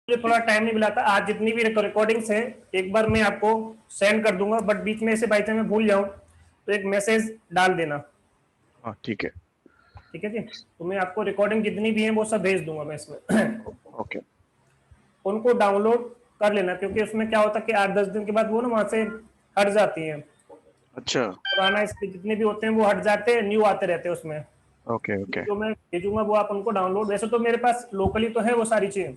मुझे थोड़ा टाइम नहीं मिला था आज, जितनी भी रिकॉर्डिंग्स है एक बार मैं आपको सेंड कर दूंगा, बट बीच में से बाई चांस मैं भूल जाऊं तो एक मैसेज डाल देना। हाँ ठीक है। ठीक है जी, तो मैं आपको रिकॉर्डिंग जितनी भी है वो सब भेज दूंगा मैं इसमें। ओके। उनको डाउनलोड कर लेना, क्योंकि उसमें क्या होता है कि 8-10 दिन के बाद वो ना वहां से हट जाती है। अच्छा। पुराना इसके जितने भी होते हैं वो हट जाते हैं, न्यू आते रहते हैं उसमें। Okay okay. जो मैं भेजूंगा वो आप उनको डाउनलोड, वैसे तो मेरे पास लोकली तो है वो सारी चीजें।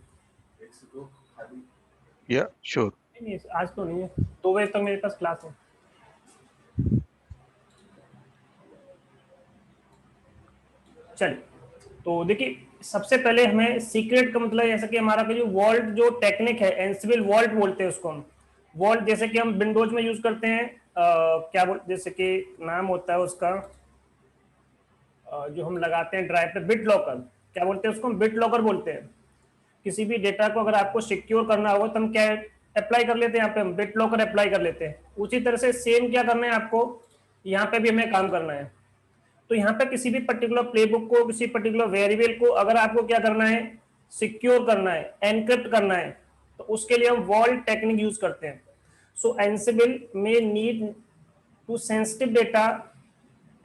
या श्योर। नहीं, आज तो नहीं है, 2 बजे तक मेरे पास क्लास है। चलिए, तो देखिए सबसे पहले हमें सीक्रेट का मतलब जैसा कि हमारा जो वॉल्ट जो टेक्निक है, एंसिबल वॉल्ट बोलते हैं उसको हम। वॉल्ट जैसे कि हम विंडोज में यूज करते हैं, क्या बोल, जैसे कि नाम होता है उसका, जो हम लगाते हैं ड्राइव पे, बिट लॉकर। क्या बोलते हैं उसको, हम बिट लॉकर बोलते हैं। किसी भी डेटा को अगर आपको सिक्योर करना होगा तो हम क्या अप्लाई कर लेते हैं, यहाँ पे हम बिट लॉकर अप्लाई कर लेते हैं। उसी तरह से सेम क्या करना है आपको, यहाँ पे भी हमें काम करना है। तो यहाँ पे किसी भी पर्टिकुलर प्लेबुक को, किसी पर्टिकुलर वेरिएबल को अगर आपको क्या करना है, सिक्योर करना है, एनक्रिप्ट करना है, तो उसके लिए हम वॉल्ट टेक्निक यूज करते हैं। सो एंसिबल में need to sensitive data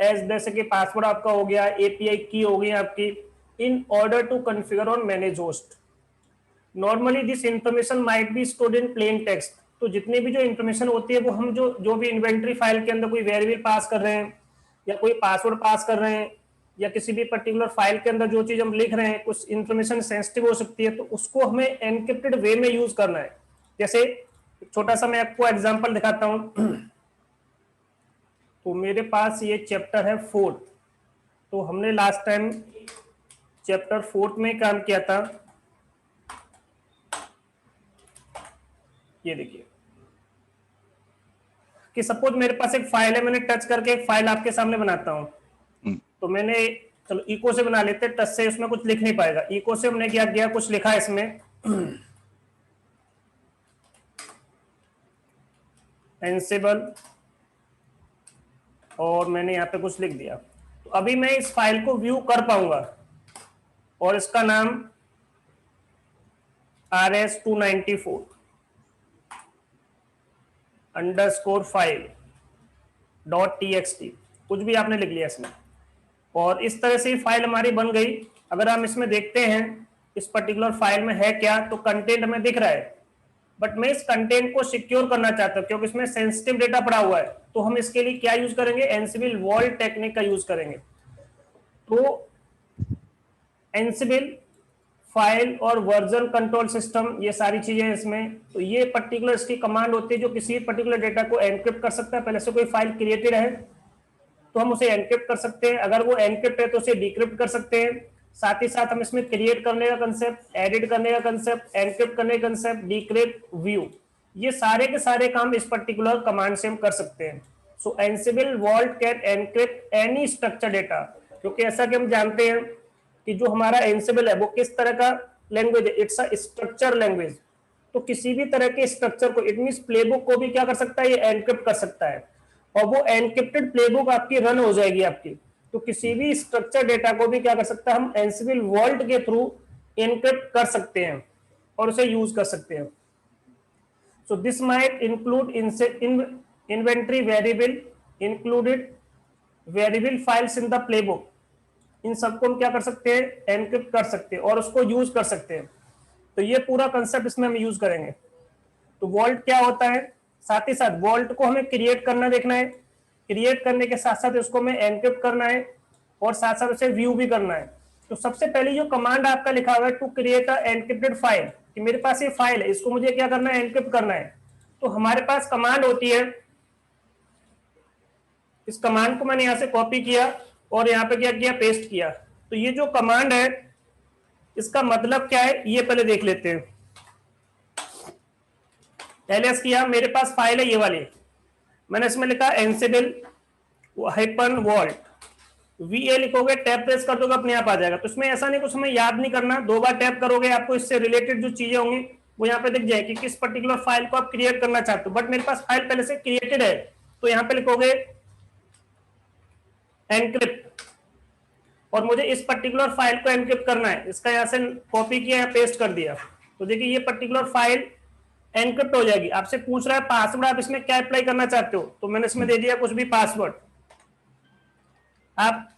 as, जैसे कि पासवर्ड आपका हो गया, एपीआई की हो गई आपकी, इन ऑर्डर टू कॉन्फ़िगर और manage host. Normally this information might be stored in plain text. तो जितनी भी जो इंफॉर्मेशन होती है वो हम जो भी इन्वेंट्री फाइल के अंदर कोई वेरिएबल पास कर रहे हैं या कोई पासवर्ड पास कर रहे हैं या किसी भी पर्टिकुलर फाइल के अंदर जो चीज हम लिख रहे हैं, कुछ इंफॉर्मेशन सेंसिटिव हो सकती है, तो उसको हमें एनक्रिप्टेड वे में यूज करना है। जैसे छोटा सा मैं आपको एग्जांपल दिखाता हूं। तो मेरे पास ये चैप्टर है 4th। तो हमने लास्ट टाइम चैप्टर 4th में काम किया था। ये देखिए कि सपोज मेरे पास एक फाइल है, मैंने टच करके एक फाइल आपके सामने बनाता हूं। तो मैंने, चलो इको से बना लेते, टच से इसमें कुछ लिख नहीं पाएगा। इको से हमने क्या किया, कुछ लिखा इसमें एंसिबल, और मैंने यहाँ पे कुछ लिख दिया। तो अभी मैं इस फाइल को व्यू कर पाऊंगा और इसका नाम RS294 _file.txt कुछ भी आपने लिख लिया इसमें, और इस तरह से फाइल हमारी बन गई। अगर हम इसमें देखते हैं इस पर्टिकुलर फाइल में है क्या, तो कंटेंट हमें दिख रहा है, बट मैं इस कंटेंट को सिक्योर करना चाहता हूं क्योंकि इसमें सेंसिटिव डेटा पड़ा हुआ है। तो हम इसके लिए क्या यूज करेंगे, एंसिबल वॉल्ट टेक्निक का यूज करेंगे। तो एंसिबल फाइल और वर्जन कंट्रोल सिस्टम, ये सारी चीजें इसमें। तो ये पर्टिकुलर इसकी कमांड होती है जो किसी पर्टिकुलर डेटा को एनक्रिप्ट कर सकता है। पहले से कोई फाइल क्रिएटेड है तो हम उसे एनक्रिप्ट कर सकते हैं, अगर वो एनक्रिप्ट है तो उसे डिक्रिप्ट कर सकते हैं। साथ ही साथ हम इसमें क्रिएट करने का कंसेप्ट, एडिट करने का कंसेप्ट, एनक्रिप्ट करने का कंसेप्ट, डिक्रिप्ट, व्यू, ये सारे के सारे काम इस पर्टिकुलर कमांड से हम कर सकते हैं। So Ansible vault can encrypt any structure data, क्योंकि ऐसा कि हम जानते हैं कि जो हमारा एंसिबल है वो किस तरह का लैंग्वेज है, इट्स अ स्ट्रक्चर लैंग्वेज। तो किसी भी तरह के स्ट्रक्चर को, इट मींस प्लेबुक को भी क्या कर सकता है, ये एनक्रिप्ट कर सकता है, और वो एनक्रिप्टेड प्लेबुक आपकी रन हो जाएगी आपकी। तो किसी भी स्ट्रक्चर डेटा को भी क्या कर सकता है, हम एंसिबल वॉल्ट के थ्रू एनक्रिप्ट कर सकते हैं और उसे यूज कर सकते हैं। So this might include inventory variable, included variable files in the playbook. इन सबको हम क्या कर सकते हैं, एनक्रिप्ट कर सकते हैं और उसको यूज कर सकते हैं। तो ये पूरा कंसेप्ट इसमें हम यूज करेंगे। तो वॉल्ट क्या होता है, साथ ही साथ वॉल्ट को हमें क्रिएट करना देखना है, क्रिएट करने के साथ साथ उसको हमें एनक्रिप्ट करना है और साथ साथ उसे व्यू भी करना है। तो सबसे पहले जो कमांड आपका लिखा हुआ है to create a encrypted file, कि मेरे पास ये फाइल है, इसको मुझे क्या करना है, एनक्रिप्ट करना है। तो हमारे पास कमांड होती है, इस कमांड को मैंने यहां से कॉपी किया और यहाँ पे क्या किया, पेस्ट किया। तो ये जो कमांड है इसका मतलब क्या है, ये पहले देख लेते हैं। एलएस किया, मेरे पास फाइल है ये वाली, मैंने इसमें लिखा एंसिबल हाइफन वॉल्ट, वीए लिखोगे, टैब प्रेस कर दोगे, अपने आप आ जाएगा। तो इसमें ऐसा नहीं कुछ हमें याद नहीं करना, 2 बार टैप करोगे आपको इससे रिलेटेड जो चीजें होंगी वो यहाँ पे दिख जाएगी, किस पर्टिकुलर फाइल को आप क्रिएट करना चाहते हो। बट मेरे पास फाइल पहले से क्रिएटेड है, तो यहाँ पे लिखोगे एनक्रिप्ट, और मुझे इस पर्टिकुलर फाइल को एनक्रिप्ट करना है। इसका यहाँ से कॉपी किया, पेस्ट कर दिया। तो देखिए ये पर्टिकुलर फाइल एनक्रिप्ट हो जाएगी। आपसे पूछ रहा है पासवर्ड, आप इसमें क्या अप्लाई करना चाहते हो, तो मैंने इसमें दे दिया कुछ भी पासवर्ड। आप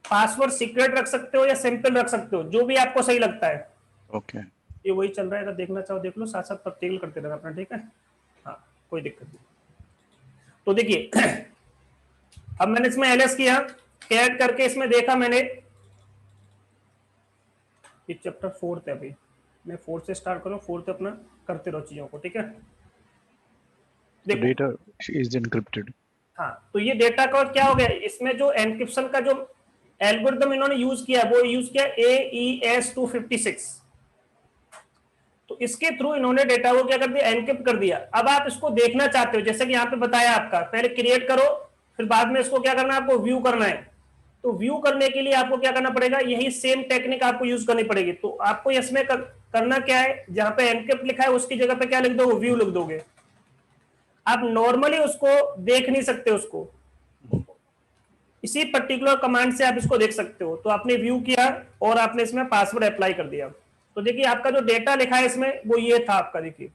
पासवर्ड सीक्रेट रख सकते हो या सिंपल रख सकते हो, जो भी आपको सही लगता है। ओके ये वही चल रहा है, अगर देखना चाहो देख लो, साथ साथ प्रैक्टिकल करते रहना अपना, ठीक है। हाँ कोई दिक्कत नहीं। तो देखिए अब मैंने इसमें एलएस किया, कैट करके इसमें देखा मैंने, ये चैप्टर 4 है, अभी मैं 4 से स्टार्ट करूँ, 4 अपना करते रहो चीजों को, ठीक है। तो देखो डेटा इज एनक्रिप्टेड। हाँ, तो ये डेटा का क्या हो गया, इसमें जो एनक्रिप्शन का जो एल्गोरिथम इन्होंने यूज किया वो यूज किया AES-256। तो इसके थ्रू इन्होंने डेटा को क्या कर दिया, एनक्रिप्ट कर दिया। अब आप इसको देखना चाहते हो, जैसे कि यहाँ पे बताया आपका, पहले क्रिएट करो, फिर बाद में इसको क्या करना है, आपको व्यू करना है। तो व्यू करने के लिए आपको क्या करना पड़ेगा, यही सेम टेक्निक आपको यूज करनी पड़ेगी। तो आपको इसमें करना क्या है, जहां पे एनक्रिप्ट लिखा है उसकी जगह पे क्या लिख दोगे, व्यू लिख दोगे। आप नॉर्मली उसको देख नहीं सकते, उसको इसी पर्टिकुलर कमांड से आप इसको देख सकते हो। तो आपने व्यू किया और आपने इसमें पासवर्ड अप्लाई कर दिया। तो देखिए आपका जो डेटा लिखा है इसमें वो ये था आपका, देखिए।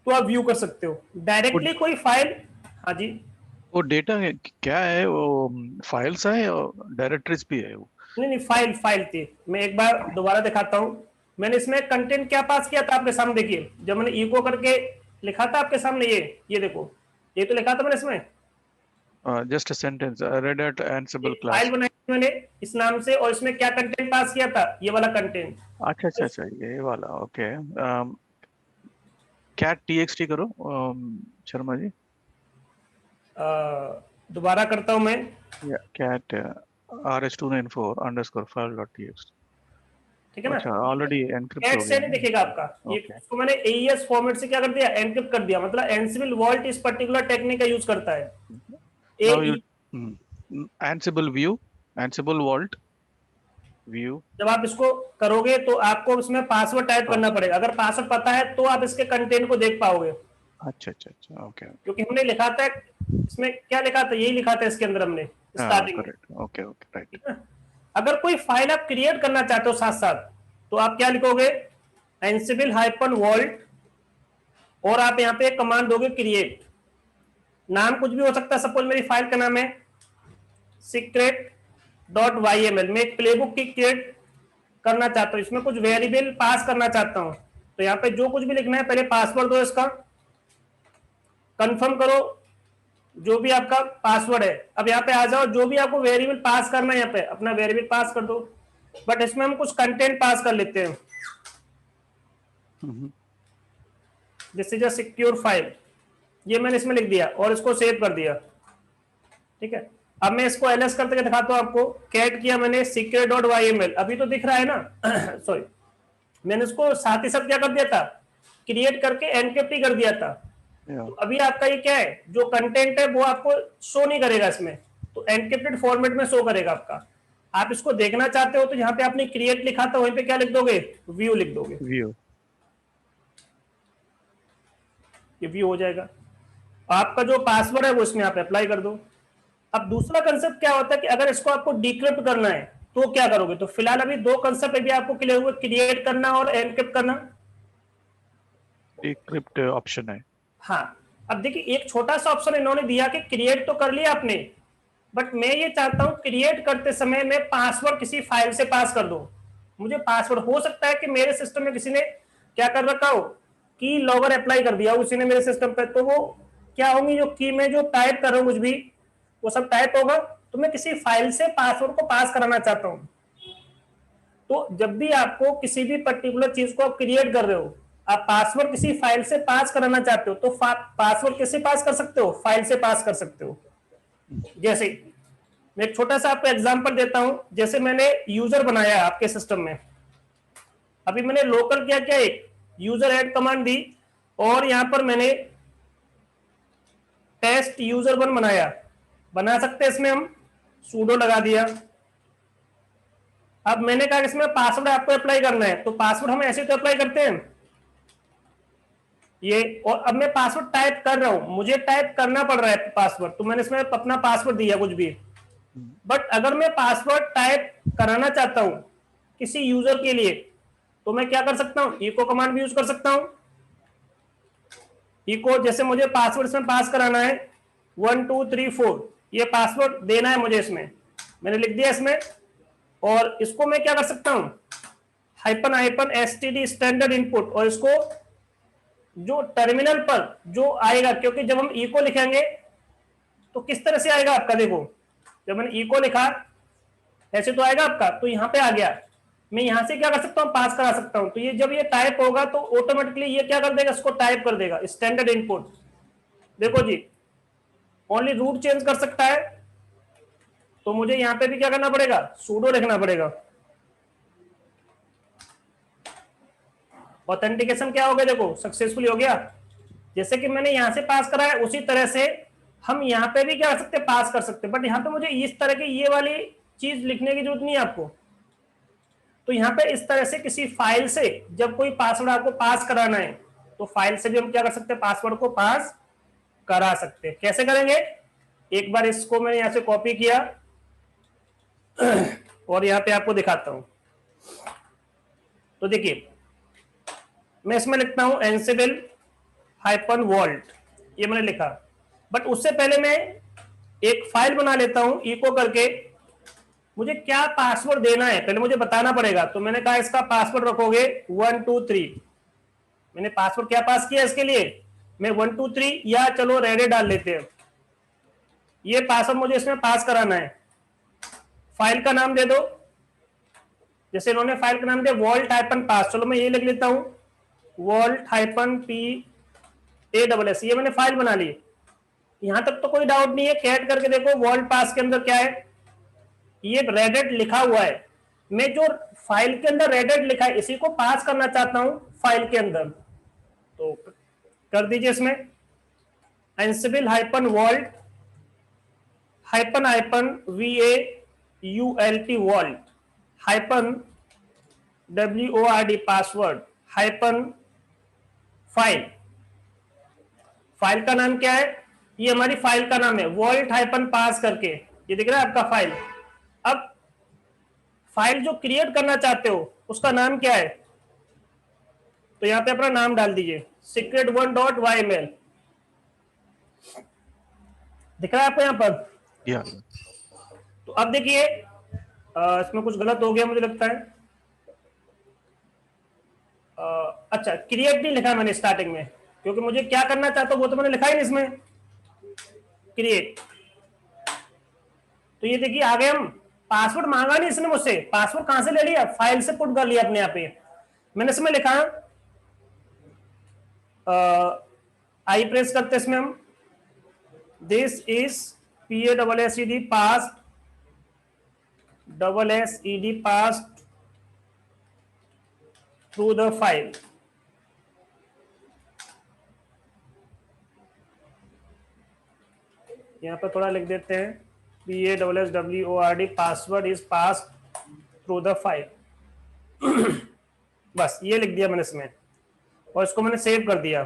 तो आप व्यू कर सकते हो डायरेक्टली कोई फाइल। हाँ जी, वो डेटा क्या है, वो फाइल्स है और डायरेक्टरीज भी है वो? नहीं नहीं, फाइल फाइल थी। मैं एक बार दोबारा दिखाता हूँ। मैंने इसमें कंटेंट क्या पास किया था आपके सामने, देखिए जब मैंने इको करके लिखा था आपके सामने, ये देखो, ये तो लिखा था मैंने इसमें, just a sentence, Red Hat Ansible file class. बनाई थी मैंने इस नाम से, और इसमें क्या कंटेंट पास किया था, ये वाला कंटेंट। अच्छा अच्छा अच्छा, ये वाला, ओके। कैट txt करो, शर्मा जी। दोबारा करता हूं मैं। Cat RH294 underscore file dot txt। ठीक है ना, अच्छा, ऑलरेडी एनक्रिप्ट कैट हो से गया नहीं ना। दिखेगा आपका ये, ओके। इसको मैंने AES फॉर्मेट से क्या कर दिया, एनक्रिप्ट कर दिया। मतलब एनसिबल वॉल्ट इस पर्टिकुलर टेक्निक का यूज करता है। Now you a Ansible view, Ansible vault view. जब आप इसको करोगे तो आपको उसमें पासवर्ड टाइप करना पड़ेगा। अगर पासवर्ड पता है तो आप इसके कंटेंट को देख पाओगे, अच्छा अच्छा अच्छा, ओके ओके। क्योंकि हमने लिखा था इसमें, क्या लिखा था, यही लिखा था इसके अंदर हमने हाँ स्टार्टिंग में, करेक्ट, ओके ओके, राइट। ठीक है। अगर कोई फाइल आप क्रिएट करना चाहते हो साथ साथ, तो आप क्या लिखोगे, एनसिबल हाइपन वॉल्ट, और आप यहाँ पे एक कमांड दोगे क्रिएट। नाम कुछ भी हो सकता है, सपोज मेरी फाइल का नाम है secret.yml। मैं एक प्लेबुक की क्रिएट करना चाहता हूं, इसमें कुछ वेरिएबल पास करना चाहता हूं। तो यहाँ पे जो कुछ भी लिखना है, पहले पासवर्ड दो इसका, कंफर्म करो जो भी आपका पासवर्ड है। अब यहाँ पे आ जाओ, जो भी आपको वेरिएबल पास करना है यहाँ पे अपना वेरिएबल पास कर दो। बट इसमें हम कुछ कंटेंट पास कर लेते हैं, this is a secure file, ये मैंने इसमें लिख दिया और इसको सेव कर दिया, ठीक है। अब मैं इसको एलएस करके दिखाता हूं आपको। कैट किया मैंने secret.yml, अभी तो दिख रहा है ना सॉरी, मैंने इसको साथ ही साथ क्या कर दिया था, क्रिएट करके एनक्रिप्ट ही कर दिया था। तो अभी आपका ये क्या है, जो कंटेंट है वो आपको शो नहीं करेगा इसमें, तो एनक्रिप्टेड फॉर्मेट में शो करेगा आपका। आप इसको देखना चाहते हो तो जहां पे आपने क्रिएट लिखा था वहीं पे क्या लिख दोगे, व्यू लिख दोगे, व्यू। ये व्यू हो जाएगा। आपका जो पासवर्ड है वो इसमें आप अप्लाई कर दो। अब दूसरा कंसेप्ट क्या होता है कि अगर इसको आपको डिक्रिप्ट करना है तो क्या करोगे। तो फिलहाल अभी दो कंसेप्ट भी आपको क्लियर हुए, क्रिएट करना और एनक्रिप्ट करना। डिक्रिप्ट ऑप्शन है। हाँ, अब देखिए एक छोटा सा ऑप्शन इन्होंने दिया कि क्रिएट तो कर लिया आपने, बट मैं ये चाहता हूं क्रिएट करते समय मैं पासवर्ड किसी फाइल से पास कर दूं। मुझे पासवर्ड, हो सकता है कि मेरे सिस्टम में किसी ने क्या कर रखा हो, की लॉगर अप्लाई कर दिया उसी ने मेरे सिस्टम पे, तो वो क्या होंगी, जो की में जो टाइप कर रहा हूं कुछ भी वो सब टाइप होगा। तो मैं किसी फाइल से पासवर्ड को पास कराना चाहता हूं। तो जब भी आपको किसी भी पर्टिकुलर चीज को आप क्रिएट कर रहे हो, आप पासवर्ड किसी फाइल से पास कराना चाहते हो, तो पासवर्ड किससे पास कर सकते हो, फाइल से पास कर सकते हो। जैसे मैं एक छोटा सा आपको एग्जांपल देता हूं, जैसे मैंने यूजर बनाया आपके सिस्टम में, अभी मैंने लोकल क्या क्या एक यूजर ऐड कमांड दी, और यहां पर मैंने टेस्ट यूजर 1 बनाया, बना सकते हैं इसमें हम, सूडो लगा दिया। अब मैंने कहा इसमें पासवर्ड आपको अप्लाई करना है, तो पासवर्ड हम ऐसे तो अप्लाई करते हैं ये, और अब मैं पासवर्ड टाइप कर रहा हूं, मुझे टाइप करना पड़ रहा है पासवर्ड, तो मैंने इसमें अपना पासवर्ड दिया कुछ भी। बट अगर मैं पासवर्ड टाइप कराना चाहता हूं किसी यूजर के लिए, तो मैं क्या कर सकता हूं, इको कमांड भी यूज कर सकता हूं। इको, जैसे मुझे पासवर्ड इसमें पास कराना है 1 2 3 4, ये पासवर्ड देना है मुझे, इसमें मैंने लिख दिया इसमें। और इसको मैं क्या कर सकता हूं, hyphen hyphen std standard input, और इसको जो टर्मिनल पर जो आएगा, क्योंकि जब हम इको लिखेंगे तो किस तरह से आएगा आपका, देखो जब मैंने इको लिखा ऐसे तो आएगा आपका, तो यहां पे आ गया, मैं यहां से क्या कर सकता हूं, पास करा सकता हूं। तो ये जब ये टाइप होगा तो ऑटोमेटिकली ये क्या कर देगा, इसको टाइप कर देगा स्टैंडर्ड इनपुट। देखो जी, ओनली रूट चेंज कर सकता है, तो मुझे यहां पे भी क्या करना पड़ेगा, सूडो लिखना पड़ेगा। ऑथेंटिकेशन क्या हो गया, देखो सक्सेसफुल हो गया। जैसे कि मैंने यहां से पास कराया, उसी तरह से हम यहां पे भी क्या कर सकते, पास कर सकते। बट यहां पे मुझे इस तरह की ये वाली चीज लिखने की जरूरत नहीं है आपको। तो यहाँ पे इस तरह से किसी फाइल से जब कोई पासवर्ड आपको पास कराना है, तो फाइल से भी हम क्या कर सकते हैं, पासवर्ड को पास करा सकते हैं। कैसे करेंगे, एक बार इसको मैंने यहां से कॉपी किया और यहाँ पे आपको दिखाता हूं। तो देखिए, मैं इसमें लिखता हूं एनसिबल हाइपन वॉल्ट, ये मैंने लिखा। बट उससे पहले मैं एक फाइल बना लेता हूं इको करके। मुझे क्या पासवर्ड देना है पहले मुझे बताना पड़ेगा। तो मैंने कहा इसका पासवर्ड रखोगे 1 2 3। मैंने पासवर्ड क्या पास किया इसके लिए, मैं 1 2 3 या चलो रेडे डाल लेते हैं। ये पासवर्ड मुझे इसमें पास कराना है। फाइल का नाम दे दो, जैसे इन्होंने फाइल का नाम दिया वॉल्ट हाइपन पास, चलो मैं ये लिख लेता हूं वॉल्ट हाइपन PASS। ये मैंने फाइल बना ली। यहां तक तो कोई डाउट नहीं है, कैट करके देखो वॉल्ट पास के अंदर क्या है, ये रेडेट लिखा हुआ है। मैं जो फाइल के अंदर रेडेट लिखा है इसी को पास करना चाहता हूं फाइल के अंदर, तो कर दीजिए इसमें Ansible hyphen vault hyphen hyphen VAULT vault hyphen WORD password hyphen file. File का नाम क्या है, ये हमारी फाइल का नाम है वॉल्ट हाइपन पास करके, ये दिख रहा है आपका फाइल। अब फाइल जो क्रिएट करना चाहते हो उसका नाम क्या है, तो यहां पे अपना नाम डाल दीजिए secret1.yml। दिख रहा है आपको यहां पर, या तो अब देखिए इसमें कुछ गलत हो गया मुझे लगता है। अच्छा, क्रिएट नहीं लिखा मैंने स्टार्टिंग में, क्योंकि मुझे क्या करना चाहता हूं वो तो मैंने लिखा ही नहीं इसमें, क्रिएट। तो ये देखिए आ गए हम, पासवर्ड मांगा नहीं इसने मुझसे, पासवर्ड कहां से ले लिया, फाइल से पुट कर लिया अपने आप पे। मैंने इसमें लिखा आई प्रेस करते इसमें हम, this is PASSED pass SSED pass through the file. यहां पर थोड़ा लिख देते हैं PASSWORD password is pass through the file. बस ये लिख दिया मैंने इसमें, और इसको मैंने सेव कर दिया।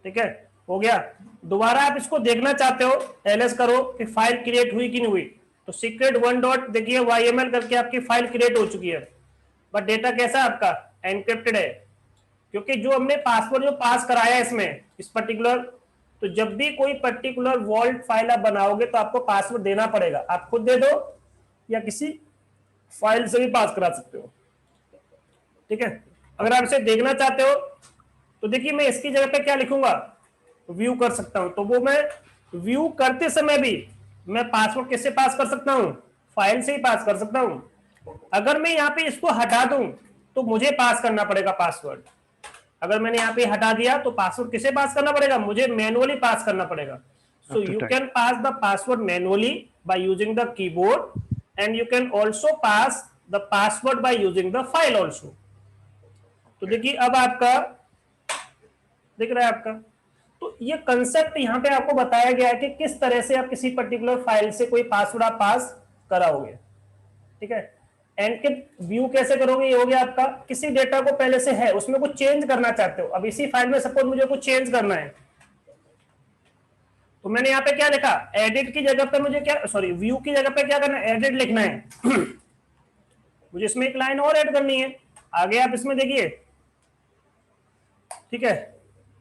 ठीक है, हो गया। दोबारा आप इसको देखना चाहते हो, एलएस करो कि फाइल क्रिएट हुई कि नहीं हुई, तो secret1 डॉट देखिए YML करके आपकी फाइल क्रिएट हो चुकी है। बट डेटा कैसा है आपका, एनक्रिप्टेड है, क्योंकि जो हमने पासवर्ड जो पास कराया इसमें इस पर्टिकुलर, तो जब भी कोई पर्टिकुलर वॉल्ट फाइल आप बनाओगे तो आपको पासवर्ड देना पड़ेगा। आप खुद दे दो या किसी फाइल से भी पास करा सकते हो। ठीक है, अगर आप इसे देखना चाहते हो तो देखिए मैं इसकी जगह पे क्या लिखूंगा, व्यू कर सकता हूं। तो वो मैं व्यू करते समय भी मैं पासवर्ड किससे पास कर सकता हूं, फाइल से ही पास कर सकता हूं। अगर मैं यहाँ पे इसको हटा दूं तो मुझे पास करना पड़ेगा पासवर्ड। अगर मैंने यहाँ पे हटा दिया तो पासवर्ड किसे पास करना पड़ेगा, मुझे मैनुअली पास करना पड़ेगा। सो you can pass the password manually by using the keyboard and you can also pass the password by using the file also. तो देखिए अब आपका दिख रहा है आपका, तो ये कंसेप्ट यहाँ पे आपको बताया गया है कि किस तरह से आप किसी पर्टिकुलर फाइल से कोई पासवर्ड आप पास कराओगे। ठीक है, एनक्रिप्ट व्यू कैसे करोगे, ये हो गया आपका। किसी डेटा को पहले से है उसमें कुछ चेंज करना चाहते हो, अब इसी फाइल में सपोज मुझे कुछ चेंज करना है, तो मैंने यहाँ पे क्या लिखा, एडिट की जगह पे मुझे क्या, सॉरी व्यू की जगह पे क्या करना है, एडिट लिखना है। मुझे इसमें एक लाइन और ऐड करनी है। आगे आप इसमें देखिए, ठीक है,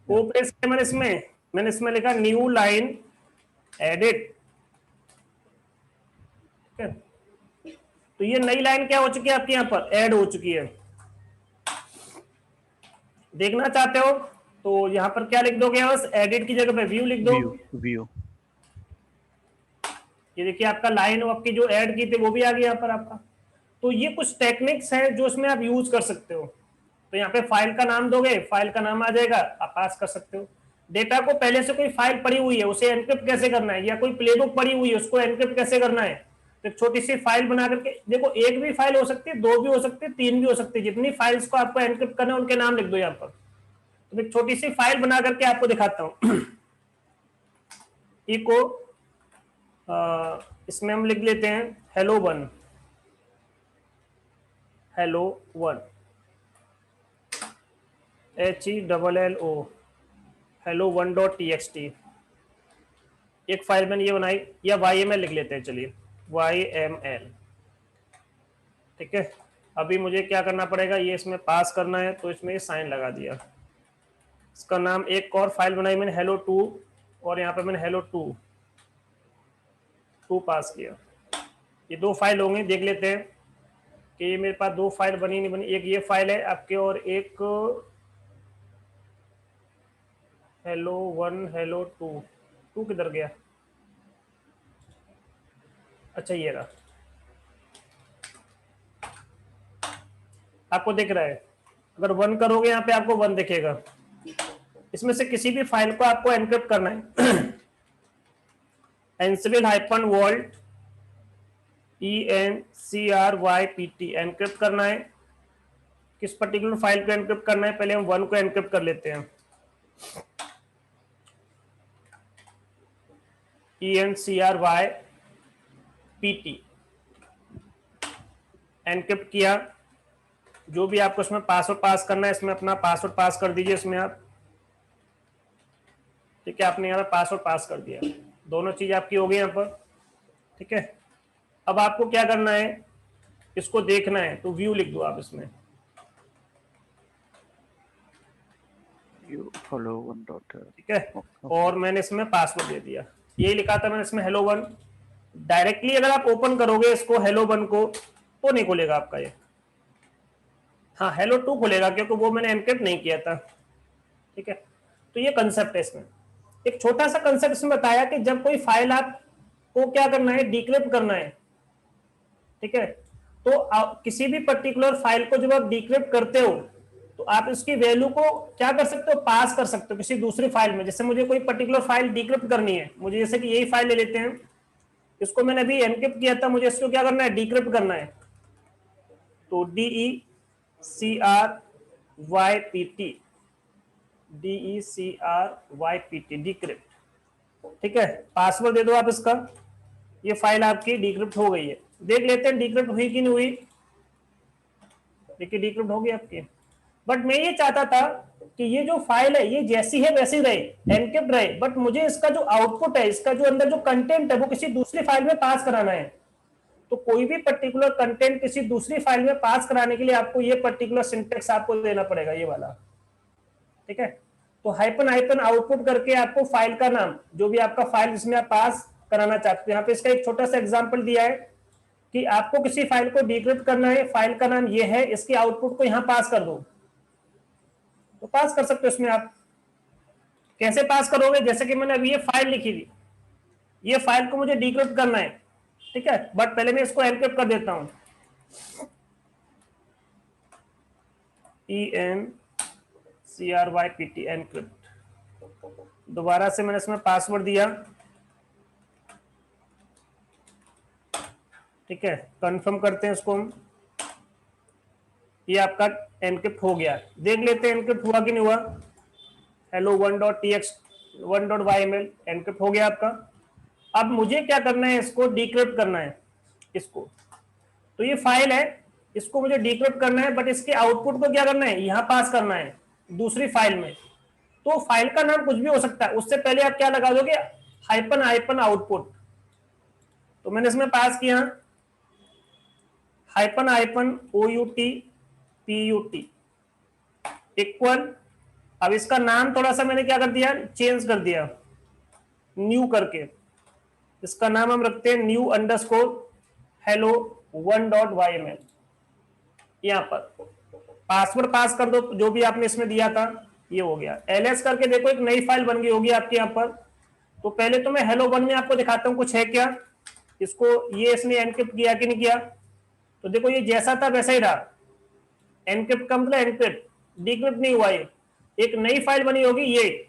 ओ प्रेस किया मैंने इसमें लिखा न्यू लाइन एडिट, ठीक है। तो ये नई लाइन क्या हो चुकी है आपके यहाँ पर, ऐड हो चुकी है। देखना चाहते हो तो यहाँ पर क्या लिख दोगे, बस एडिट की जगह पे व्यू लिख दो। व्यू ये देखिए आपका लाइन आपकी जो ऐड की थी वो भी आ गई यहाँ पर आपका। तो ये कुछ टेक्निक्स हैं जो इसमें आप यूज कर सकते हो। तो यहाँ पे फाइल का नाम दोगे, फाइल का नाम आ जाएगा, आप पास कर सकते हो। डेटा को पहले से कोई फाइल पड़ी हुई है उसे एनक्रिप्ट कैसे करना है, या कोई प्लेबुक पड़ी हुई है उसको एनक्रिप्ट कैसे करना है, तो छोटी सी फाइल बना करके, देखो एक भी फाइल हो सकती है, दो भी हो सकती है, तीन भी हो सकती है, जितनी फाइल्स को आपको एनक्रिप्ट करना है उनके नाम लिख दो यहाँ पर। तो एक छोटी सी फाइल बना करके आपको दिखाता हूँ। इको इसमें हम लिख लेते हैं hello one, hello one, HELLO, hello one dot TXT। एक फाइल मैंने ये बनाई, या YML लिख लेते हैं, चलिए YML, ठीक है। अभी मुझे क्या करना पड़ेगा, ये इसमें पास करना है, तो इसमें साइन लगा दिया। इसका नाम, एक और फाइल बनाई मैंने हेलो टू, और यहाँ पे मैंने हेलो टू पास किया। ये दो फाइल होंगे, देख लेते हैं कि ये मेरे पास दो फाइल बनी नहीं बनी। एक ये फाइल है आपके, और एक हेलो वन, हेलो टू किधर गया, अच्छा ये रहा, आपको दिख रहा है। अगर वन करोगे यहाँ पे आपको वन दिखेगा। इसमें से किसी भी फाइल को आपको एनक्रिप्ट करना है। ansible-vault ENCRYPT एनक्रिप्ट करना है। किस पर्टिकुलर फाइल को एनक्रिप्ट करना है, पहले हम वन को एनक्रिप्ट कर लेते हैं। ENCRYPT एनक्रिप्ट किया। जो भी आपको इसमें पासवर्ड पास करना है, इसमें अपना पासवर्ड पास कर दीजिए इसमें आप, ठीक है। आपने यहाँ पर पासवर्ड पास कर दिया, दोनों चीज आपकी हो गई यहाँ पर, ठीक है। अब आपको क्या करना है, इसको देखना है, तो व्यू लिख दो आप इसमें, हेलो वन डॉट, ठीक है। और मैंने इसमें पासवर्ड दे दिया, यही लिखा था मैंने इसमें हेलो वन। डायरेक्टली अगर आप ओपन करोगे इसको हेलो वन को, तो नहीं खुलेगा आपका ये। हाँ, हेलो टू खुलेगा, क्योंकि वो मैंने एनक्रिप्ट नहीं किया था, ठीक है। तो ये कंसेप्ट है इसमें। एक छोटा सा कंसेप्ट इसमें बताया कि जब कोई फाइल आपको क्या करना है, डिक्रिप्ट करना है, ठीक है। तो किसी भी पर्टिकुलर फाइल को जब आप डिक्रिप्ट करते हो, तो आप इसकी वैल्यू को क्या कर सकते हो, पास कर सकते हो किसी दूसरी फाइल में। जैसे मुझे कोई पर्टिकुलर फाइल डिक्रिप्ट करनी है, मुझे जैसे कि यही फाइल ले लेते हैं, इसको मैंने अभी एनक्रिप्ट किया था, मुझे इसको क्या करना है, डिक्रिप्ट करना है। तो DECRYPT डिक्रिप्ट, ठीक है। पासवर्ड दे दो आप इसका, ये फाइल आपकी डिक्रिप्ट हो गई है। देख लेते हैं डिक्रिप्ट हुई कि नहीं हुई। देखिए डिक्रिप्ट होगी आपकी। बट मैं ये चाहता था कि ये जो फाइल है ये जैसी है वैसी रहे, एनक्रिप्ट रहे, बट मुझे इसका जो आउटपुट है, इसका जो अंदर जो कंटेंट है, वो किसी दूसरी फाइल में पास कराना है। तो कोई भी पर्टिकुलर कंटेंट किसी दूसरी फाइल में पास कराने के लिए आपको ये पर्टिकुलर सिंटेक्स आपको देना पड़ेगा, ये वाला, ठीक है। तो हाइपन हाइपन आउटपुट करके आपको फाइल का नाम, जो भी आपका फाइल जिसमें आप पास कराना चाहते हो, यहाँ पे इसका एक छोटा सा एग्जांपल दिया है कि आपको किसी फाइल को डिक्रिप्ट करना है, फाइल का नाम ये है, इसके आउटपुट को यहाँ पास कर दो, तो पास कर सकते हो इसमें आप। कैसे पास करोगे, जैसे कि मैंने अभी ये फाइल लिखी थी, ये फाइल को मुझे डिक्रिप्ट करना है, ठीक है। बट पहले मैं इसको एनक्रिप्ट कर देता हूं, ENCRYPT एनक्रिप्ट। दोबारा से मैंने इसमें पासवर्ड दिया, ठीक है। कंफर्म करते हैं इसको हम, ये आपका एनक्रिप्ट हो गया। देख लेते हैं एनक्रिप्ट हुआ कि नहीं हुआ। Hello one dot YML encrypt हो गया आपका। अब मुझे क्या करना है, इसको डिक्रिप्ट करना है इसको। तो ये फाइल है, इसको मुझे डिक्रिप्ट करना है, बट इसके आउटपुट को क्या करना है, यहां पास करना है दूसरी फाइल में। तो फाइल का नाम कुछ भी हो सकता है, उससे पहले आप क्या लगा दोगे, हाइपन हाइपन आउटपुट। तो मैंने इसमें पास किया hyphen hyphen OUT PUT equal, अब इसका नाम थोड़ा सा मैंने क्या कर दिया, चेंज कर दिया न्यू करके, इसका नाम हम रखते हैं न्यू अंडरस्कोर हेलो 1.yml। यहाँ पर पासवर्ड पास कर दो जो भी आपने इसमें दिया था, ये हो गया। ls करके देखो एक नई फाइल बन गई होगी आपके यहाँ पर। तो पहले तो मैं हेलो 1 में आपको दिखाता हूँ कुछ है क्या, इसको ये इसने एनक्रिप्ट किया कि नहीं किया। तो देखो ये जैसा था वैसा ही रहा, एनक्रिप्ट का मतलब एनक्रिप्ट, डिक्रिप्ट नहीं हुआ। ये एक नई फाइल बनी होगी, ये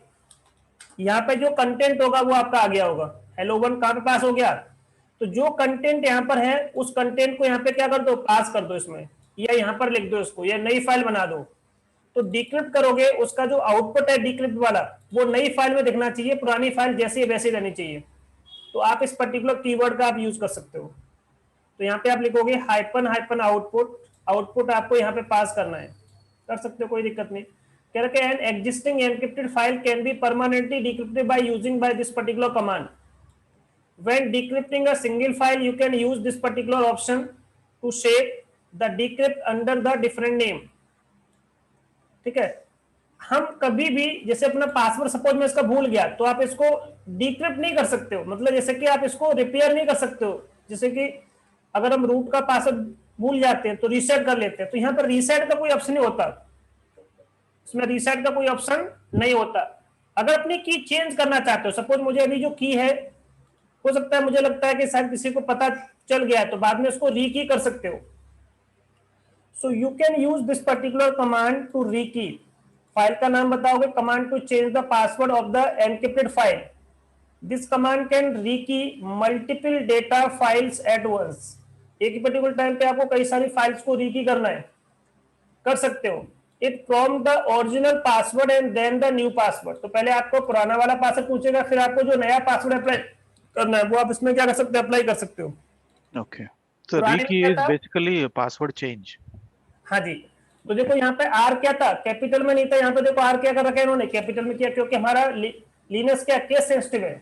यहाँ पे जो कंटेंट होगा वो आपका आ गया होगा। हेलो 1 कहाँ पे पास हो गया, तो जो कंटेंट यहाँ पर है उस कंटेंट को यहाँ पे क्या कर दो, पास कर दो इसमें, या यहाँ पर लिख दो इसको, या नई फाइल बना दो। तो डिक्रिप्ट करोगे, उसका जो आउटपुट है डिक्रिप्ट वाला वो नई फाइल में दिखना चाहिए, पुरानी फाइल जैसी है वैसी रहनी चाहिए। तो आप इस पर्टिकुलर कीवर्ड का आप यूज कर सकते हो। तो यहाँ पे आप लिखोगे हाइपन हाइपन आउटपुट, आउटपुट आपको यहाँ पे पास करना है, कर सकते हो, कोई दिक्कत नहीं। कह रहे हैं an existing encrypted file can be permanently decrypted by using by this particular command. When decrypting a single file, you can use this particular option to save the decrypt under the different name। ठीक है, हम कभी भी जैसे अपना password suppose मैं इसका भूल गया, तो आप इसको डिक्रिप्ट नहीं कर सकते हो, मतलब जैसे कि आप इसको रिपेयर नहीं कर सकते हो। जैसे कि अगर हम रूट का पासवर्ड भूल जाते हैं तो रीसेट कर लेते हैं, तो यहाँ पर रीसेट का कोई ऑप्शन नहीं होता, इसमें रीसेट का कोई ऑप्शन नहीं होता। अगर अपनी की चेंज करना चाहते हो, सपोज मुझे अभी जो की है, हो सकता है मुझे लगता है कि शायद किसी को पता चल गया है, तो बाद में उसको रीकी कर सकते हो। So you can use this particular command to rekey. File का नाम बताओगे, command to change the password of the encrypted file. This command can rekey multiple data files at once. एक ही पर्टिकुलर टाइम पे आपको कई सारी फाइल्स को रीकी करना है, कर सकते हो। It from the original password and then the new password. तो पहले आपको पुराना वाला पासवर्ड पूछेगा, फिर आपको जो नया पासवर्ड अप्लाई करना है वो आप इसमें क्या कर सकते हो, अप्लाई कर सकते हो। ओके, तो Ricky is basically password change. हाँ जी, तो देखो यहाँ पे आर क्या था, कैपिटल में नहीं था, यहाँ पे देखो आर क्या कर रखा है इन्होंने, कैपिटल में किया, क्योंकि हमारा लिनक्स क्या केस सेंसिटिव है।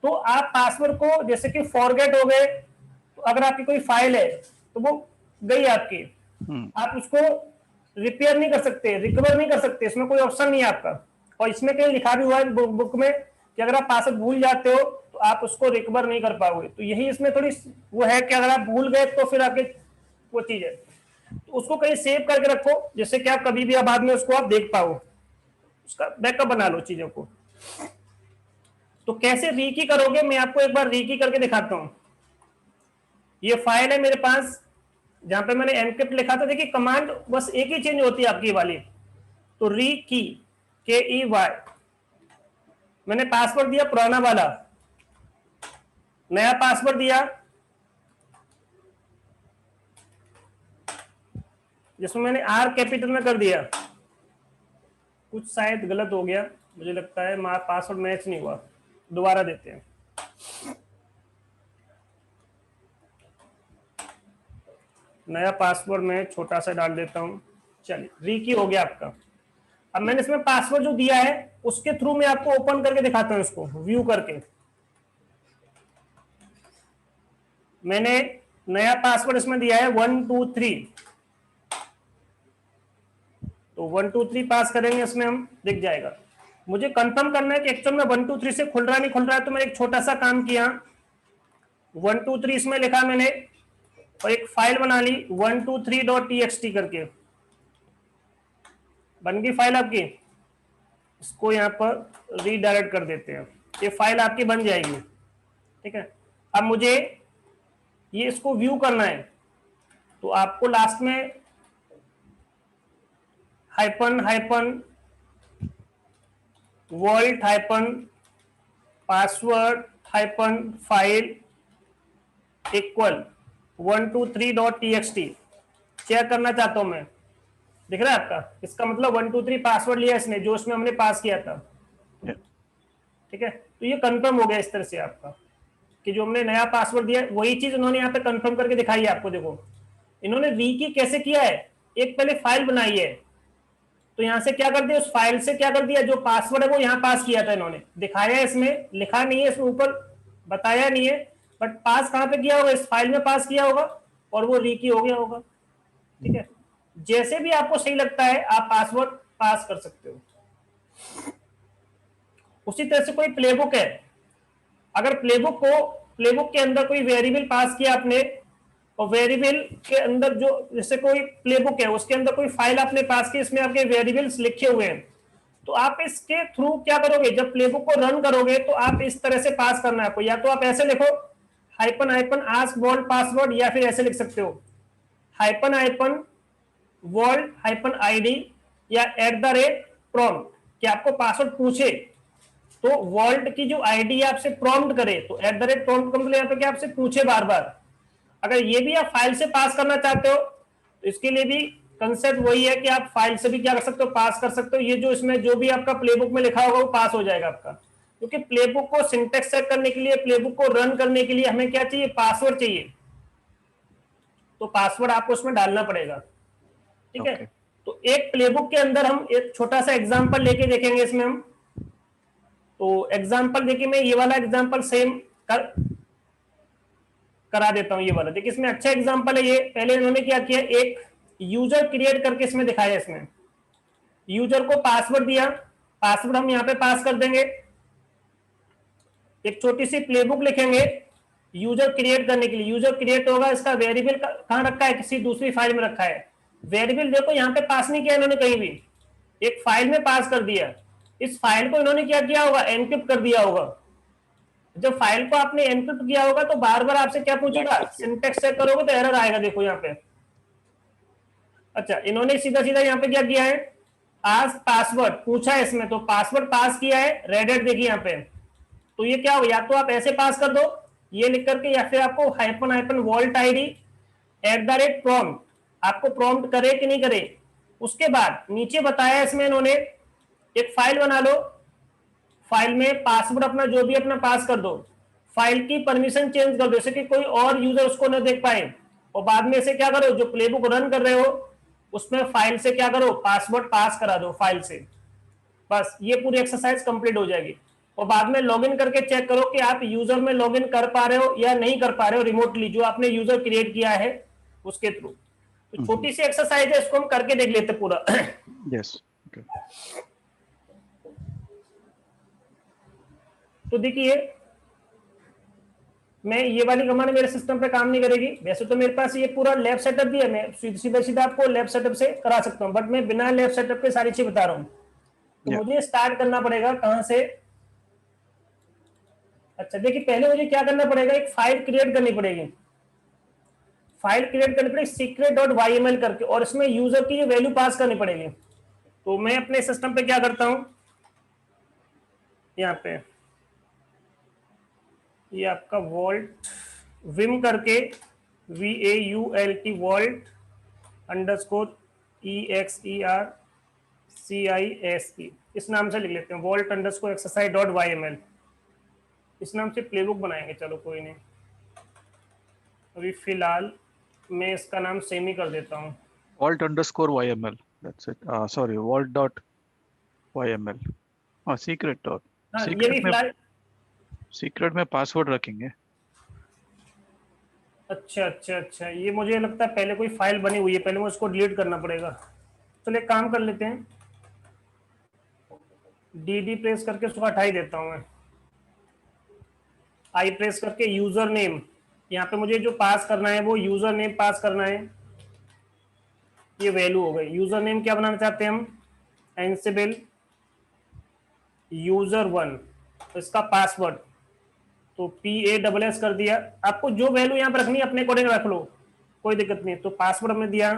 तो आप पासवर्ड को जैसे कि फॉरगेट हो गए, तो अगर आपकी कोई फाइल है तो वो गई आपकी, आप उसको रिपेयर नहीं कर सकते, रिकवर नहीं कर सकते, इसमें कोई ऑप्शन नहीं है आपका। और इसमें कहीं लिखा भी हुआ है बुक में कि अगर आप पासवर्ड भूल जाते हो तो आप उसको रिकवर नहीं कर पाओगे। तो यही इसमें थोड़ी वो है कि अगर आप भूल गए तो फिर आगे वो चीज है, तो उसको कहीं सेव करके रखो, जिससे कि आप कभी भी बाद में उसको आप देख पाओ, उसका बैकअप बना लो चीजों को। तो कैसे रीकी करोगे, मैं आपको एक बार रीकी करके दिखाता हूं। ये फाइल है मेरे पास जहां पे मैंने एनक्रिप्ट लिखा था। देखिए कमांड बस एक ही चेंज होती है आपकी वाली, तो रीकी KEY, मैंने पासवर्ड दिया पुराना वाला, नया पासवर्ड दिया जिसमें मैंने आर कैपिटल में कर दिया। कुछ शायद गलत हो गया, मुझे लगता है पासवर्ड मैच नहीं हुआ, दोबारा देते हैं। नया पासवर्ड मैं छोटा सा डाल देता हूं। चलिए रीकी हो गया आपका। अब मैंने इसमें पासवर्ड जो दिया है उसके थ्रू मैं आपको ओपन करके दिखाता हूं, इसको व्यू करके। मैंने नया पासवर्ड इसमें दिया है 123, तो 123 पास करेंगे, इसमें हम दिख जाएगा। मुझे कंफर्म करना है कि एक्चुअल में 123 से खुल रहा नहीं खुल रहा है, तो मैंने एक छोटा सा काम किया, 123 इसमें लिखा मैंने और एक फाइल बना ली 123.txt करके, बन गई फाइल आपकी। इसको यहाँ पर रीडायरेक्ट कर देते हैं, ये फाइल आपकी बन जाएगी। ठीक है, अब मुझे ये इसको व्यू करना है, तो आपको लास्ट में hyphen hyphen vault hyphen password hyphen file equal 123.txt check करना चाहता हूं मैं। दिख रहा है आपका, इसका मतलब 123 पासवर्ड लिया इसने जो इसमें हमने पास किया था। ठीक है, तो ये कंफर्म हो गया इस तरह से आपका, कि जो हमने नया पासवर्ड दिया वही चीज उन्होंने यहाँ पे कंफर्म करके दिखाई है आपको। देखो इन्होंने रीकी कैसे किया है, एक पहले फाइल बनाई है, तो यहाँ से क्या कर दिया, उस फाइल से क्या कर दिया, जो पासवर्ड है वो यहाँ पास किया था इन्होंने, दिखाया है इसमें, लिखा नहीं है इसमें ऊपर, बताया नहीं है, बट पास कहाँ पे किया होगा, इस फाइल में पास किया होगा। और वो री हो गया होगा। ठीक है, जैसे भी आपको सही लगता है आप पासवर्ड पास कर सकते हो। उसी तरह से कोई प्लेबुक है, अगर प्लेबुक के अंदर कोई वेरिएबल पास किया आपने, और वेरिएबल के अंदर जो जैसे कोई प्लेबुक है उसके अंदर कोई फाइल आपने पास की, इसमें आपके वेरिएबल्स लिखे हुए हैं, तो आप इसके थ्रू क्या करोगे, जब प्लेबुक को रन करोगे तो आप इस तरह से पास करना है आपको। या तो आप ऐसे लिखो hyphen hyphen ask vault password, या फिर ऐसे लिख सकते हो hyphen hyphen vault hyphen ID या @प्रॉम्प्ट, कि आपको पासवर्ड पूछे तो वॉल्ट की जो आईडी आपसे प्रॉम्प्ट करे, तो @प्रॉम्प्ट का मतलब यहाँ पे क्या आपसे पूछे बार बार। अगर ये भी आप फाइल से पास करना चाहते हो तो इसके लिए भी कंसेप्ट वही है कि आप फाइल से भी क्या कर सकते हो, पास कर सकते हो। ये जो इसमें जो भी आपका प्लेबुक में लिखा होगा वो पास हो जाएगा आपका, क्योंकि प्लेबुक को सिंटेक्स चेक करने के लिए, प्लेबुक को रन करने के लिए हमें क्या चाहिए, पासवर्ड चाहिए। तो पासवर्ड आपको उसमें डालना पड़ेगा। ठीक है, तो एक प्लेबुक के अंदर हम एक छोटा सा एग्जांपल लेके देखेंगे इसमें हम। तो एग्जांपल देखिए, मैं ये वाला एग्जांपल सेम करा देता हूं। ये वाला देखिए, इसमें अच्छा एग्जांपल है ये। पहले इन्होंने क्या किया, एक यूजर क्रिएट करके इसमें दिखाया। इसमें यूजर को पासवर्ड दिया, पासवर्ड हम यहाँ पे पास कर देंगे। एक छोटी सी प्लेबुक लिखेंगे यूजर क्रिएट करने के लिए। यूजर क्रिएट होगा, इसका वेरिएबल कहाँ रखा है, किसी दूसरी फाइल में रखा है। वेरिएबल देखो यहाँ पे पास नहीं किया इन्होंने कहीं भी, एक फाइल में पास कर दिया। इस फाइल को इन्होंने क्या किया होगा, एनक्रिप्ट कर दिया होगा। जब फाइल को आपने एनक्रिप्ट किया होगा तो बार बार आपसे क्या पूछेगा, सिंटेक्स चेक करोगे तो एरर आएगा। देखो यहाँ पे, अच्छा इन्होंने सीधा सीधा यहाँ पे क्या किया है, आज पासवर्ड पूछा है इसमें, तो पासवर्ड पास किया है रेडेड, देखिए यहाँ पे। तो ये क्या हो, या तो आप ऐसे पास कर दो ये लिख करके, या फिर आपको hyphen hyphen vault ID @prompt, आपको प्रॉम्प्ट करे कि नहीं करे। उसके बाद नीचे बताया इसमें इन्होंने, एक फाइल बना लो, फाइल में पासवर्ड अपना जो भी अपना पास कर दो, फाइल की परमिशन चेंज कर दो, जैसे कि कोई और यूजर उसको न देख पाए। और बाद में से क्या करो, जो प्लेबुक रन कर रहे हो उसमें फाइल से क्या करो, पासवर्ड पास करा दो फाइल से। बस ये पूरी एक्सरसाइज कंप्लीट हो जाएगी। और बाद में लॉगिन करके चेक करो कि आप यूजर में लॉगिन कर पा रहे हो या नहीं कर पा रहे हो, रिमोटली जो आपने यूजर क्रिएट किया है उसके थ्रू। तो छोटी सी एक्सरसाइज है, इसको हम करके देख लेते पूरा। यस, तो देखिए, मैं ये वाली कमांड मेरे सिस्टम पे काम नहीं करेगी। वैसे तो मेरे पास ये पूरा लैब सेटअप भी है, मैं सीधा सीधा आपको लैब सेटअप से करा सकता हूँ, बट मैं बिना लैब सेटअप के सारी चीज बता रहा हूँ। तो मुझे स्टार्ट करना पड़ेगा कहां से। अच्छा देखिए, पहले मुझे क्या करना पड़ेगा, एक फाइल क्रिएट करनी पड़ेगी। फाइल क्रिएट करनी पड़ेगी secret.yml करके, और इसमें यूजर की वैल्यू पास करनी पड़ेगी। तो मैं अपने सिस्टम पे क्या करता हूं, यहाँ पे ये आपका वॉल्ट विम करके VAULT वॉल्ट _EXERCISE इस नाम से लिख लेते हैं, वॉल्ट _exercise.yml। इस नाम से प्लेबुक बनाएंगे। चलो कोई नहीं, अभी फिलहाल मैं इसका नाम सेम ही कर देता हूँ, vault_yml, that's it. Sorry, vault.yml। हाँ, सीक्रेट डॉट, हाँ ये भी फिलहाल। सीक्रेट में पासवर्ड रखेंगे। अच्छा अच्छा अच्छा, ये मुझे लगता है पहले कोई फाइल बनी हुई है, पहले मुझे उसको डिलीट करना पड़ेगा। चलिए एक काम कर लेते हैं, डी प्रेस करके उसको हटा ही देता हूँ मैं। आई प्रेस करके यूजर नेम, यहाँ पे मुझे जो पास करना है वो यूजर नेम पास करना है। ये वैल्यू हो गई। यूजर नेम क्या बनाना चाहते हैं हम, एनसिबल user1, इसका पासवर्ड तो PASS कर दिया। आपको जो वैल्यू यहाँ पर रखनी है अपने अकॉर्डिंग रख लो, कोई दिक्कत नहीं। तो पासवर्ड हमने दिया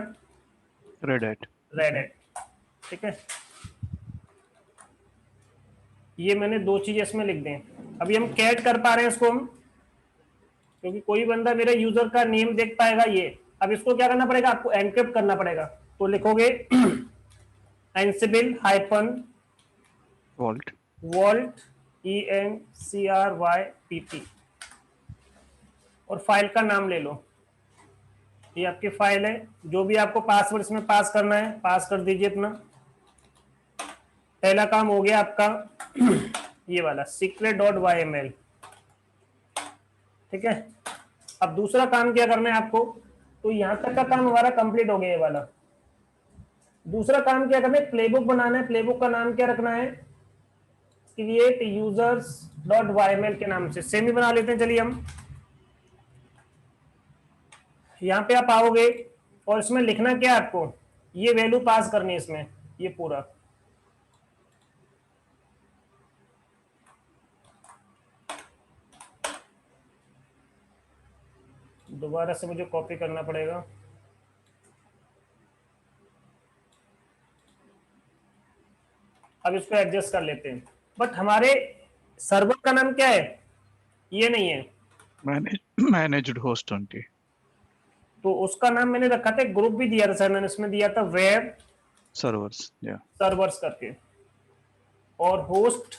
रेड रेड। ठीक है, ये मैंने दो चीजें इसमें लिख दी। अभी हम कैट कर पा रहे हैं इसको हम, क्योंकि कोई बंदा मेरे यूजर का नेम देख पाएगा ये। अब इसको क्या करना पड़ेगा, आपको एनक्रिप्ट करना पड़ेगा। तो लिखोगे एनसिबल हाइपन वॉल्ट ENCRYPP और फाइल का नाम ले लो। ये आपकी फाइल है, जो भी आपको पासवर्ड इसमें पास करना है पास कर दीजिए अपना। पहला काम हो गया आपका ये वाला secret.yml। ठीक है, अब दूसरा काम क्या करना है आपको, तो यहाँ तक का काम हमारा कंप्लीट हो गया ये वाला। दूसरा काम क्या करना है, प्लेबुक बनाना है। प्लेबुक का नाम क्या रखना है, क्रिएट यूजर्स डॉट वाईएमएल के नाम से सेम ही बना लेते हैं। चलिए हम यहाँ पे आप आओगे और इसमें लिखना क्या है आपको, ये वैल्यू पास करनी है इसमें, ये पूरा। दोबारा से मुझे कॉपी करना पड़ेगा। अब इसको एडजस्ट कर लेते हैं। बट हमारे सर्वर का नाम क्या है, ये नहीं है, मैनेज्ड होस्ट 20। तो उसका नाम मैंने रखा था, ग्रुप भी दिया था सर मैंने, इसमें दिया था वेब सर्वर्स, या सर्वर्स करके। और होस्ट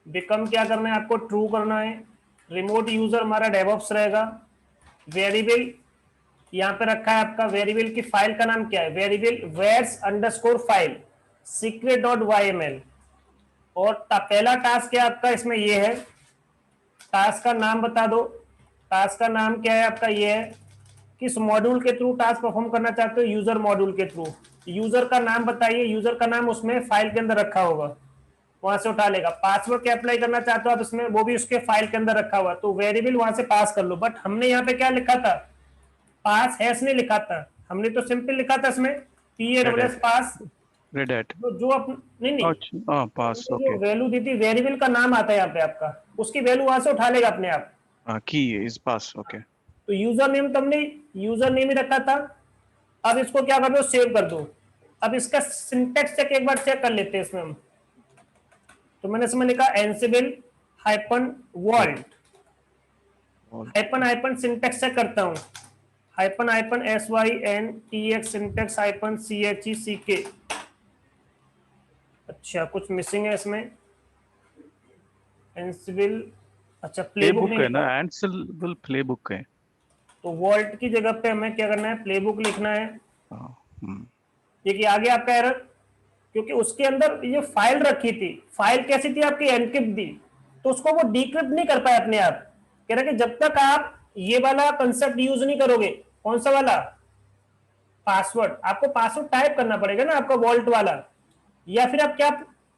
बिकम क्या करना है आपको, ट्रू करना है। रिमोट यूजर हमारा डेवऑप्स रहेगा। वेरिएबल यहाँ पे रखा है आपका, वेरिएबल की फाइल का नाम क्या है, variable vars underscore file secret dot YML. और पहला टास्क क्या आपका इसमें ये है, टास्क का नाम बता दो। टास्क का नाम क्या है आपका, ये है किस मॉड्यूल के थ्रू टास्क परफॉर्म करना चाहते हो, यूजर मॉड्यूल के थ्रू। यूजर का नाम बताइए, यूजर का नाम उसमें फाइल के अंदर रखा होगा, वहां से उठा लेगा। पासवर्ड क्या अप्लाई करना चाहते हो आप इसमें, वो भी उसके फाइल के अंदर रखा हुआ, तो वेरिएबल वहां से पास कर लो। बट हमने यहाँ पे क्या लिखा था, पास हैश नहीं लिखा था, हमने तो सिंपल लिखा था इसमें PASS पास। रेड हैट, जो नहीं पास, जो ओके। वैल्यू दी थी, वेरिएबल का नाम आता है यहाँ पे आपका, उसकी वैल्यू वहां से उठा लेगा अपने आप। की इज पास, ओके। तो यूजर नेम तुमने यूजर नेम ही रखा था। अब इसको क्या कर दो, सेव कर दो। अब इसका सिंटेक्स चेक एक बार चेक कर लेते हैं इसमें हम। तो मैंने इसमें लिखा Ansible hyphen vault hyphen hyphen syntax check करता हूँ, hyphen hyphen SYNTX syntax hyphen CHECK। अच्छा कुछ मिसिंग है इसमें, एनसिबल, अच्छा प्लेबुक प्लेबुक नहीं है ना, लिखा, एंसिबल प्लेबुक है। तो वॉल्ट की जगह पे हमें क्या करना है, प्लेबुक लिखना है। हम्म, देखिए आ गया आपका एरर, क्योंकि उसके अंदर ये फाइल रखी थी, फाइल कैसी थी आपकी, एनक्रिप्ट थी, तो उसको वो डिक्रिप्ट नहीं कर पाया अपने आप। कह रहा कि जब तक आप ये वाला कंसेप्ट यूज नहीं करोगे, कौन सा वाला, पासवर्ड, आपको पासवर्ड टाइप करना पड़ेगा ना आपका वॉल्ट वाला, या फिर आप क्या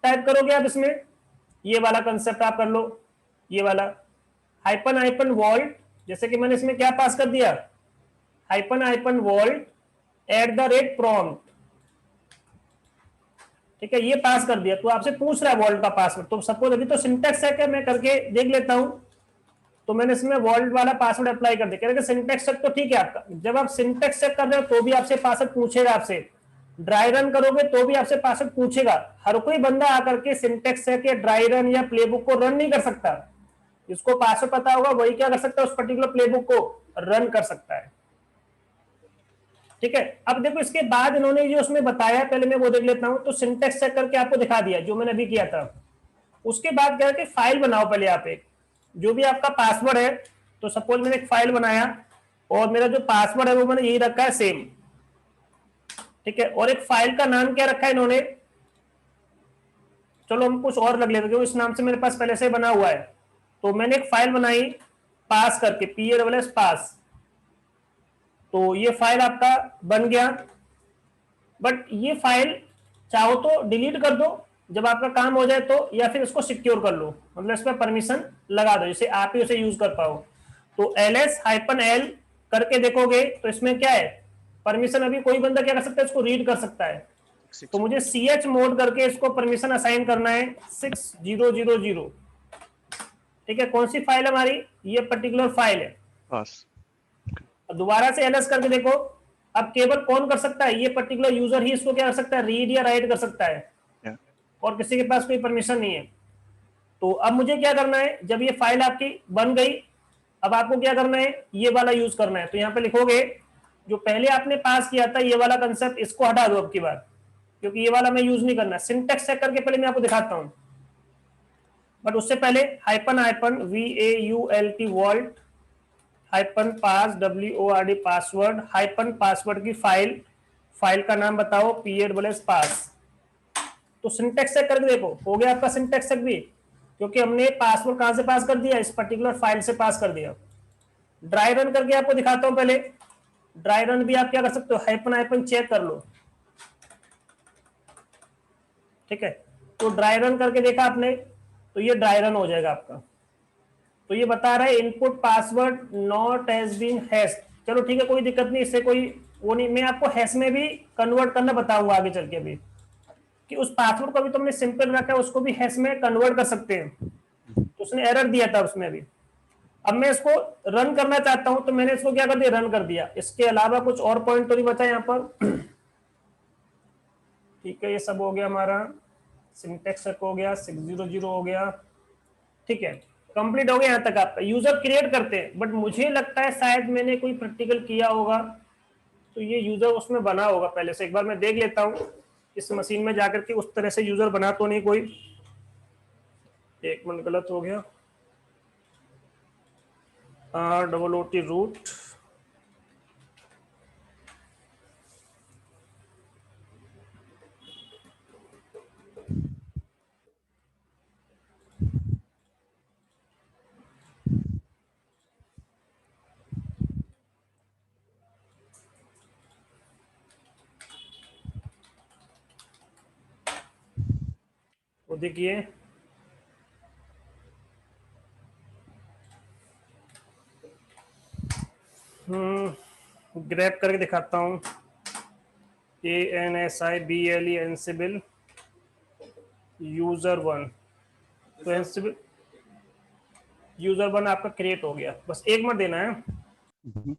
टाइप करोगे आप इसमें, ये वाला कंसेप्ट आप कर लो, ये वाला हाइपन हाइपन वॉल्ट, जैसे कि मैंने इसमें क्या पास कर दिया, हाइपन हाइपन वॉल्ट @prompt, ठीक है, ये पास कर दिया। तो आपसे पूछ रहा है वॉल्ट का पासवर्ड, तो सपोज अभी तो सिंटेक्स है, क्या मैं करके देख लेता हूं। तो मैंने इसमें वॉल्ट वाला पासवर्ड अप्लाई कर दिया, कह रहे सिंटेक्स चेक तो ठीक है आपका। जब आप सिंटेक्स चेक कर रहे हो तो भी आपसे पासवर्ड पूछेगा, आपसे ड्राई रन करोगे तो भी आपसे पासवर्ड पूछेगा। हर कोई बंदा आकर के सिंटेक्स चेक या ड्राई रन या प्लेबुक को रन नहीं कर सकता, जिसको पासवर्ड पता होगा वही क्या कर सकता है, उस पर्टिकुलर प्लेबुक को रन कर सकता है। ठीक है, अब देखो इसके बाद इन्होंने जो उसमें बताया, पहले मैं वो देख लेता हूं। तो सिंटेक्स चेक करके आपको दिखा दिया जो मैंने अभी किया था। उसके बाद क्या है कि फाइल बनाओ पहले आप एक, जो भी आपका पासवर्ड है। तो सपोज मैंने एक फाइल बनाया और मेरा जो पासवर्ड है वो मैंने यही रखा है सेम, ठीक है। और एक फाइल का नाम क्या रखा है इन्होंने, चलो हम कुछ और रख लेते हैं, इस नाम से मेरे पास पहले से बना हुआ है। तो मैंने एक फाइल बनाई पास करके, PASS पास, तो ये फाइल आपका बन गया। बट ये फाइल चाहो तो डिलीट कर दो जब आपका काम हो जाए तो, या फिर इसको सिक्योर कर लो, मतलब इस पर परमिशन लगा दो जिससे आप ही उसे यूज कर पाओ। तो ls-l करके देखोगे तो इसमें क्या है, परमिशन अभी कोई बंदा क्या कर सकता है, इसको रीड कर सकता है। तो मुझे ch मोड करके इसको परमिशन असाइन करना है 6000, ठीक है। कौन सी फाइल हमारी, ये पर्टिकुलर फाइल है। पास, दोबारा से ls करके देखो, अब केवल कौन कर सकता है, ये पर्टिकुलर यूजर ही इसको क्या कर सकता है, रीड या राइट कर सकता है, और किसी के पास कोई परमिशन नहीं है। तो अब मुझे क्या करना है, जब ये फाइल आपकी बन गई, अब आपको क्या करना है, ये वाला यूज करना है। तो यहाँ पे लिखोगे जो पहले आपने पास किया था ये वाला कंसेप्ट, इसको हटा दो अब की बार, क्योंकि ये वाला मैं यूज नहीं करना। सिंटेक्स चेक करके पहले मैं आपको दिखाता हूँ, बट उससे पहले hyphen hyphen VAULT vault hyphen pass WORD password hyphen password की फाइल का नाम बताओ PASS पास। तो सिंटेक्स चेक करके देखो, हो गया आपका सिंटेक्स चेक भी, क्योंकि हमने पासवर्ड कहां से पास कर दिया, इस पर्टिकुलर फाइल से पास कर दिया। ड्राई रन करके आपको दिखाता हूं पहले। ड्राई रन भी आप क्या कर सकते हो, हाइपन हाइपन चेक कर लो, ठीक है। तो ड्राई रन करके देखा आपने, तो ये ड्राई रन हो जाएगा आपका। तो ये बता रहा है input password not has been hash. चलो ठीक है, कोई दिक्कत नहीं, इससे कोई वो नहीं, मैं आपको हैश में भी कन्वर्ट करना बताऊंगा आगे चल के भी, कि उस पासवर्ड को भी तुमने सिंपल रखा है उसको भी हैश में कन्वर्ट कर सकते हैं। तो उसने एरर दिया था उसमें भी। अब मैं इसको रन करना चाहता हूं, तो मैंने इसको क्या कर दिया, रन कर दिया। इसके अलावा कुछ और पॉइंट तो नहीं बचा यहाँ पर। ठीक है, ये सब हो गया हमारा, सिंटेक्स चेक हो गया, 600 हो गया, ठीक है, कंप्लीट हो गया यहाँ तक आपका। यूजर क्रिएट करते हैं, बट मुझे लगता है शायद मैंने कोई प्रैक्टिकल किया होगा, तो ये यूजर उसमें बना होगा पहले से। एक बार मैं देख लेता हूँ इस मशीन में जाकर के, उस तरह से यूजर बना तो नहीं कोई। एक मिनट, गलत हो गया, ROOT रूट, वो देखिए ग्रैब करके दिखाता हूँ, ANSIBLE एंसिबल यूजर वन। तो एंसिबल यूजर वन आपका क्रिएट हो गया, बस एक मिनट देना है। हम्म।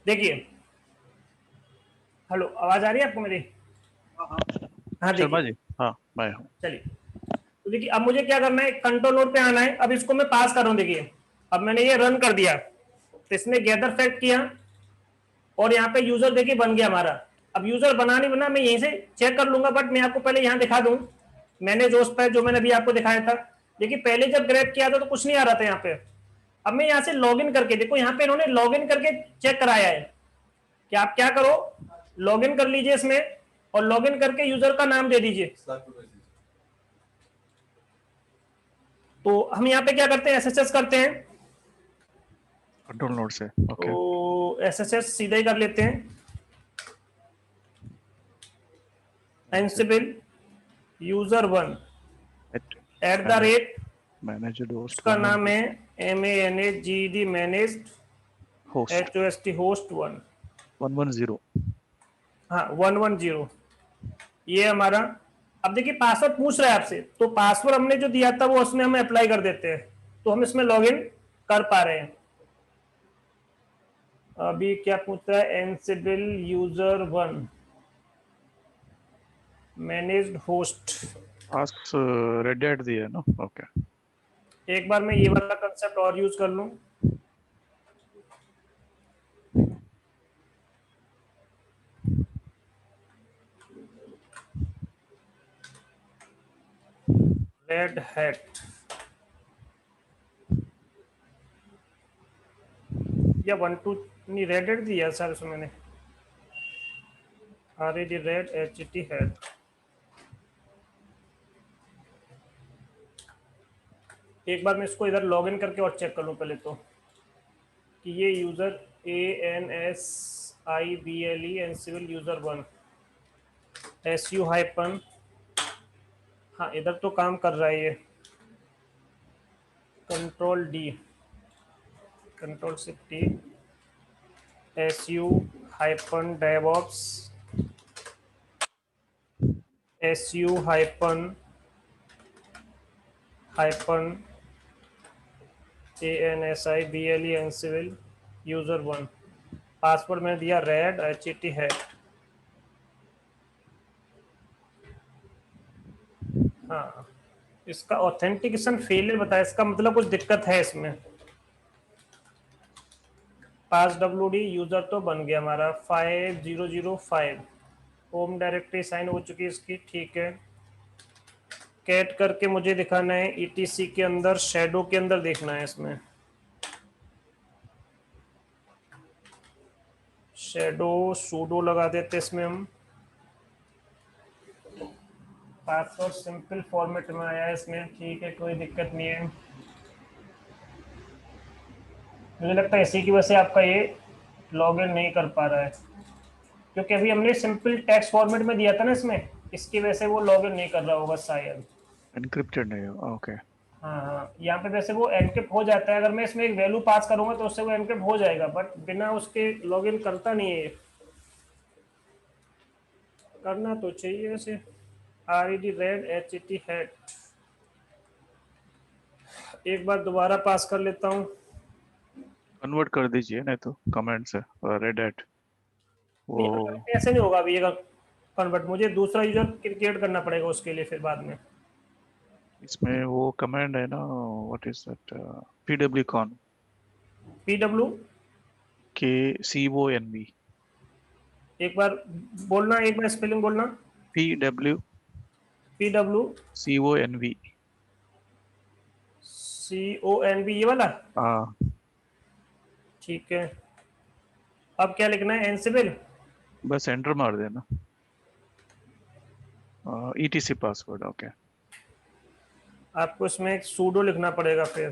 देखिए, हेलो, आवाज आ रही है आपको मेरी? हाँ शर्मा देखिए, जी, हाँ मैं हूँ। चलिए। तो देखिए अब मुझे क्या करना है, कंट्रोल नोड पे आना है। अब इसको मैं पास कर रहा हूँ, देखिए अब मैंने ये रन कर दिया, तो इसने गैदर फैक्ट किया, और यहाँ पे यूजर देखिए बन गया हमारा। अब यूजर बना नहीं बना मैं यहीं से चेक कर लूंगा, बट मैं आपको पहले यहाँ दिखा दूं, मैंने जो उस पर जो मैंने अभी आपको दिखाया था, देखिए पहले जब ग्रैब किया था तो कुछ नहीं आ रहा था यहाँ पे। अब मैं यहाँ से लॉग इन करके, देखो यहाँ पे इन्होंने लॉग इन करके चेक कराया है कि आप क्या करो, लॉग इन कर लीजिए इसमें, और लॉग इन करके यूजर का नाम दे दीजिए। तो हम यहाँ पे क्या करते हैं, एसएसएस करते हैं, कंट्रोल नोड से, ओके। तो एसएसएस सीधा ही कर लेते हैं, Ansible user one at the rate, manager host उसका नाम है MANAGED managed host HOST host one, 110। हाँ 110, ये हमारा। अब देखिए पासवर्ड पूछ रहा है आपसे, तो पासवर्ड हमने जो दिया था वो उसमें हम अप्लाई कर देते हैं, तो हम इसमें लॉगिन कर पा रहे हैं। अभी क्या पूछ रहा है, Ansible user one managed host. पास रेड हैट दिया है ना, ओके। एक बार मैं ये वाला कंसेप्ट और यूज कर लूं, रेड हैट या 1 2 नहीं, रेड हैट दिया सर इसमें मैंने, RAD रेड HT हैट। एक बार मैं इसको इधर लॉगिन करके और चेक कर लूं पहले तो, कि ये user ANSIBLE Ansible user one SU hyphen, हाँ इधर तो काम कर रहा है ये, control shift T SU hyphen DevOps SU hyphen ANSIBLE Ansible user one. Password मैंने दिया रेड HET है। हाँ, इसका ऑथेंटिकेशन फेलियर बताया, इसका मतलब कुछ दिक्कत है इसमें। पास WD यूजर तो बन गया हमारा 5005, होम डायरेक्टरी साइन हो चुकी है इसकी, ठीक है। कैट करके मुझे दिखाना है ETC के अंदर, शेडो के अंदर देखना है इसमें। शेडो सूडो लगा देते इसमें हम। पासवर्ड सिंपल फॉर्मेट में आया है इसमें, ठीक है, कोई दिक्कत नहीं है। मुझे लगता है इसी की वजह से आपका ये लॉगिन नहीं कर पा रहा है, क्योंकि अभी हमने सिंपल टेक्स्ट फॉर्मेट में दिया था ना इसमें, इसकी वजह से वो लॉगिन नहीं कर रहा होगा शायद। एनक्रिप्टेड नहीं हो, ओके। हाँ हाँ, यहाँ पे वैसे वो एनक्रिप्ट हो जाता है, अगर मैं इसमें एक वैल्यू पास करूंगा तो उससे वो एनक्रिप्ट हो जाएगा, बट बिना उसके लॉगिन करता नहीं है। करना तो चाहिए वैसे। RED रेड HET हैट, एक बार दोबारा पास कर लेता हूँ। कन्वर्ट कर दीजिए नहीं तो कमेंट से, रेड एट नहीं, वो। ऐसे नहीं होगा अभी ये कन्वर्ट, मुझे दूसरा यूजर क्रिएट करना पड़ेगा उसके लिए फिर बाद में। इसमें वो कमांड है ना, what is that, PW con, PW, KCONV। एक बार बोलना, एक बार स्पेलिंग बोलना। PW PW CONV। CONV, ये वाला, हाँ, ठीक है। अब क्या लिखना है, एनसिबिल? बस एंटर मार देना। ETC password, okay. आपको इसमें एक सूडो लिखना पड़ेगा फिर।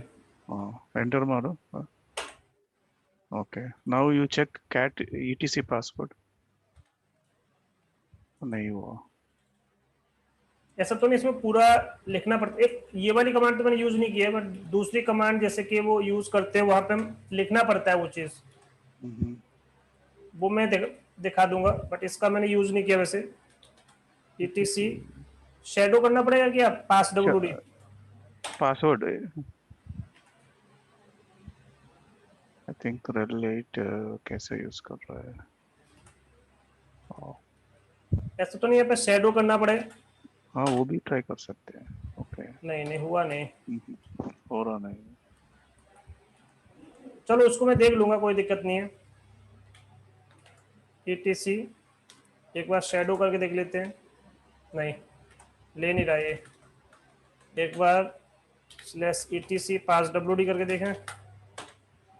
हाँ, एंटर मारो। Okay, now you check cat ETC password. नहीं हुआ। ऐसा तो नहीं इसमें पूरा लिखना पड़ता, एक ये वाली कमांड तो मैंने यूज नहीं की है, बट दूसरी कमांड जैसे कि वो यूज करते हैं वहां पे हम लिखना पड़ता है वो चीज, हम्म। वो मैं दिखा दूंगा, बट इसका मैंने यूज नहीं किया वैसे। ETC शेडो करना पड़ेगा क्या, पास WD? Password I think relate कैसे यूज कर रहा है। हाँ। ऐसा तो नहीं है पे शेडो करना पड़ेगा? हाँ, वो भी ट्राई कर सकते हैं। ओके। नहीं नहीं, हुआ नहीं। हो रहा नहीं। चलो उसको मैं देख लूंगा, कोई दिक्कत नहीं है। ETC एक बार शेडो करके देख लेते हैं। नहीं, ले नहीं रहा ये। एक बार /ETC पास WD करके देखें।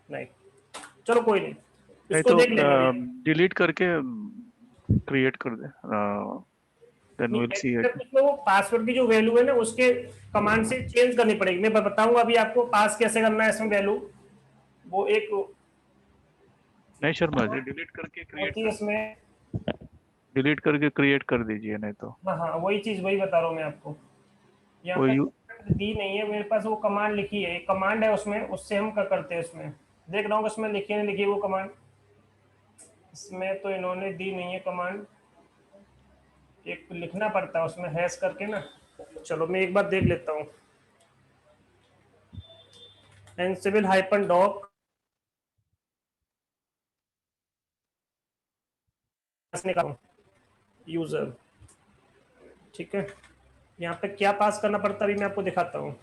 नहीं, चलो कोई नहीं, नहीं इसको तो देख लेंगे अभी। डिलीट करके क्रिएट कर दे, देन नहीं, विल सी इट। उसमें वो पासवर्ड की जो वैल्यू है ना, उसके कमांड से चेंज करनी पड़ेगी। मैं बताऊंगा अभी आपको पास कैसे करना है इसमें वैल्यू। वो एक नहीं शर्मा जी, डिलीट करके क्रिएट होती है कर, इसमें। डिलीट करके क्रिएट कर दीजिए नहीं तो। हाँ हाँ, वही चीज वही बता रहा हूँ मैं आपको। यहाँ वो पे यू दी नहीं है मेरे पास, वो कमांड लिखी है, एक कमांड है उसमें, उससे हम क्या करते हैं उसमें। देख रहा हूँ उसमें लिखी नहीं लिखी वो कमांड, इसमें तो इन्होंने दी नहीं है कमांड। एक लिखना पड़ता है उसमें हैश करके ना। चलो मैं एक बार देख लेता हूँ। एनसिबिल -डॉक निकालूं यूजर, ठीक है। यहाँ पे क्या पास करना पड़ता है अभी मैं आपको दिखाता हूँ।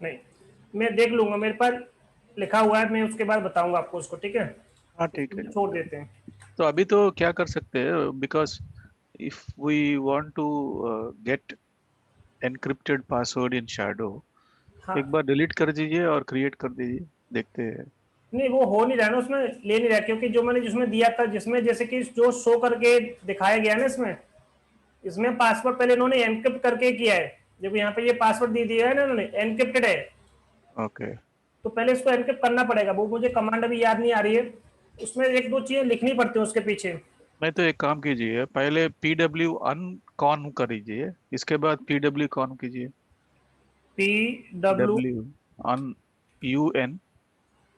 नहीं, मैं देख लूंगा, मेरे पास लिखा हुआ है, मैं उसके बाद बताऊंगा आपको उसको, ठीक है। हाँ ठीक है। छोड़ देते हैं। तो अभी तो क्या कर सकते हैं, because if we want to get encrypted password in shadow, एक हाँ बार डिलीट कर दीजिए और क्रिएट कर दीजिए, देखते हैं। नहीं, वो हो नहीं रहा ना उसमें, ले नहीं रहा, क्योंकि जो मैंने जिसमें दिया था, जिसमें जैसे कि जो शो करके दिखाया गया ना, इसमें इसमें पासवर्ड पहले इन्होंने एनक्रिप्ट करके किया है। देखो यहाँ पे ये पासवर्ड दे दिया है ना इन्होंने, एनक्रिप्टेड है, ओके। तो पहले इसको एनक्रिप्ट करना पड़ेगा। वो मुझे कमांड अभी याद नहीं आ रही है, उसमें एक दो चीजें लिखनी पड़ती है उसके पीछे। नहीं तो एक काम कीजिए, पहले PW अनकॉन करीजिए, इसके बाद PW कॉन कीजिए। पी डब्ल्यू W अन, UN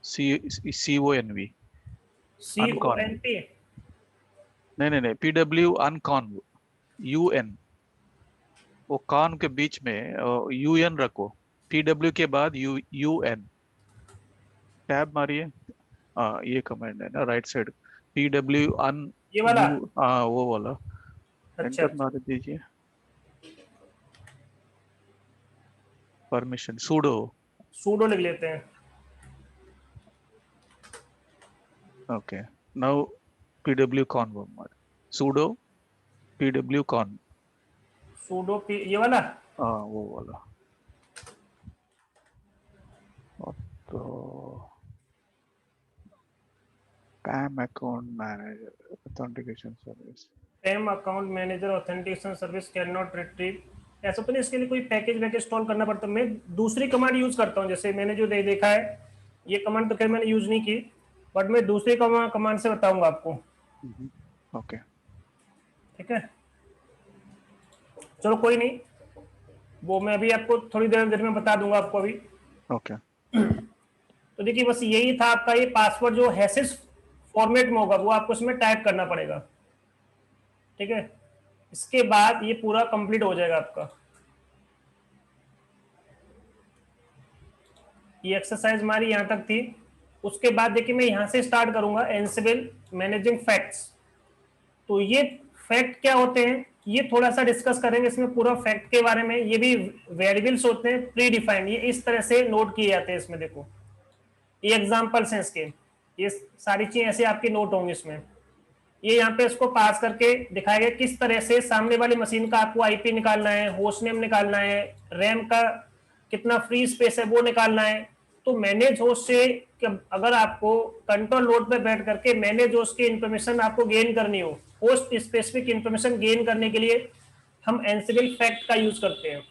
CONV, सी ओ अनकॉन। एन टी नहीं, PW अनकॉन, UN, वो कॉन के बीच में UN रखो, PW के बाद UN, टैब मारिए। हाँ ये कमांड है ना, राइट साइड, PW अन, ये वाला। हाँ वो वाला, अच्छा एंटर अच्छा, मार दीजिए। Permission pseudo. सूडो लिख लेते हैं। ओके, नाउ PW कॉन वो मार, sudo PW con. Sudo P, ये वाला। हाँ वो वाला। और तो PAM account manager authentication service. M account manager authentication service can not retrieve. ऐसा तो नहीं इसके लिए कोई पैकेज वैकेज इंस्टॉल करना पड़ता है? मैं दूसरी कमांड यूज करता हूँ, जैसे मैंने जो देखा है, ये कमांड तो खैर मैंने यूज नहीं की, बट मैं दूसरी कमांड से बताऊंगा आपको, ओके। ठीक है। चलो कोई नहीं, वो मैं अभी आपको थोड़ी देर में बता दूंगा आपको अभी। ओके। तो देखिए बस यही था आपका, ये पासवर्ड जो हैशिस फॉर्मेट में होगा वो आपको इसमें टाइप करना पड़ेगा, ठीक है। इसके बाद ये पूरा कंप्लीट हो जाएगा आपका। ये एक्सरसाइज हमारी यहाँ तक थी। उसके बाद देखिए मैं यहाँ से स्टार्ट करूंगा, एनसिबल मैनेजिंग फैक्ट्स। तो ये फैक्ट क्या होते हैं, ये थोड़ा सा डिस्कस करेंगे इसमें पूरा फैक्ट के बारे में। ये भी वेरिएबल्स होते हैं प्री डिफाइंड, ये इस तरह से नोट किए जाते हैं इसमें। देखो ये एग्जांपल्स हैं इसके, ये सारी चीजें ऐसे आपकी नोट होंगी इसमें। ये यहाँ पे इसको पास करके दिखाया गया किस तरह से सामने वाली मशीन का आपको आईपी निकालना है, होस्ट नेम निकालना है, रैम का कितना फ्री स्पेस है वो निकालना है। तो मैनेज होस्ट से अगर आपको कंट्रोल नोड पे बैठ करके मैनेज होस्ट की इंफॉर्मेशन आपको गेन करनी हो, होस्ट स्पेसिफिक इंफॉर्मेशन गेन करने के लिए हम एनसिबल फैक्ट का यूज करते हैं।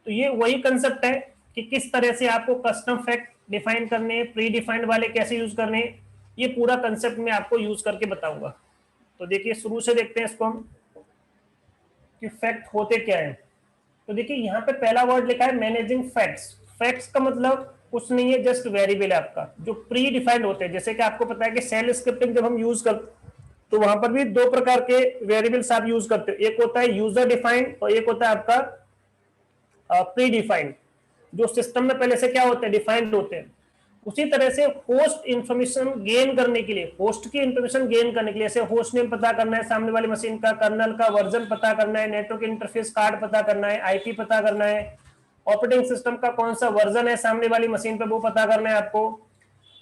तो ये वही कंसेप्ट है कि किस तरह से आपको कस्टम फैक्ट डिफाइन करने हैं, प्री डिफाइंड वाले कैसे यूज करने हैं, ये पूरा कंसेप्ट मैं आपको यूज करके बताऊंगा। तो देखिए शुरू से देखते हैं इसको हम कि फैक्ट होते क्या है। तो देखिए यहाँ पे पहला वर्ड लिखा है मैनेजिंग फैक्ट्स। फैक्ट्स का मतलब कुछ नहीं है, जस्ट वेरिएबल है आपका जो प्री डिफाइंड होते हैं। जैसे कि आपको पता है कि सेल स्क्रिप्टिंग जब हम यूज करते तो वहां पर भी दो प्रकार के वेरिएबल्स आप यूज करते हो, एक होता है यूजर डिफाइंड और एक होता है आपका प्री डिफाइंड, जो सिस्टम में पहले से क्या होते हैं, डिफाइंड होते हैं। उसी तरह से होस्ट इंफॉर्मेशन गेन करने के लिए, होस्ट की इंफॉर्मेशन गेन करने के लिए, जैसे होस्ट नेम पता करना है सामने वाली मशीन का, कर्नल का वर्जन पता करना है, नेटवर्क इंटरफेस कार्ड पता करना है, आईपी पता करना है, ऑपरेटिंग सिस्टम का कौन सा वर्जन है सामने वाली मशीन पे वो पता करना है आपको,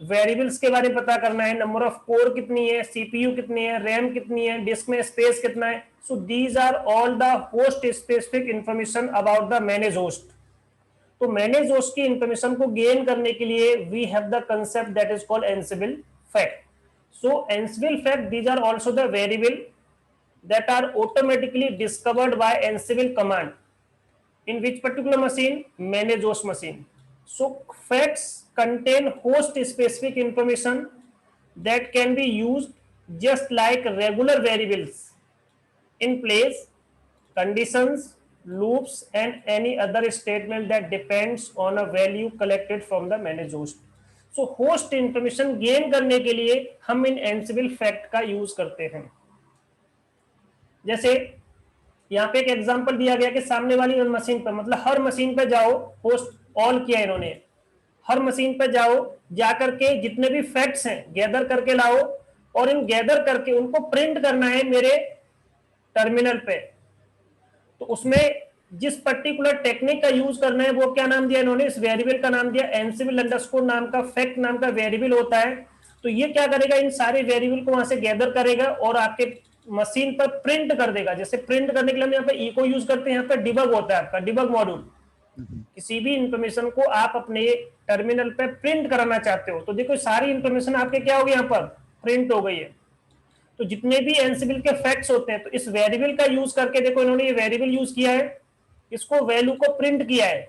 वेरिएबल्स के बारे में पता करना है, नंबर ऑफ कोर कितनी है, सीपीयू कितनी है, रैम कितनी है, डिस्क में स्पेस कितना है। So these are all the host specific information about the manage host. तो मैनेज होस्ट की इंफॉर्मेशन को गेन करने के लिए we have the concept that is called Ansible fact. So Ansible fact these are also the variable that are automatically discovered by ansible command in which particular machine, manage host machine. So facts contain host specific information that can be used just like regular variables in place, conditions, loops and any other statement that depends on a value collected from the manage host. So host information gain करने के लिए हम इन ansible fact का use करते हैं। जैसे यहाँ पे एक एग्जांपल दिया गया कि सामने वाली मशीन पर, मतलब हर मशीन पे जाओ, होस्ट ऑल किया इन्होंने, हर मशीन पे जाओ, जाकर के जितने भी फैक्ट्स हैं गैदर करके लाओ और इन गैदर करके उनको प्रिंट करना है मेरे टर्मिनल पे। तो उसमें जिस पर्टिकुलर टेक्निक का यूज करना है वो क्या नाम दिया इन्होंने, इस वेरिएबल का नाम दिया एनसिबल अंडरस्कोर नाम का फैक्ट नाम का वेरिएबल होता है। तो ये क्या करेगा, इन सारे वेरिएबल को वहां से गैदर करेगा और आपके मशीन पर प्रिंट कर देगा। जैसे प्रिंट करने के लिए हम यहाँ पे ई को यूज करते हैं, यहाँ पे डिबग होता है आपका डिबग मॉड्यूल। किसी भी इंफॉर्मेशन को आप अपने टर्मिनल पे प्रिंट कराना चाहते हो तो देखो सारी इंफॉर्मेशन आपके क्या हो गई, यहाँ पर प्रिंट हो गई है। तो जितने भी एनसिबल के फैक्ट्स होते हैं तो इस वेरिएबल का यूज करके देखो इन्होंने ये वेरिएबल यूज किया है, इसको वैल्यू को प्रिंट किया है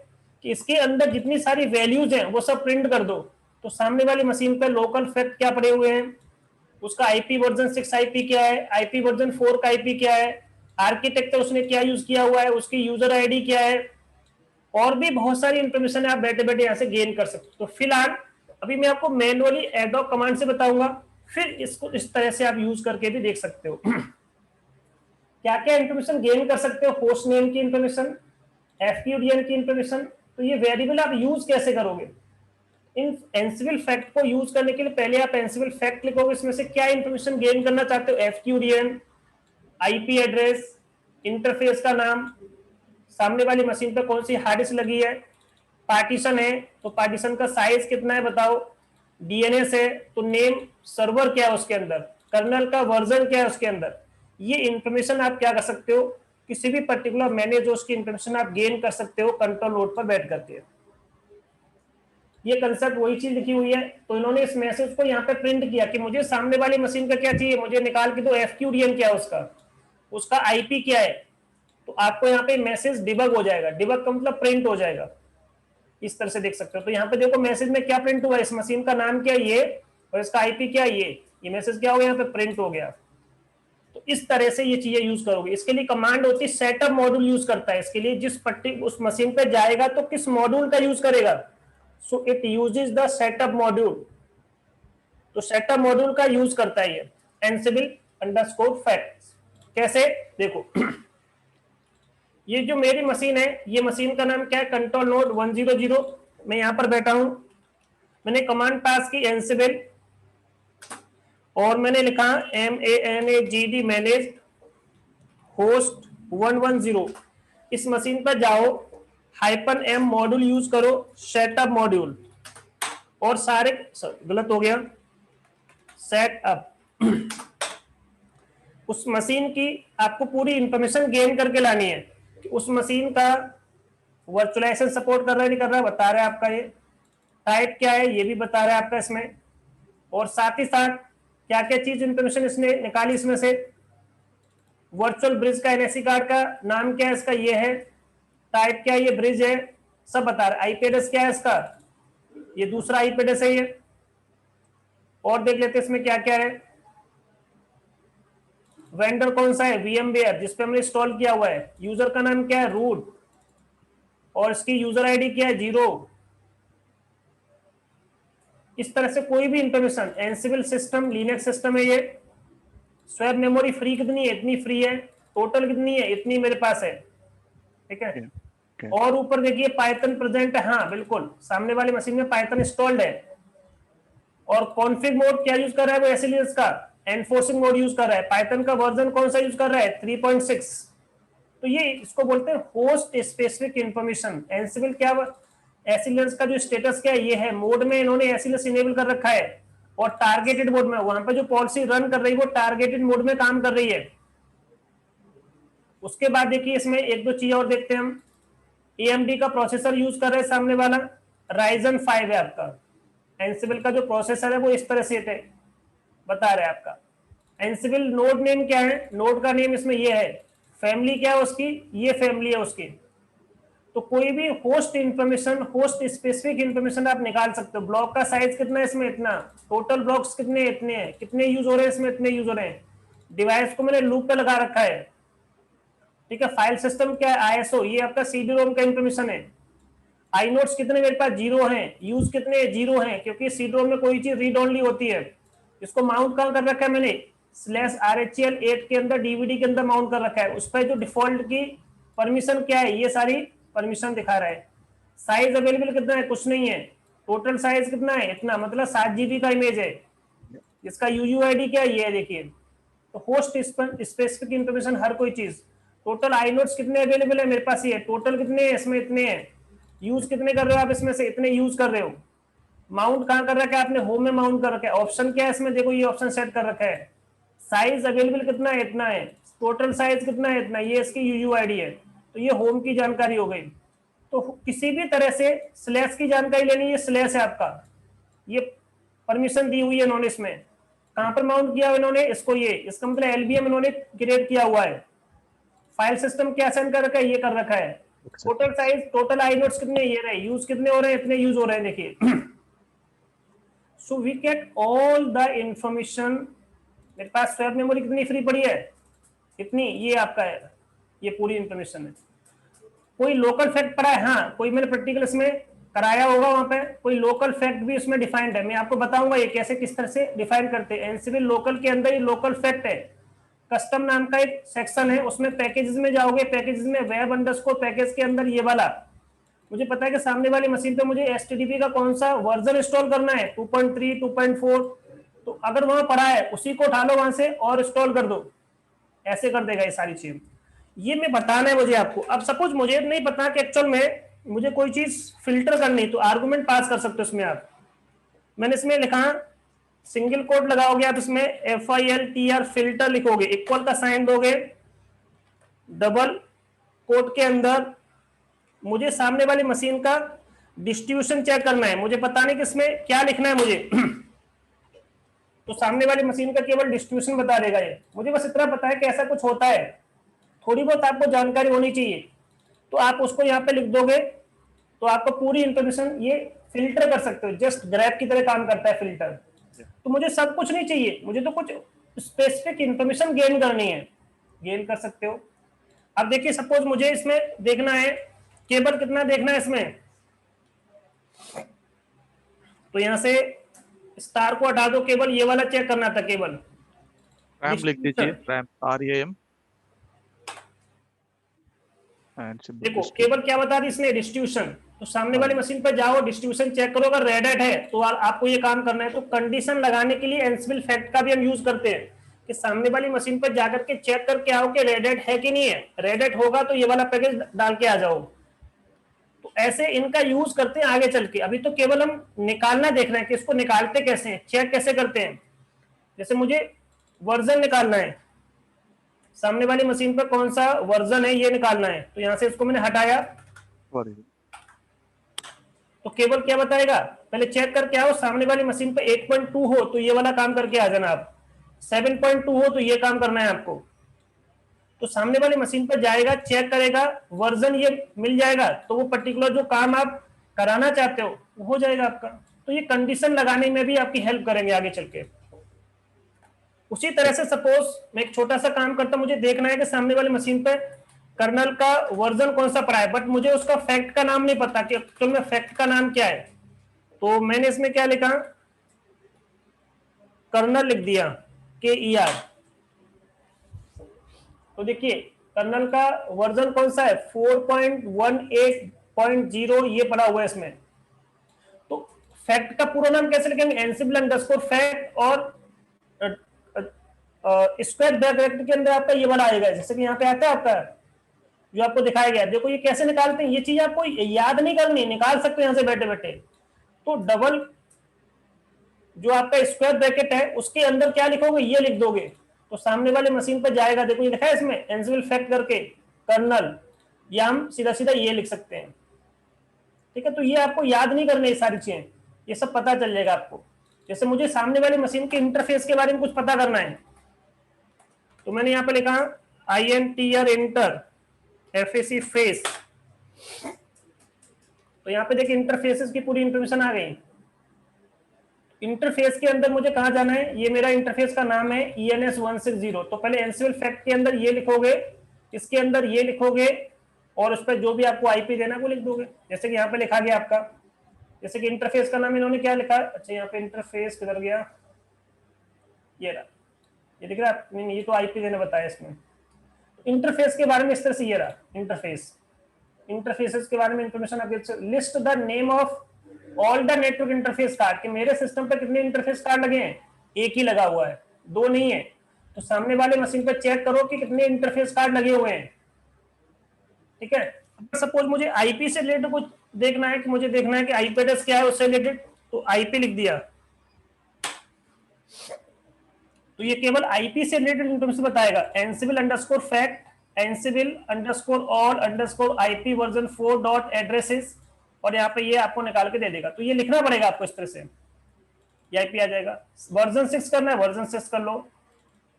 कि इसके अंदर जितनी सारी वैल्यूज हैं वो सब प्रिंट कर दो। तो सामने वाली मशीन पे लोकल फैक्ट क्या पड़े हुए हैं, उसका आईपी वर्जन 6 आईपी क्या है, आईपी वर्जन 4 का आईपी क्या है, आर्किटेक्चर उसने क्या यूज किया हुआ है, उसकी यूजर आईडी क्या है, और भी बहुत सारी इंफॉर्मेशन आप बैठे बैठे यहाँ से गेन कर सकते हो। तो फिलहाल अभी मैं आपको मैनुअली एडॉक कमांड से बताऊंगा, फिर इसको इस तरह से आप यूज करके भी देख सकते हो। क्या क्या इंफॉर्मेशन गेन कर सकते हो, होस्ट नेम की इंफॉर्मेशन, एफक्यूडीएन की इंफॉर्मेशन। तो ये वेरिएबल आप यूज कैसे करोगे, इन एनसिबल फैक्ट को यूज करने के लिए पहले आप एनसिबल फैक्ट लिखोगे, इसमें से क्या इंफॉर्मेशन गेन करना चाहते हो, एफक्यूडीएन, आईपी एड्रेस, इंटरफेस का नाम, सामने वाली मशीन पर कौन सी हार्ड डिस्क लगी है, पार्टीशन है तो पार्टीशन का साइज कितना है बताओ, डीएनएस है तो नेम सर्वर क्या है उसके अंदर, कर्नल का वर्जन क्या है उसके अंदर। ये इंफॉर्मेशन आप क्या कर सकते हो, किसी भी पर्टिकुलर मैनेज उसकी इंफॉर्मेशन आप गेन कर सकते हो कंट्रोल नोड पर बैठ करके। ये कंसेप्ट वही चीज लिखी हुई है। तो इन्होंने इस मैसेज को यहाँ पे प्रिंट किया कि मुझे सामने वाली मशीन का क्या चाहिए, मुझे निकाल के दो एफक्यूडीएन क्या है उसका, उसका आईपी क्या है। तो आपको यहाँ पे मैसेज डिबग हो जाएगा, डिबग का मतलब प्रिंट हो जाएगा, इस तरह से देख सकते हो। तो यहाँ पे देखो मैसेज में क्या प्रिंट हुआ, इस मशीन का नाम क्या है ये और इसका आईपी क्या है ये मैसेज क्या हो गया, यहाँ पे प्रिंट हो गया। तो इस तरह से ये चीजें यूज करोगे। इसके लिए कमांड होती है सेटअप मॉड्यूल यूज करता है, इसके लिए जिस पट्टी उस मशीन पे जाएगा तो किस मॉड्यूल का यूज करेगा, so it uses the setup module. तो सेटअप मॉड्यूल का यूज करता है ये एनसिबल अंडरस्कोर फैक्ट्स। कैसे देखो, ये जो मेरी मशीन है, ये मशीन का नाम क्या है, कंट्रोल नोड 100। मैं यहां पर बैठा हूं, मैंने कमांड पास की एनसिबल और मैंने लिखा MANAGD मैनेज होस्ट 110। इस मशीन पर जाओ, -m मॉड्यूल यूज करो, सेटअप मॉड्यूल, और सारे गलत हो गया, सेटअप। उस मशीन की आपको पूरी इंफॉर्मेशन गेन करके लानी है कि उस मशीन का वर्चुअलाइजेशन सपोर्ट कर रहा है नहीं कर रहा है, बता रहा है आपका, ये टाइप क्या है ये भी बता रहा है आपका इसमें, और साथ ही साथ क्या क्या चीज इंफॉर्मेशन इसने निकाली इसमें से, वर्चुअल ब्रिज का एनएससी कार्ड का नाम क्या है इसका, ये है, टाइप क्या है ये ब्रिज है, सब बता रहा है। आईपी एड्रेस क्या है इसका, ये दूसरा आईपी एड्रेस है ये। और देख लेते हैं इसमें क्या क्या है, वेंडर कौन सा है, VMware जिसपे हमने इंस्टॉल किया हुआ है, यूजर का नाम क्या है, रूट, और इसकी यूजर आईडी क्या है, 0। इस तरह से कोई भी इंफॉर्मेशन, एनसिबल सिस्टम लिनक्स सिस्टम है ये, स्वैप मेमोरी फ्री कितनी है, इतनी फ्री है, टोटल कितनी है, इतनी मेरे पास है, ठीक है। और ऊपर देखिए पाइथन प्रेजेंट है, हाँ बिल्कुल सामने वाली मशीन में पाइथन इंस्टॉल्ड है। और कॉन्फ़िग मोड क्या यूज कर रहा है वो, एसएलएस का एनफोर्सिंग मोड यूज कर रहा है। पाइथन का वर्जन कौन सा यूज कर रहा है, 3.6। तो ये इसको बोलते हैं होस्ट स्पेसिफिक इंफॉर्मेशन। एनसिबल क्या, एसएलएस का जो स्टेटस क्या है, ये है मोड में इन्होंने एसएलएस इनेबल कर रखा है, और टारगेटेड मोड में, वहां पर जो पॉलिसी रन कर रही है वो टारगेटेड मोड में काम कर रही है। उसके बाद देखिए इसमें एक दो चीज और देखते हैं हम। AMD का प्रोसेसर यूज कर रहे हैं सामने वाला, Ryzen 5 है आपका। एनसिबल का जो प्रोसेसर है वो इस तरह से बता रहे हैं आपका। एनसिबल नोड नेम क्या है, नोड का नेम इसमें ये है, फैमिली क्या है उसकी, ये फैमिली है उसकी। तो कोई भी host information, host specific information आप निकाल सकते हो। ब्लॉक का साइज कितना है इसमें, इतना, टोटल ब्लॉक्स कितने, इतने हैं, कितने यूज हो रहे हैं इसमें, इतने यूज हो रहे हैं। डिवाइस को मैंने लूप पे लगा रखा है, ठीक है। फाइल सिस्टम क्या है, ISO, ये आपका CD-ROM का इंफॉर्मेशन है। आईनोड्स कितने मेरे पास, 0 हैं। यूज कितने, 0 हैं, क्योंकि CD-ROM में कोई चीज रीड ओनली होती है। इसको माउंट कहां कर रखा है मैंने, /RHEL 8 के अंदर, DVD के अंदर माउंट कर रखा है। उस पर जो डिफॉल्ट की परमिशन क्या है, ये सारी परमिशन दिखा रहा है। साइज अवेलेबल कितना है, कुछ नहीं है। टोटल साइज कितना है, इतना, मतलब 7 GB का इमेज है। इसका UUID क्या है, ये देखिए। तो होस्ट स्पेसिफिक इंफॉर्मेशन हर कोई चीज, टोटल आई नोट्स कितने अवेलेबल है मेरे पास, ये टोटल कितने हैं इसमें, इतने हैं। यूज कितने कर रहे हो आप इसमें से, इतने यूज कर रहे हो। माउंट कहाँ कर रखा है आपने, होम में माउंट कर रखा है। ऑप्शन क्या है इसमें, देखो ये ऑप्शन सेट कर रखा है। साइज अवेलेबल कितना है, इतना है। टोटल साइज कितना है, इतना। ये इसकी यूयूआईडी है, तो ये होम की जानकारी हो गई। तो किसी भी तरह से स्लैश की जानकारी लेनी, ये स्लैश है आपका, ये परमिशन दी हुई है इन्होंने। इसमें कहां पर माउंट किया इन्होंने इसको, ये इसका मतलब एलबीएम इन्होंने क्रिएट किया हुआ है। फाइल सिस्टम क्या सेंड कर रखा है, ये कर रखा है। Total size, total I notes कितने, ये रहे। यूज कितने हो रहे हैं, इतने यूज हो रहे हैं, देखिए। So we get all the information. मेरे पास स्वैप मेमोरी कितनी फ्री पड़ी है, कितनी, ये आपका है, ये पूरी इंफॉर्मेशन है। कोई लोकल फैक्ट पड़ा है, हाँ कोई मैंने प्रैक्टिकल इसमें कराया होगा, वहां पे कोई लोकल फैक्ट भी उसमें डिफाइंड है। मैं आपको बताऊंगा ये कैसे, किस तरह से डिफाइन करते हैं। एनसीबी लोकल के अंदर ये लोकल फैक्ट है। कस्टम नाम का एक सेक्शन है, उसमें पैकेजेस में जाओगे, पैकेजेस में वेब अंडरस्कोर पैकेज के अंदर ये वाला, मुझे पता है कि सामने वाली मशीन पे मुझे एचटीटीपी का कौन सा वर्जन इंस्टॉल करना है, 2.3 2.4। तो अगर वहां पड़ा है उसी को उठा लो वहां से और इंस्टॉल कर दो, ऐसे कर देगा ये सारी चीज। ये मैं बताना है मुझे आपको। अब सपोज मुझे नहीं पता कि एक्चुअल में मुझे कोई चीज फिल्टर करनी, तो आर्गुमेंट पास कर सकते हो इसमें आप। मैंने इसमें लिखा सिंगल कोट लगाओगे आप, इसमें FILTR फिल्टर लिखोगे, इक्वल का साइन दोगे, डबल कोट के अंदर मुझे सामने वाली मशीन का डिस्ट्रीब्यूशन चेक करना है। मुझे पता नहीं कि इसमें क्या लिखना है मुझे। तो सामने वाली मशीन का केवल डिस्ट्रीब्यूशन बता देगा ये। मुझे बस इतना पता है कि ऐसा कुछ होता है, थोड़ी बहुत आपको जानकारी होनी चाहिए। तो आप उसको यहाँ पे लिख दोगे, तो आपको पूरी इंफॉर्मेशन ये फिल्टर कर सकते हो। जस्ट ग्रैब की तरह काम करता है फिल्टर। तो मुझे सब कुछ नहीं चाहिए, मुझे तो कुछ स्पेसिफिक इंफॉर्मेशन गेन करनी है, गेन कर सकते हो। अब देखिए सपोज मुझे इसमें देखना है केबल कितना देखना है इसमें, तो यहां से स्टार को हटा दो, केबल ये वाला चेक करना था, केबल रैम लिख दीजिए, रैम RAM। देखो केबल क्या बता दी इसने, डिस्ट्रीब्यूशन। तो सामने वाली मशीन पर जाओ, डिस्ट्रीब्यूशन चेक करो। अगर रेड हैट है तो आपको ये काम करना है। तो कंडीशन लगाने के लिए एनसिबल फैक्ट का भी हम यूज करते हैं कि सामने वाली मशीन पर जाकर के चेक करके आओ कि रेड हैट है कि नहीं है। रेड हैट होगा तो ये वाला पैकेज डाल के आ जाओ। तो ऐसे इनका यूज करते हैं आगे चल के। अभी तो केवल हम निकालना देख रहे हैं कि इसको निकालते कैसे हैं, चेक कैसे करते हैं। जैसे मुझे वर्जन निकालना है, सामने वाली मशीन पर कौन सा वर्जन है ये निकालना है। तो यहां से इसको मैंने हटाया, तो केवल क्या बताएगा, पहले चेक करके आओ सामने वाली मशीन पे 8.2 हो तो ये वाला काम करके आ जाना आप, 7.2 हो तो ये काम करना है आपको। तो सामने वाली मशीन पर जाएगा, चेक करेगा, वर्जन ये मिल जाएगा, तो वो पर्टिकुलर जो काम आप कराना चाहते हो वो हो जाएगा आपका। तो ये कंडीशन लगाने में भी आपकी हेल्प करेंगे आगे चल के। उसी तरह से सपोज मैं एक छोटा सा काम करता हूं, मुझे देखना है कि सामने वाली मशीन पे कर्नल का वर्जन कौन सा पड़ा है, बट मुझे उसका फैक्ट का नाम नहीं पता कि एक्चुअल में फैक्ट का नाम क्या है। तो मैंने इसमें क्या लिखा, कर्नल लिख दिया KER। तो देखिए कर्नल का वर्जन कौन सा है, 4.18.0 ये पड़ा हुआ है इसमें। तो फैक्ट का पूरा नाम कैसे लिखेंगे, एनसिबल अंडरस्कोर फैक्ट, और स्क्वायर ब्रैकेट के अंदर आपका ये वाला आएगा, जैसे कि यहाँ पे आता है आपका जो आपको दिखाया गया। देखो ये कैसे निकालते हैं, ये चीज आपको याद नहीं करनी, निकाल सकते हैं यहाँ से बैठे बैठे। तो डबल जो आपका स्क्वायर ब्रैकेट है उसके अंदर क्या लिखोगे, ये लिख दोगे, तो सामने वाले मशीन पर जाएगा। देखो ये लिखा है इसमें एनसिबल फैक्ट करके कर्नल, या हम सीधा सीधा ये लिख सकते हैं। ठीक है, तो ये आपको याद नहीं करनी ये सारी चीजें, ये सब पता चल जाएगा आपको। जैसे मुझे सामने वाली मशीन के इंटरफेस के बारे में कुछ पता करना है, तो मैंने यहाँ पे लिखा INTR इंटर FAC फेस। तो यहाँ पे देखिए इंटरफेसेस की पूरी इंफॉर्मेशन आ गई। इंटरफेस के अंदर मुझे कहाँ जाना है, ये मेरा इंटरफेस का नाम है ENS 160। तो पहले एनसिबल फैक्ट के अंदर ये लिखोगे, इसके अंदर ये लिखोगे, और उस पर जो भी आपको IP देना है वो लिख दोगे। जैसे कि यहाँ पे लिखा गया आपका, जैसे कि इंटरफेस का नाम इन्होंने क्या लिखा, अच्छा यहाँ पे इंटरफेस किधर गया, ये रहा, ये दिख रहा है नहीं, ये तो IP देने बताया इसमें। इंटरफेस के बारे में इस तरह से ये रहा इंटरफेस, इंटरफेसेस के बारे में इंफॉर्मेशन आपके, list the name of all the network interface card, कि मेरे सिस्टम पर कितने इंटरफेस कार्ड लगे हैं, एक ही लगा हुआ है, दो नहीं है। तो सामने वाले मशीन पर चेक करो कि कितने इंटरफेस कार्ड लगे हुए हैं। ठीक है। सपोज मुझे आईपी से रिलेटेड कुछ देखना है, कि मुझे देखना है कि आईपी एड्रेस क्या है उससे रिलेटेड, तो आईपी लिख दिया, तो ये केवल आईपी से रिलेटेड इन्फॉर्मेशन बताएगा। Ansible underscore fact Ansible underscore all underscore IP version 4 dot addresses, और यहाँ पे ये आपको निकाल के दे देगा। तो ये लिखना पड़ेगा आपको इस तरह से, आईपी आ जाएगा। वर्जन 6 करना है वर्जन 6 कर लो,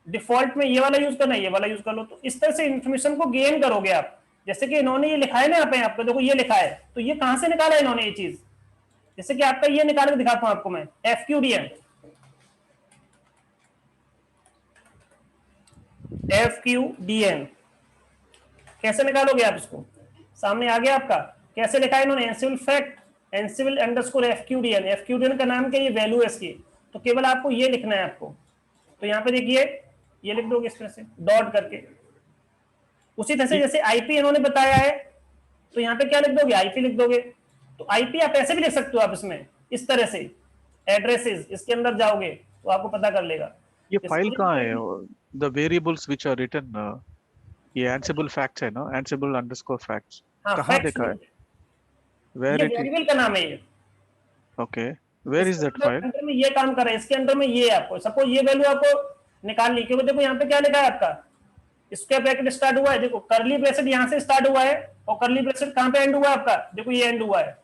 डिफॉल्ट में ये वाला यूज करना है ये वाला यूज कर लो। तो इस तरह से इन्फॉर्मेशन को गेन करोगे आप। जैसे कि इन्होंने ये लिखा है ना यहाँ पे, आपको देखो ये लिखा है, तो ये कहां से निकाला है इन्होंने ये चीज, जैसे कि आपका ये निकाल के दिखाता हूं आपको मैं, एफक्यूडीएन, एफक्यूडीएन कैसे निकालोगे आप इसको, सामने आ गया आपका। कैसे लिखा है इन्होंने, एनसिबिल फैक्ट एनसिबिल अंडरस्कोर एफक्यूडीएन, एफक्यूडीएन का नाम क्या, ये वैल्यू है इसकी, तो केवल आपको ये लिखना है आपको। तो यहाँ पे देखिए ये लिख दोगे इस तरह से डॉट करके। उसी तरह से जैसे आईपी इन्होंने बताया है, तो यहाँ पे क्या लिख दोगे, आईपी लिख दोगे। तो आईपी आप ऐसे भी लिख सकते हो आप इसमें, इस तरह से एड्रेसेस, इसके अंदर जाओगे तो आपको पता कर लेगा। ये फाइल कहाँ है? The variables which are written, ये एंसिबल फैक्ट्स है ना, एंसिबल अंडरस्कोर फैक्ट्स, हाँ कहाँ फैक्ट्स, देखा है? ये वेयर इट इज? वेरिएबल का नाम है ये। ओके, वेयर इज इसके दैट फाइल? अंदर में ये काम कर रहा है, इसके अंदर में ये आपको सपोज ये वैल्यू आपको निकालनी, क्योंकि देखो यहाँ पे क्या लिखा है आपका, स्क्वायर ब्रैकेट स्टार्ट हुआ है, देखो करली ब्रैकेट यहाँ से स्टार्ट हुआ है, और करली ब्रैकेट कहाँ पे एंड हुआ है आपका, देखो ये एंड हुआ है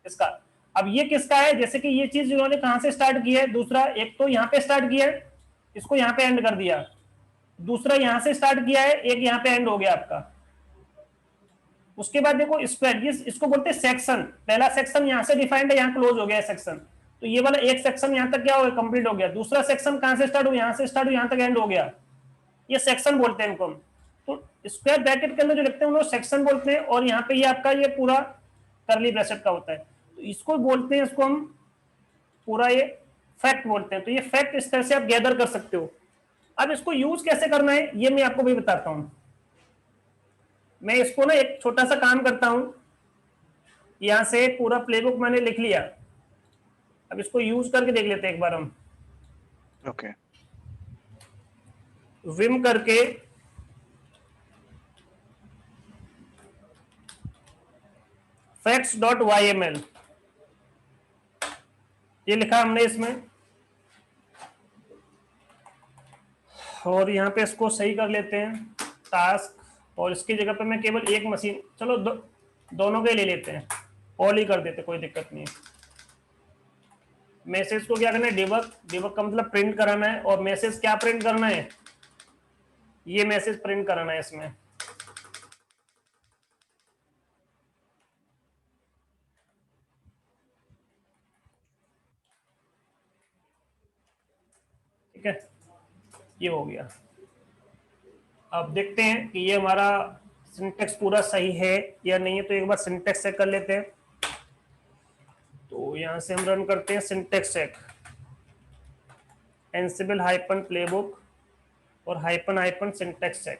इसका। अब ये किसका है, जैसे कि ये चीज इन्होंने कहां से स्टार्ट की है, दूसरा एक तो यहाँ पे स्टार्ट किया है, इसको यहाँ पे एंड कर दिया, दूसरा यहाँ से स्टार्ट किया है, एक यहाँ पे एंड हो गया आपका। उसके बाद देखो स्क्वायर, इसको बोलते हैं सेक्शन, पहला सेक्शन यहाँ से डिफाइंड है, यहाँ क्लोज हो गया है सेक्शन, तो ये वाला एक सेक्शन यहाँ तक क्या हो गया, कंप्लीट हो गया। दूसरा सेक्शन कहां से स्टार्ट हुआ, यहाँ से स्टार्ट हुआ यहाँ तक एंड हो गया, ये सेक्शन बोलते हैं इनको हम। तो स्क्वायर ब्रैकेट के अंदर जो लिखते हैं उनको सेक्शन बोलते हैं, और यहाँ पे ये आपका ये पूरा करली ब्रैकेट का होता है, तो इसको बोलते हैं, इसको हम पूरा ये फैक्ट बोलते हैं। तो ये फैक्ट इस तरह से आप गैदर कर सकते हो। अब इसको यूज कैसे करना है ये मैं आपको भी बताता हूं। मैं इसको ना एक छोटा सा काम करता हूं, यहां से पूरा प्लेबुक मैंने लिख लिया, अब इसको यूज करके देख लेते हैं एक बार हम। ओके, विम करके facts.yml ये लिखा हमने इसमें, और यहाँ पे इसको सही कर लेते हैं टास्क, और इसकी जगह पे मैं केवल एक मशीन, चलो दोनों के ले लेते हैं, ऑल ही कर देते, कोई दिक्कत नहीं है। मैसेज को क्या करना है, डिबग, डिबग का मतलब प्रिंट कराना है, और मैसेज क्या प्रिंट करना है, ये मैसेज प्रिंट कराना है इसमें। ठीक है, ये हो गया। अब देखते हैं कि ये हमारा सिंटेक्स पूरा सही है या नहीं है, तो एक बार सिंटेक्स चेक कर लेते हैं। तो यहां से हम रन करते हैं syntax check, Ansible hyphen playbook और हाइपन हाइपन सिंटेक्स चेक।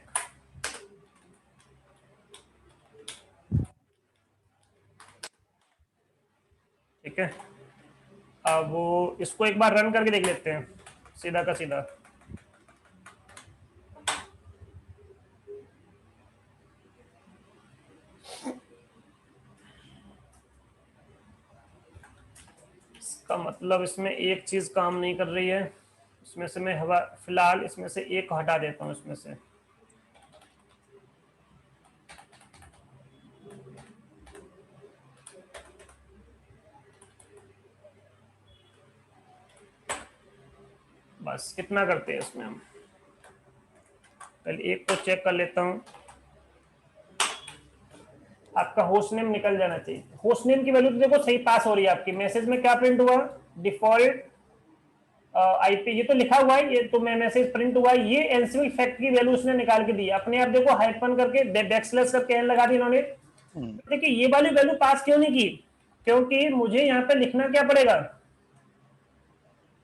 ठीक है, अब वो इसको एक बार रन करके देख लेते हैं सीधा का सीधा। इसका मतलब इसमें एक चीज काम नहीं कर रही है, इसमें से मैं हवा फिलहाल इसमें से एक हटा देता हूं इसमें से। बस कितना करते हैं इसमें हम, पहले एक को चेक कर लेता हूं। आपका होस्ट नेम निकल जाना चाहिए, होस्ट नेम की वैल्यू तो देखो सही पास हो रही है आपकी। मैसेज में क्या प्रिंट हुआ, डिफॉल्ट आईपी, ये तो लिखा हुआ है, ये तो मैं मैसेज प्रिंट हुआ है, ये एनसिबल फैक्ट की वैल्यू उसने निकाल के दी अपने आप। देखो हाइपन करके बैकस्लैश करके एन लगा दी इन्होंने। देखिए ये वाली वैल्यू पास क्यों नहीं की, क्योंकि मुझे यहाँ पे लिखना क्या पड़ेगा,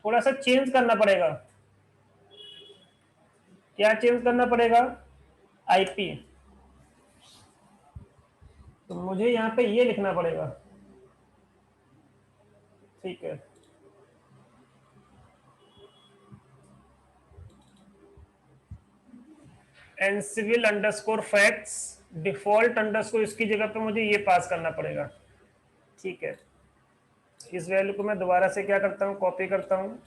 थोड़ा सा चेंज करना पड़ेगा। क्या चेंज करना पड़ेगा, आईपी, तो मुझे यहाँ पे ये लिखना पड़ेगा। ठीक है, एनसिबल अंडरस्कोर फैक्ट्स डिफॉल्ट अंडरस्कोर इसकी जगह पे मुझे ये पास करना पड़ेगा। ठीक है, इस वैल्यू को मैं दोबारा से क्या करता हूँ, कॉपी करता हूँ,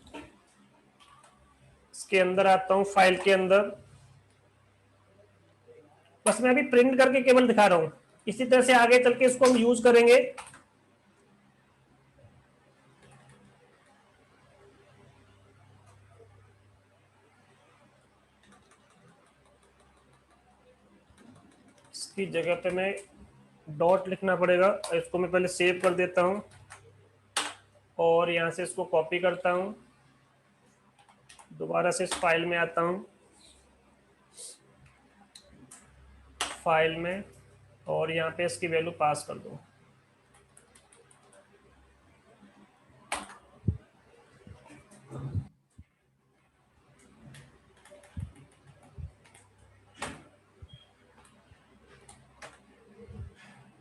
इसके अंदर आता हूँ, फाइल के अंदर। बस मैं अभी प्रिंट करके केवल दिखा रहा हूँ, इसी तरह से आगे चल के इसको हम यूज करेंगे। इसकी जगह पे मैं डॉट लिखना पड़ेगा, इसको मैं पहले सेव कर देता हूँ और यहाँ से इसको कॉपी करता हूँ, दोबारा से इस फाइल में आता हूँ, फाइल में, और यहाँ पे इसकी वैल्यू पास कर दूँ।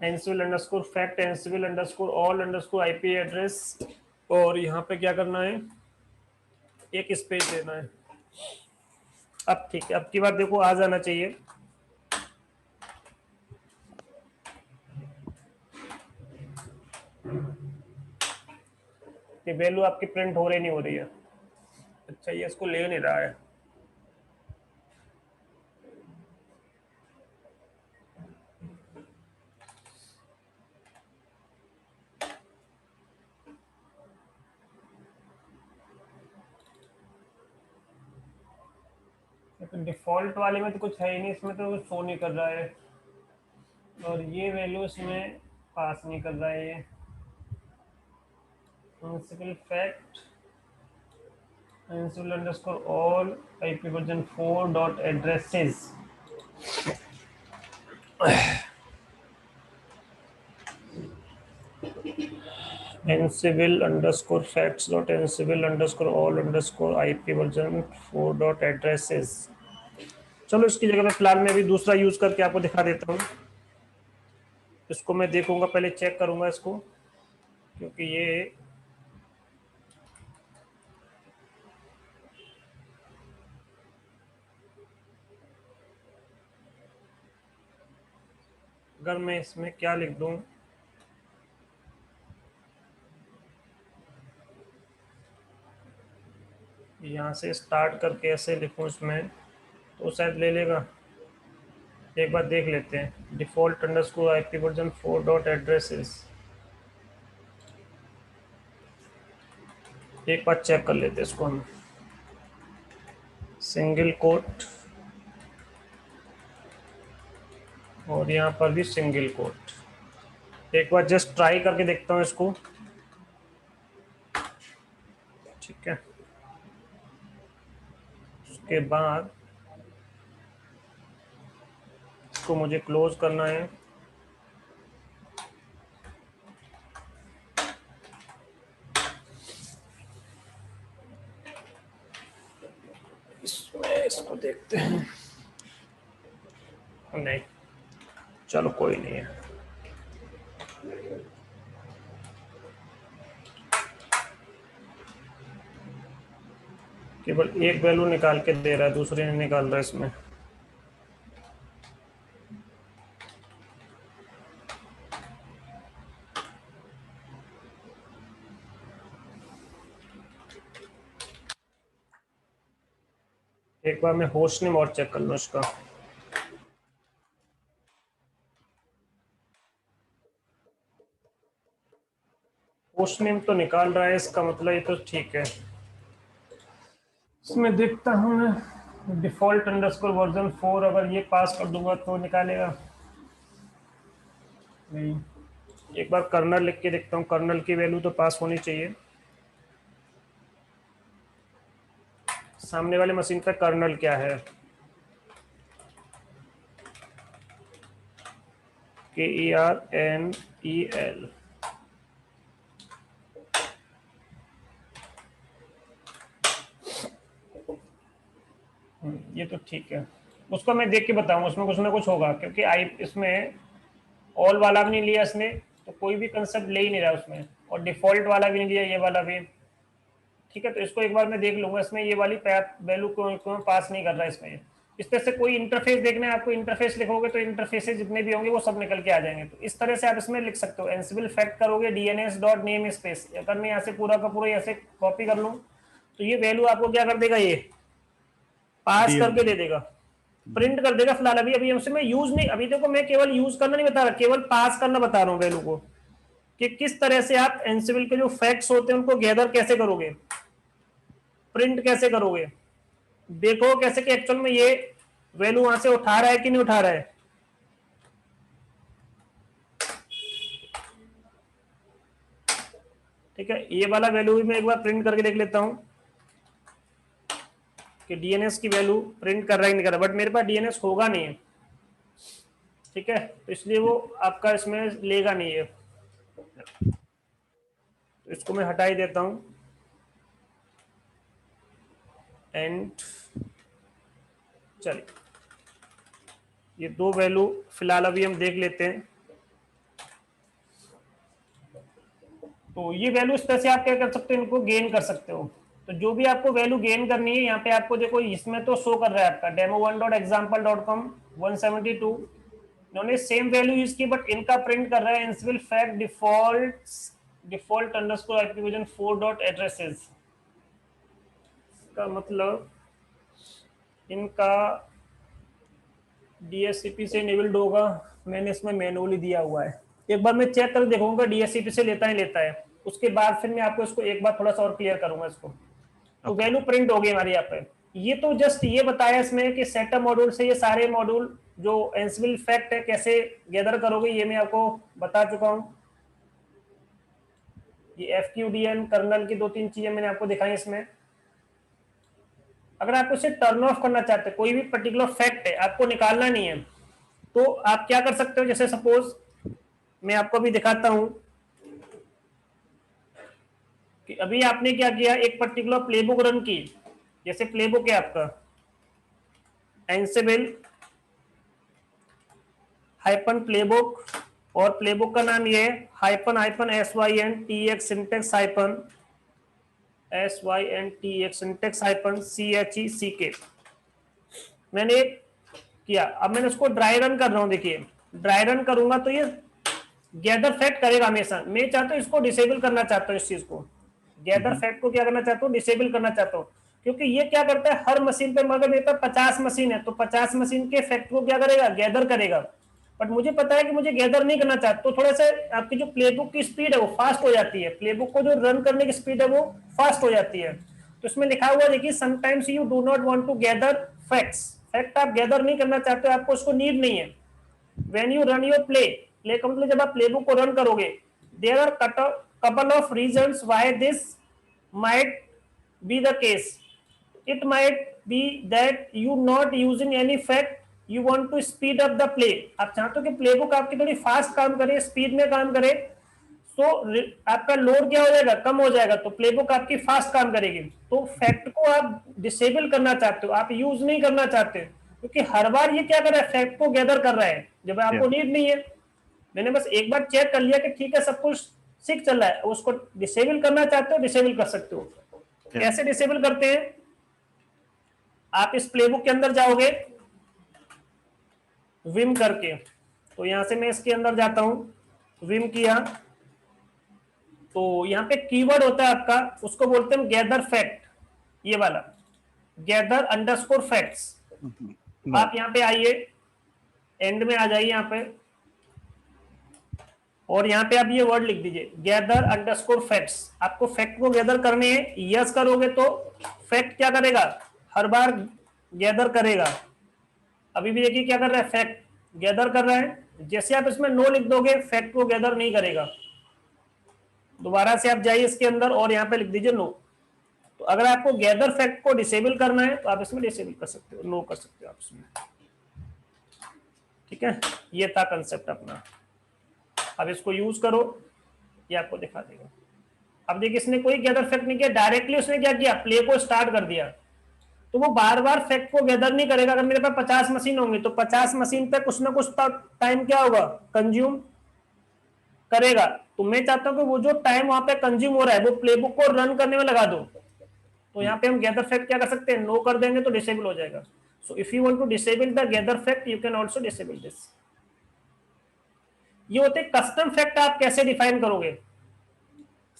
एनसिबल underscore fact, Ansible underscore all underscore IP address, और यहाँ पे क्या करना है, एक स्पेस देना है। अब ठीक है, अब की बात देखो आ जाना चाहिए। कि वैल्यू आपकी प्रिंट हो रही नहीं हो रही है। अच्छा, ये इसको ले नहीं रहा है। तो डिफॉल्ट वाले में तो कुछ है ही नहीं, इसमें तो कुछ शो नहीं कर रहा है, और ये वैल्यू इसमें पास नहीं कर रहा है। ये principal fact Ansible underscore all IP version 4 dot addresses, Ansible underscore facts dot Ansible underscore all underscore IP version 4 dot addresses. चलो इसकी जगह पे फिलहाल मैं अभी दूसरा यूज करके आपको दिखा देता हूँ। इसको मैं देखूंगा, पहले चेक करूंगा इसको, क्योंकि ये अगर मैं इसमें क्या लिख दूं, यहाँ से स्टार्ट करके ऐसे लिखूं इसमें, तो शायद ले लेगा। एक बार देख लेते हैं। Default underscore IP version 4 dot addresses, एक बार चेक कर लेते हैं इसको हम। सिंगल कोट, और यहाँ पर भी सिंगल कोट। एक बार जस्ट ट्राई करके देखता हूँ इसको। ठीक है, उसके बाद इसको मुझे क्लोज करना है। इसमें इसको देखते हैं, नहीं, चलो कोई नहीं है। केवल एक वैल्यू निकाल के दे रहा है, दूसरे नहीं निकाल रहा है इसमें। एक बार मैं होस्ट नेम और चेक कर लूँ इसका। होस्ट नेम तो निकाल रहा है, इसका मतलब ये तो ठीक है। इसमें देखता हूँ मैं, डिफॉल्ट अंडरस्कोर वर्जन 4, अगर ये पास कर दूंगा तो निकालेगा नहीं। एक बार कर्नल लिख के देखता हूँ, कर्नल की वैल्यू तो पास होनी चाहिए। सामने वाले मशीन पे कर्नल क्या है, KERNEL। ये तो ठीक है, उसको मैं देख के बताऊंगा, उसमें कुछ ना कुछ होगा, क्योंकि आई इसमें ऑल वाला भी नहीं लिया इसने, तो कोई भी कंसेप्ट ले ही नहीं रहा उसमें, और डिफॉल्ट वाला भी नहीं लिया, ये वाला भी। ठीक है, तो इसको एक बार मैं देख लूंगा, इसमें ये वाली वैल्यू को पास नहीं कर रहा है इसमें। इस तरह से कोई इंटरफेस देखना है आपको, इंटरफेस लिखोगे तो इंटरफेसेस जितने भी होंगे वो सब निकल के आ जाएंगे। तो इस तरह से आप इसमें लिख सकते हो, एंसिबल फैक्ट करोगे डीएनएस डॉट नेम स्पेस, अगर मैं यहाँ से पूरा का पूरा ऐसे कॉपी कर लूँ तो ये वैल्यू आपको क्या कर देगा, ये पास करके दे देगा, प्रिंट कर देगा। फिलहाल अभी अभी हमसे मैं यूज नहीं, अभी देखो मैं केवल यूज करना नहीं बता रहा, केवल पास करना बता रहा हूँ वैल्यू को, कि किस तरह से आप एंसिबल के जो फैक्ट्स होते हैं उनको गैदर कैसे करोगे, प्रिंट कैसे करोगे, देखो कैसे कि एक्चुअल में ये वैल्यू वहां से उठा रहा है कि नहीं उठा रहा है। ठीक है, ये वाला वैल्यू भी मैं एक बार प्रिंट करके देख लेता हूं कि डीएनएस की वैल्यू प्रिंट कर रहा है नहीं कर रहा, बट मेरे पास डीएनएस होगा नहीं है। ठीक है, तो इसलिए वो आपका इसमें लेगा नहीं है, तो इसको मैं हटा ही देता हूं। एंड चलिए ये दो वैल्यू फिलहाल अभी हम देख लेते हैं। तो ये वैल्यू इस तरह से आप क्या कर सकते हो, इनको गेन कर सकते हो। तो जो भी आपको वैल्यू गेन करनी है यहाँ पे आपको देखो, इसमें तो शो कर रहा है आपका demo1.example.com 172, इन्होंने सेम वैल्यू यूज की बट इनका प्रिंट कर रहा है Ansible fact default underscore IP 4.addresses, का मतलब इनका डीएससीपी से इनेबल्ड होगा, मैंने इसमें मैनुअली दिया हुआ है। एक बार मैं चेक कर देखूंगा डीएससीपी से लेता है, उसके बाद फिर मैं आपको इसको एक बार थोड़ा सा और क्लियर करूंगा इसको। तो वैल्यू प्रिंट हो गई हमारी यहाँ पे। ये तो जस्ट ये बताया इसमें कि सेटअप मॉड्यूल से ये सारे मॉड्यूल जो एंसिबल फैक्ट है कैसे गैदर करोगे, ये मैं आपको बता चुका हूँ। ये एफक्यूडीएन कर्नल की 2-3 चीजें मैंने आपको दिखाई इसमें। अगर आप उसे टर्न ऑफ करना चाहते हैं, कोई भी पर्टिकुलर फैक्ट है आपको निकालना नहीं है, तो आप क्या कर सकते हो, जैसे सपोज मैं आपको अभी दिखाता हूं कि अभी आपने क्या किया, एक पर्टिकुलर प्लेबुक रन की, जैसे प्लेबुक है आपका एंसिबल हाइपन प्लेबुक, और प्लेबुक का नाम ये है hyphen hyphen SYNTX syntax hyphen SYNTX syntax hyphen CHECK। मैंने किया, अब मैंने उसको ड्राई रन कर रहा हूं। देखिए ड्राई रन करूंगा तो ये गैदर फैक्ट करेगा हमेशा। मैं चाहता हूं इसको डिसेबल करना चाहता हूं, इस चीज को गैदर फैक्ट को क्या करना चाहता हूं, डिसेबल करना चाहता हूं, क्योंकि ये क्या करता है हर मशीन पे, मगर मेरे पास 50 मशीन है तो 50 मशीन के फैक्ट को क्या करेगा, गैदर करेगा। बट मुझे पता है कि मुझे गैदर नहीं करना चाहता, तो थोड़ा सा आपकी जो प्लेबुक की स्पीड है वो फास्ट हो जाती है, प्लेबुक को जो रन करने की स्पीड है वो फास्ट हो जाती है। तो इसमें लिखा हुआ देखिए, sometimes you do not want to gather facts, fact आप गैदर नहीं करना चाहते हो, आपको उसको नीड नहीं है। When you run your play का मतलब जब आप प्लेबुक को रन करोगे, there are couple of reasons why this might be the case. It might be that you not using any fact, you want to speed up the play. आप चाहते हो कि प्लेबुक आपकी थोड़ी फास्ट काम करे, स्पीड में काम करे, तो आपका लोड क्या हो जाएगा, कम हो जाएगा, तो प्लेबुक आपकी फास्ट काम करेगी। तो फैक्ट को आप डिसेबल करना चाहते हो, आप यूज नहीं करना चाहते, क्योंकि हर बार ये क्या कर रहा है, फैक्ट को गैदर कर रहा है जब आपको नीड नहीं है। मैंने बस एक बार चेक कर लिया कि ठीक है सब कुछ सिक चल रहा है, उसको डिसेबल करना चाहते हो, डिसेबल कर सकते हो। कैसे डिसेबल करते हैं, आप इस प्लेबुक के अंदर जाओगे विम करके, तो यहां से मैं इसके अंदर जाता हूं, विम किया, तो यहाँ पे कीवर्ड होता है आपका, उसको बोलते हैं गैदर फैक्ट, ये वाला गैदर अंडरस्कोर फैक्ट्स। आप यहाँ पे आइए, एंड में आ जाइए यहाँ पे, और यहाँ पे आप ये वर्ड लिख दीजिए गैदर अंडरस्कोर फैक्ट्स। आपको फैक्ट को गैदर करने हैं, यस करोगे तो फैक्ट क्या करेगा, हर बार गैदर करेगा। अभी भी देखिए क्या कर रहा है, फैक्ट गैदर कर रहा है। जैसे आप इसमें नो लिख दोगे, फैक्ट को गैदर नहीं करेगा। दोबारा से आप जाइए इसके अंदर और यहाँ पे लिख दीजिए नो। तो अगर आपको गैदर फैक्ट को डिसेबल करना है तो आप इसमें डिसेबल कर सकते हो, नो कर सकते हो आप इसमें। ठीक है, ये था कंसेप्ट अपना। अब इसको यूज करो, ये आपको दिखा देगा। अब देखिए इसने कोई गैदर फैक्ट नहीं किया, डायरेक्टली उसने क्या किया, प्ले को स्टार्ट कर दिया। तो वो बार बार फैक्ट को गैदर नहीं करेगा। अगर मेरे पास 50 मशीन होंगी तो 50 मशीन पे कुछ ना कुछ टाइम क्या होगा, कंज्यूम करेगा। तो मैं चाहता हूं कि वो जो टाइम वहां पे कंज्यूम हो रहा है वो प्लेबुक को रन करने में लगा दो। तो यहाँ पे हम गैदर फैक्ट क्या कर सकते हैं, नो कर देंगे तो डिसेबल हो जाएगा। So if you want to disable the gather fact, you can also disable this. ये होते कस्टम फैक्ट। आप कैसे डिफाइन करोगे,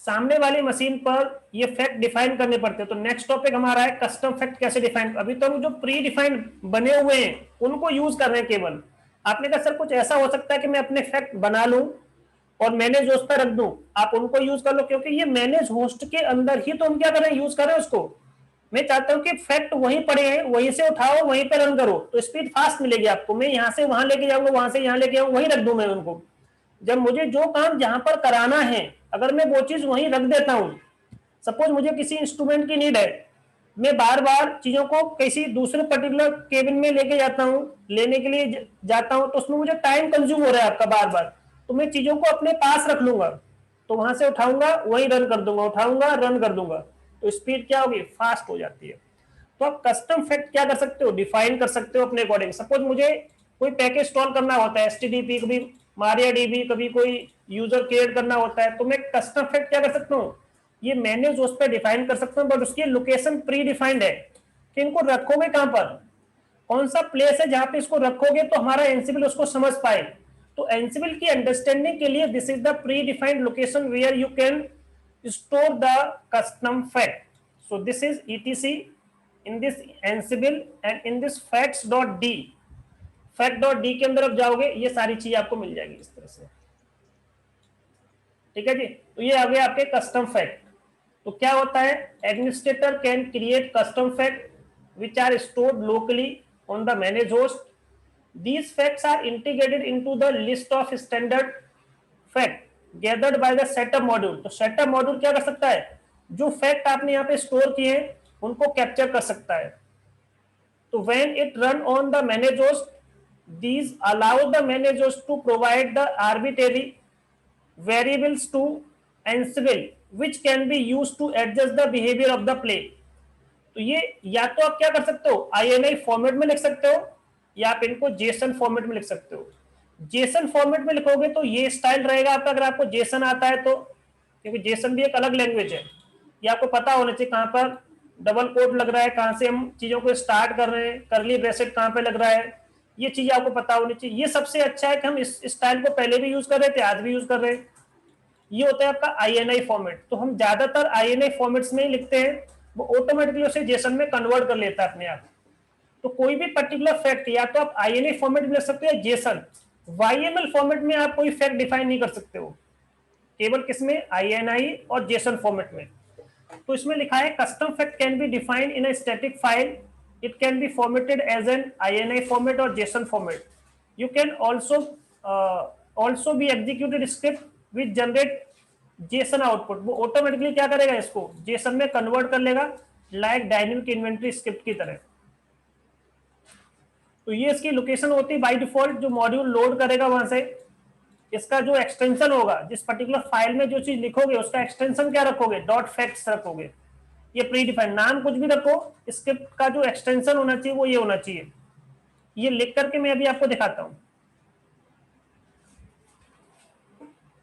सामने वाली मशीन पर ये फैक्ट डिफाइन करने पड़ते हैं। तो नेक्स्ट टॉपिक हमारा है कस्टम फैक्ट कैसे डिफाइन। अभी तो हम जो प्री डिफाइंड बने हुए हैं उनको यूज कर रहे हैं केवल। आपने कहा सर कुछ ऐसा हो सकता है कि मैं अपने फैक्ट बना लूं और मैनेज होस्ट पर रख दूं, आप उनको यूज कर लो, क्योंकि ये मैनेज होस्ट के अंदर ही तो हम क्या कर रहे हैं, यूज कर रहे हैं उसको। मैं चाहता हूं कि फैक्ट वहीं पड़े हैं, वहीं से उठाओ, वहीं पे रन करो, तो स्पीड फास्ट मिलेगी आपको। मैं यहां से वहां लेके जाऊंगा, वहां से यहां लेके आऊंगा, वहीं रख दूं मैं उनको। जब मुझे जो काम जहां पर कराना है, अगर मैं वो चीज वहीं रख देता हूं, सपोज मुझे किसी इंस्ट्रूमेंट की नीड है, मैं बार बार चीजों को किसी दूसरे पर्टिकुलर केबिन में लेके जाता हूं, लेने के लिए जाता हूं, तो उसमें मुझे टाइम कंज्यूम हो रहा है आपका बार बार। तो मैं चीजों को अपने पास रख लूंगा, तो वहां से उठाऊंगा वहीं रन कर दूंगा, उठाऊंगा रन कर दूंगा, तो स्पीड क्या होगी, फास्ट हो जाती है। तो आप कस्टम फैक्ट क्या कर सकते हो, डिफाइन कर सकते हो अपने अकॉर्डिंग। सपोज मुझे कोई पैकेज इंस्टॉल करना होता है, एचटीटीपी, कभी मारियाडीबी, कभी कोई यूजर क्रिएट करना होता है, तो मैं कस्टम फैक्ट क्या कर सकता हूँ, ये मैनेज उस पर डिफाइन कर सकता हूँ, बट उसकी लोकेशन प्री डिफाइंड है कि इनको रखोगे कहां पर, कौन सा प्लेस है जहां पे इसको रखोगे तो हमारा एनसिबल उसको समझ पाए। तो एनसिबल की अंडरस्टैंडिंग के लिए this is the predefined location where you can store the custom fact. So this is ETC in this ansible and in this facts.d, fact.d के अंदर आप जाओगे, ये सारी चीज आपको मिल जाएगी इस तरह से। ठीक है जी, तो ये आ गया आपके कस्टम फैक्ट। तो क्या होता है, administrator can create custom fact which are stored locally on the manage host. These facts are integrated into the list of standard fact gathered by the setup module। तो setup module क्या कर सकता है, जो फैक्ट आपने यहाँ पे store किए हैं उनको कैप्चर कर सकता है। तो when it run on the manage host, these allow the manage host to provide the arbitrary variables to Ansible which can be used to adjust the behavior of the play। तो ये या तो आप क्या कर सकते हो, INI फॉर्मेट में लिख सकते हो, या आप इनको जेसन फॉर्मेट में लिख सकते हो। जेसन फॉर्मेट में लिखोगे तो ये स्टाइल रहेगा आपका, अगर आपको जेसन आता है तो, क्योंकि जेसन भी एक अलग लैंग्वेज है, ये आपको पता होना चाहिए कहां पर डबल कोट लग रहा है, कहां से हम चीजों को स्टार्ट कर रहे हैं, करली ब्रेसेट कहां पे लग रहा है, ये चीज आपको पता होनी चाहिए। ये सबसे अच्छा है कि हम इस स्टाइल को पहले भी यूज कर रहे थे, आज भी यूज कर रहे हैं। ये होता है आपका INI फॉर्मेट। तो हम ज्यादातर INI फॉर्मेट्स में ही लिखते हैं, वो ऑटोमेटिकली उसे जेसन में कन्वर्ट कर लेता है अपने आप। तो कोई भी पर्टिकुलर फैक्ट या तो आप INI फॉर्मेट में लिख सकते हो या जेसन। YML फॉर्मेट में आप कोई फैक्ट डिफाइन नहीं कर सकते हो, केवल किसमें, INI और जेसन फॉर्मेट में। तो इसमें लिखा है custom fact can be defined in a static file, it can be formatted as an INI format और JSON format. You can also be executed script which generate JSON output. वो automatically क्या करेगा, इसको जेसन में convert कर लेगा, like dynamic inventory script की तरह। तो ये इसकी लोकेशन होती है बाय डिफॉल्ट, जो मॉड्यूल लोड करेगा वहां से। इसका जो एक्सटेंशन होगा, जिस पर्टिकुलर फाइल में जो चीज लिखोगे उसका एक्सटेंशन क्या रखोगे, डॉट फैक्ट्स रखोगे। ये प्री डिफाइंड, नाम कुछ भी रखो, स्क्रिप्ट का जो एक्सटेंशन होना चाहिए वो ये होना चाहिए। ये लिख करके मैं अभी आपको दिखाता हूं।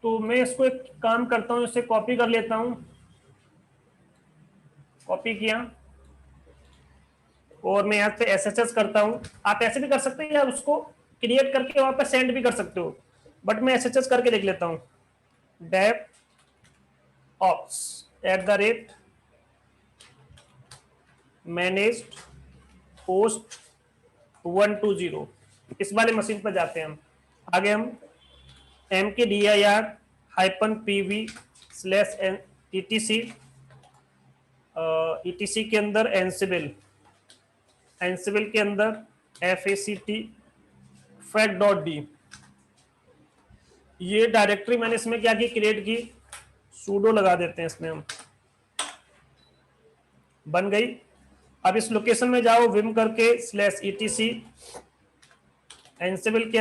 तो मैं इसको एक काम करता हूं, इसे कॉपी कर लेता हूं, कॉपी किया और मैं यहाँ से SSH करता हूं। आप ऐसे भी कर सकते हैं या उसको क्रिएट करके वहां पर सेंड भी कर सकते हो, बट मैं SSH करके देख लेता हूं। DevOps managed host 120, इस वाले मशीन पर जाते हैं हम। आगे हम mkdir-pv/etc etc के अंदर एनसिबल के अंदर fact fact.d, ये डायरेक्टरी मैंने इसमें क्या की, क्रिएट की, सूडो लगा देते हैं इसमें हम, बन गई। अब इस लोकेशन में जाओ विम करके /etc एनसिबल के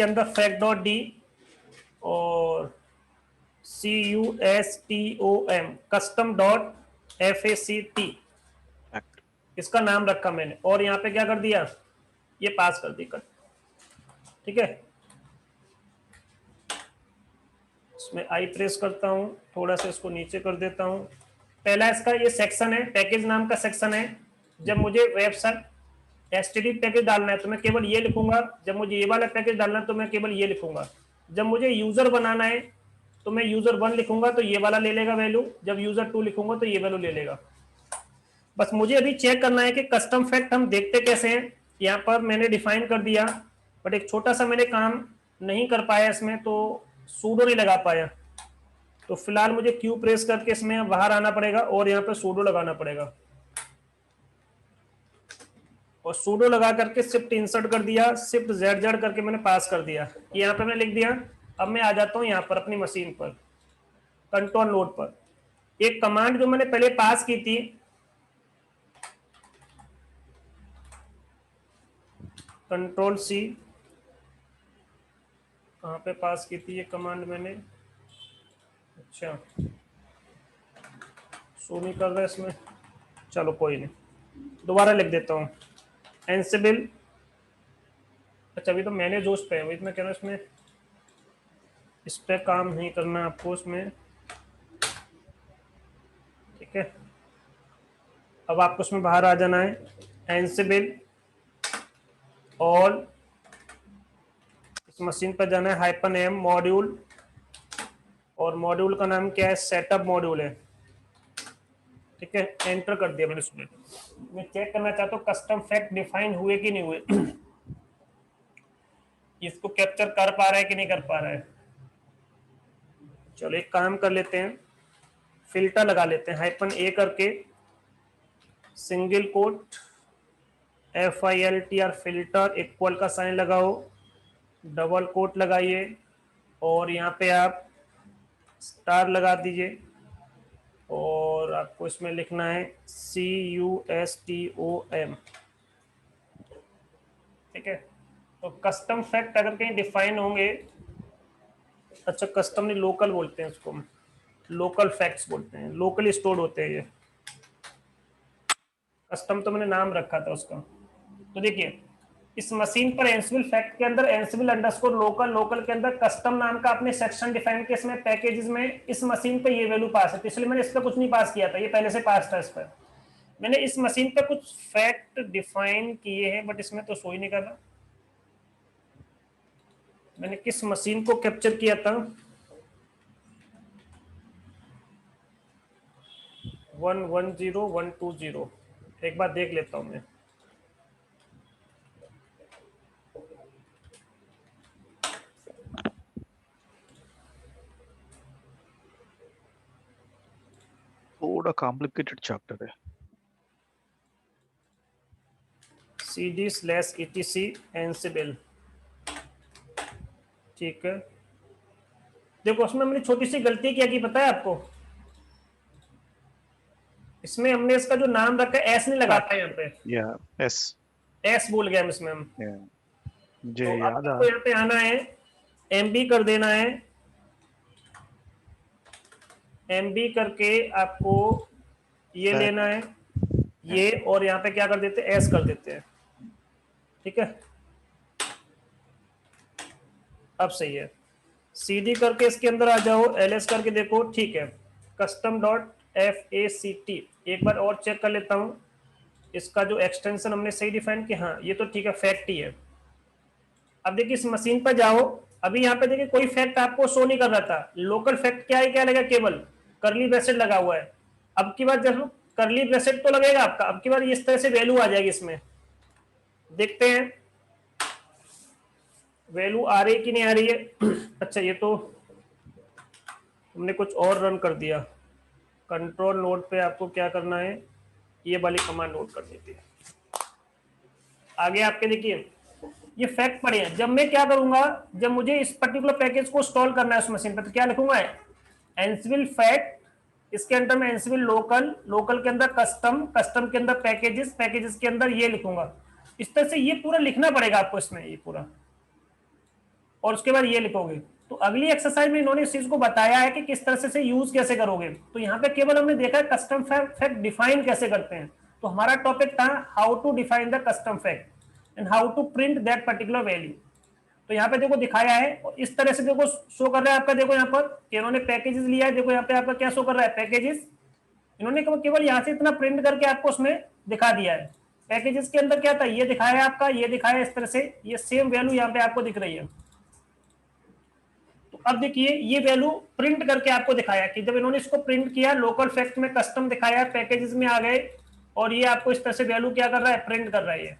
अंदर fact.d और custom.fact, इसका नाम रखा मैंने, और यहाँ पे क्या कर दिया, ये पास कर दी कर। ठीक है, इसमें आई प्रेस करता हूं, थोड़ा सा इसको नीचे कर देता हूं। पहला इसका ये सेक्शन है, पैकेज नाम का सेक्शन है, जब मुझे वेब सर्च एसटीडी पैकेज डालना है तो मैं केवल ये लिखूंगा, जब मुझे ये वाला पैकेज डालना है तो मैं केवल ये लिखूंगा, जब मुझे यूजर बनाना है तो मैं यूजर 1 लिखूंगा तो ये वाला ले लेगा वैल्यू, जब यूजर 2 लिखूंगा तो ये वैल्यू ले लेगा। बस मुझे अभी चेक करना है कि कस्टम फैक्ट हम देखते कैसे हैं। यहाँ पर मैंने डिफाइन कर दिया, बट एक छोटा सा मैंने काम नहीं कर पाया इसमें, तो सूडो नहीं लगा पाया, तो फिलहाल मुझे क्यू प्रेस करके इसमें बाहर आना पड़ेगा और यहाँ पे सूडो लगाना पड़ेगा, और सूडो लगा करके शिफ्ट इंसर्ट कर दिया, शिफ्ट जेड जेड करके मैंने पास कर दिया, यहाँ पे मैंने लिख दिया। अब मैं आ जाता हूँ यहाँ पर अपनी मशीन पर, कंट्रोल नोड पर। एक कमांड जो मैंने पहले पास की थी, कंट्रोल सी, कहाँ पे पास की थी ये कमांड मैंने, अच्छा शो नहीं कर रहा है इसमें, चलो कोई नहीं, दोबारा लिख देता हूँ एंसिबल। अच्छा अभी तो मैंने जो उस पे, वही मैं कह रहा हूँ इसमें, इस पे काम नहीं करना आपको इसमें, ठीक है। अब आपको इसमें बाहर आ जाना है, एंसिबल और इस मशीन पर जाना है -m मॉड्यूल, और मॉड्यूल का नाम क्या है, सेटअप मॉड्यूल है, ठीक है। एंटर कर दिया मैंने इसमें। मैं चेक करना चाहता हूँ कस्टम फैक्ट डिफाइन हुए कि नहीं हुए, इसको कैप्चर कर पा रहा है कि नहीं कर पा रहा है। चलो एक काम कर लेते हैं, फिल्टर लगा लेते हैं, -a करके single quote FILTR filter equal का साइन लगाओ, डबल कोट लगाइए और यहाँ पे आप स्टार लगा दीजिए, और आपको इसमें लिखना है CUSTOM, ठीक है। तो कस्टम फैक्ट अगर कहीं डिफाइन होंगे, अच्छा कस्टम नहीं लोकल बोलते हैं इसको, लोकल फैक्ट्स बोलते हैं, लोकली स्टोर्ड होते हैं ये, कस्टम तो मैंने नाम रखा था उसका। तो देखिए इस मशीन पर एंसिबल फैक्ट के अंदर एंसिबल अंडरस्कोर लोकल, लोकल के अंदर कस्टम नाम का आपने सेक्शन डिफाइन किया, इसमें पैकेजेस में इस मशीन पे ये वैल्यू पास है, तो इसलिए मैंने इस पर कुछ नहीं पास किया था, ये पहले से पास था। इस पर मैंने इस मशीन पे कुछ फैक्ट डिफाइन किए हैं, बट इसमें तो शो ही नहीं कर रहा। मैंने किस मशीन को कैप्चर किया था, 110120, एक बार देख लेता हूं मैं। थोड़ा कॉम्प्लिकेटेड चैप्टर है। CD/etc एंसिबल, ठीक है। देखो उसमें हमने छोटी सी गलती क्या की पता है आपको, इसमें हमने इसका जो नाम रखा है एस नहीं लगाता यहाँ पे, एस भूल गया इसमें हम। मुझे तो याद आपको यहाँ पे आना है, MB कर देना है, MB करके आपको ये लेना है ये, और यहाँ पे क्या कर देते हैं, एस कर देते हैं, ठीक है। अब सही है, CD करके इसके अंदर आ जाओ, LS करके देखो, ठीक है। custom.fact, एक बार और चेक कर लेता हूँ इसका जो एक्सटेंशन हमने सही डिफाइन किया, हाँ ये तो ठीक है, फैक्ट ही है। अब देखिए इस मशीन पर जाओ, अभी यहाँ पे देखिए कोई फैक्ट आपको शो नहीं कर रहा था, लोकल फैक्ट क्या है, क्या लगा, केवल करली ब्रैकेट लगा हुआ है। अब की बार जब करली ब्रैकेट तो लगेगा आपका, अब की बार इस तरह से वैल्यू आ जाएगी इसमें, देखते हैं वैल्यू आ रही है कि नहीं आ रही है। अच्छा ये तो हमने कुछ और रन कर दिया, कंट्रोल नोड पे आपको क्या करना है, ये वाली कमांड नोट कर देती है। आगे आपके देखिए ये फैक्ट पड़े हैं, जब मैं क्या करूंगा, जब मुझे इस पर्टिकुलर पैकेज को इंस्टॉल करना है उस मशीन पर, तो क्या लिखूंगा, एंसिबल फैक्ट, इसके अंदर में एंसिबल लोकल, लोकल के अंदर कस्टम, कस्टम के अंदर पैकेजेस, पैकेजेस के अंदर ये लिखूंगा। इस तरह से ये पूरा लिखना पड़ेगा आपको इसमें, ये पूरा, और उसके बाद ये लिखोगे। तो अगली एक्सरसाइज में इन्होंने इस चीज को बताया है कि किस तरह से यूज कैसे करोगे। तो यहाँ पे केवल हमने देखा है कस्टम फैक्ट डिफाइन कैसे करते हैं, तो हमारा टॉपिक था how to define the custom fact and how to print that particular value. तो यहाँ पे देखो दिखाया है, और इस तरह से देखो शो कर रहा है आपका, देखो यहाँ पर इन्होंने पैकेजेस लिया है, देखो यहाँ पे आपका क्या शो कर रहा है, पैकेजेस। इन्होंने केवल यहाँ से इतना प्रिंट करके आपको उसमें दिखा दिया है। पैकेजेस के अंदर क्या था, ये दिखाया आपका, ये दिखाया इस तरह से, ये सेम वैल्यू यहाँ पे आपको दिख रही है। तो अब देखिए ये वैल्यू प्रिंट करके आपको दिखाया कि जब इन्होंने इसको प्रिंट किया, लोकल फैक्ट में कस्टम दिखाया, पैकेजेस में आ गए, और ये आपको इस तरह से वैल्यू क्या कर रहा है, प्रिंट कर रहा है।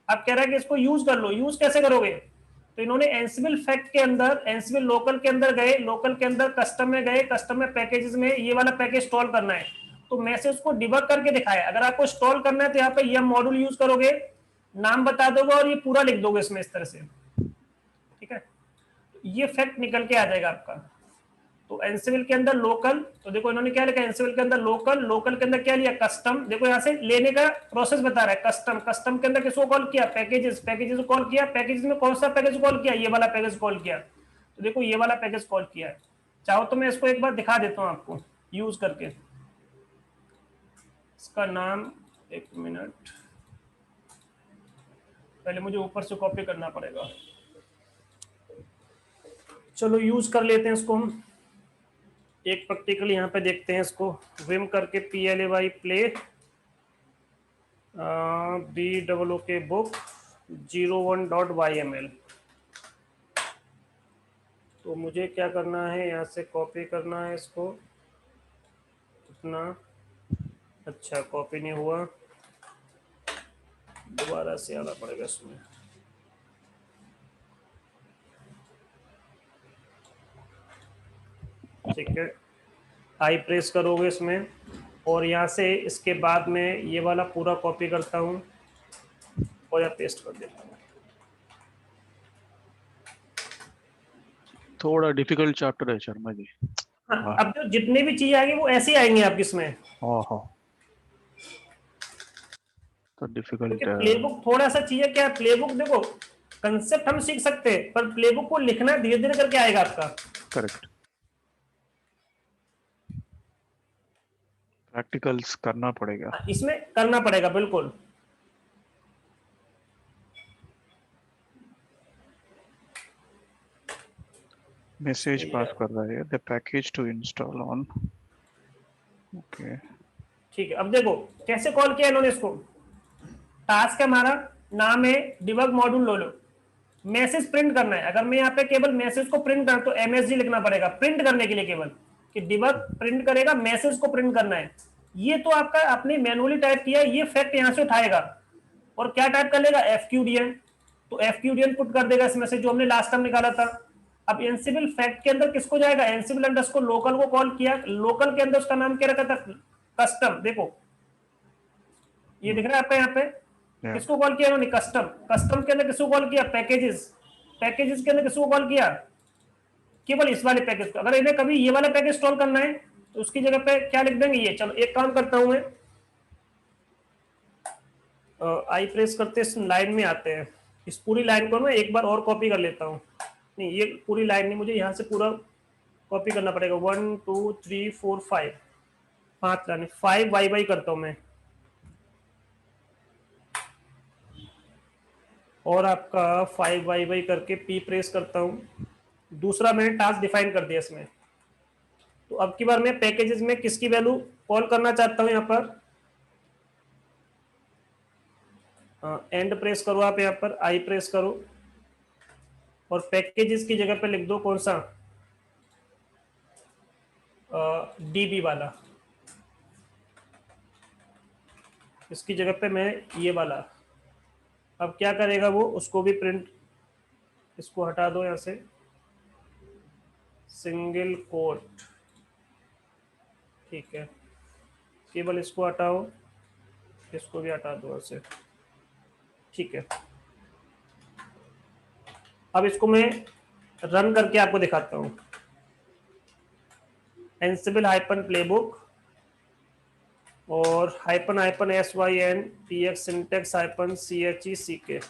अब कह रहा है कि इसको यूज कर लो। यूज कैसे करोगे, तो इन्होंने एंसिबल फैक्ट के अंदर, एंसिबल लोकल के अंदर गए, लोकल के अंदर कस्टम में गए, कस्टम में पैकेजेस में ये वाला पैकेज इंस्टॉल करना है, तो मैसेज को डिबग करके दिखाया। अगर आपको इंस्टॉल करना है तो यहाँ पे ये मॉड्यूल यूज करोगे, नाम बता दोगे और ये पूरा लिख दोगे इसमें इस तरह से, ठीक है, ये फैक्ट निकल के आ जाएगा आपका। तो एनसिबल के अंदर लोकल, तो देखो इन्होंने क्या लिखा, एनसिबल के अंदर लोकल, लोकल के अंदर क्या लिया, कस्टम। देखो यहाँ से लेने का प्रोसेस बता रहा है, कस्टम, कस्टम के अंदर किसको कॉल किया, पैकेजेस, पैकेजेस को कॉल किया, पैकेजेस में कौन सा पैकेज कॉल किया, ये वाला पैकेज कॉल किया। तो देखो ये वाला पैकेज कॉल किया है। चाहो तो मैं इसको एक बार दिखा देता हूँ आपको यूज करके। इसका नाम, एक मिनट, पहले मुझे ऊपर से कॉपी करना पड़ेगा। चलो यूज कर लेते हैं इसको हम। एक प्रैक्टिकल यहाँ पे देखते हैं इसको, विम करके PLAY play BOOK book 01.yml। तो मुझे क्या करना है, यहाँ से कॉपी करना है इसको, इतना, अच्छा कॉपी नहीं हुआ, दोबारा से आना पड़ेगा इसमें। ठीक है, आई प्रेस करोगे इसमें, और यहाँ से इसके बाद में ये वाला पूरा कॉपी करता हूँ और यहाँ पेस्ट कर देता हूँ। थोड़ा डिफिकल्ट चैप्टर है शर्मा जी। हाँ, अब जो जितने भी चीजें आएंगी वो ऐसे ही आएंगे आपकी इसमें, ओहो, तो डिफिकल्ट क्योंकि है। प्लेबुक थोड़ा सा चीजें, क्या है प्लेबुक, देखो कंसेप्ट हम सीख सकते हैं, पर प्लेबुक को लिखना धीरे धीरे करके आएगा आपका। करेक्ट, प्रैक्टिकल्स करना पड़ेगा। इसमें करना पड़ेगा बिल्कुल। मैसेज पास कर रहा है, the package to install on, okay. ठीक है, अब देखो कैसे कॉल किया इन्होंने इसको। टास्क है हमारा, नाम है डिबग मॉड्यूल लो लो, मैसेज प्रिंट करना है। अगर मैं यहाँ पे केवल मैसेज को प्रिंट करूं तो MSG लिखना पड़ेगा प्रिंट करने के लिए, केवल कि डिबग प्रिंट करेगा, मैसेज को प्रिंट करना है। ये तो आपका आपने मैनुअली टाइप किया, ये फैक्ट यहाँ से उठाएगा और क्या टाइप कर लेगा, FQDN। तो FQDN पुट कर देगा इसमें से जो हमने लास्ट टाइम निकाला था। अब एनसिबल फैक्ट के अंदर किसको जाएगा, एनसिबल अंडरस्कोर लोकल को कॉल किया, लोकल के अंदर उसका नाम क्या रखा था, कस्टम। देखो ये दिख रहा है आपका यहाँ पे, किसको कॉल किया उन्होंने, कस्टम। कस्टम के अंदर किसको कॉल किया, पैकेजेस। पैकेजेस के अंदर किसको कॉल किया, केवल इस वाले पैकेज को। अगर इन्हें कभी ये वाला पैकेज इंस्टॉल करना है तो उसकी जगह पे क्या लिख देंगे ये। चलो एक काम करता हूं मैं, आई प्रेस करते इस लाइन में आते हैं, इस पूरी लाइन को मैं एक बार और कॉपी कर लेता हूँ। नहीं ये पूरी लाइन नहीं, मुझे यहाँ से पूरा कॉपी करना पड़ेगा। 1 2 3 4 5, 5 लाइन, 5 वाई वाई करता हूँ मैं, और आपका 5 वाई वाई करके P प्रेस करता हूँ। दूसरा मैंने टास्क डिफाइन कर दिया इसमें। तो अब की बार मैं पैकेजेस में किसकी वैल्यू कॉल करना चाहता हूँ, यहाँ पर एंड प्रेस करो, आप यहाँ पर आई प्रेस करो और पैकेजेस की जगह पे लिख दो कौन सा, DB वाला। इसकी जगह पे मैं ये वाला। अब क्या करेगा वो, उसको भी प्रिंट, इसको हटा दो यहाँ से, सिंगल कोट, ठीक है, केवल इसको हटाओ, इसको भी हटा दो यहाँ से, ठीक है। अब इसको मैं रन करके आपको दिखाता हूँ। एंसिबल हाइपन प्लेबुक और hyphen hyphen SYN TX syntax hyphen CHECK,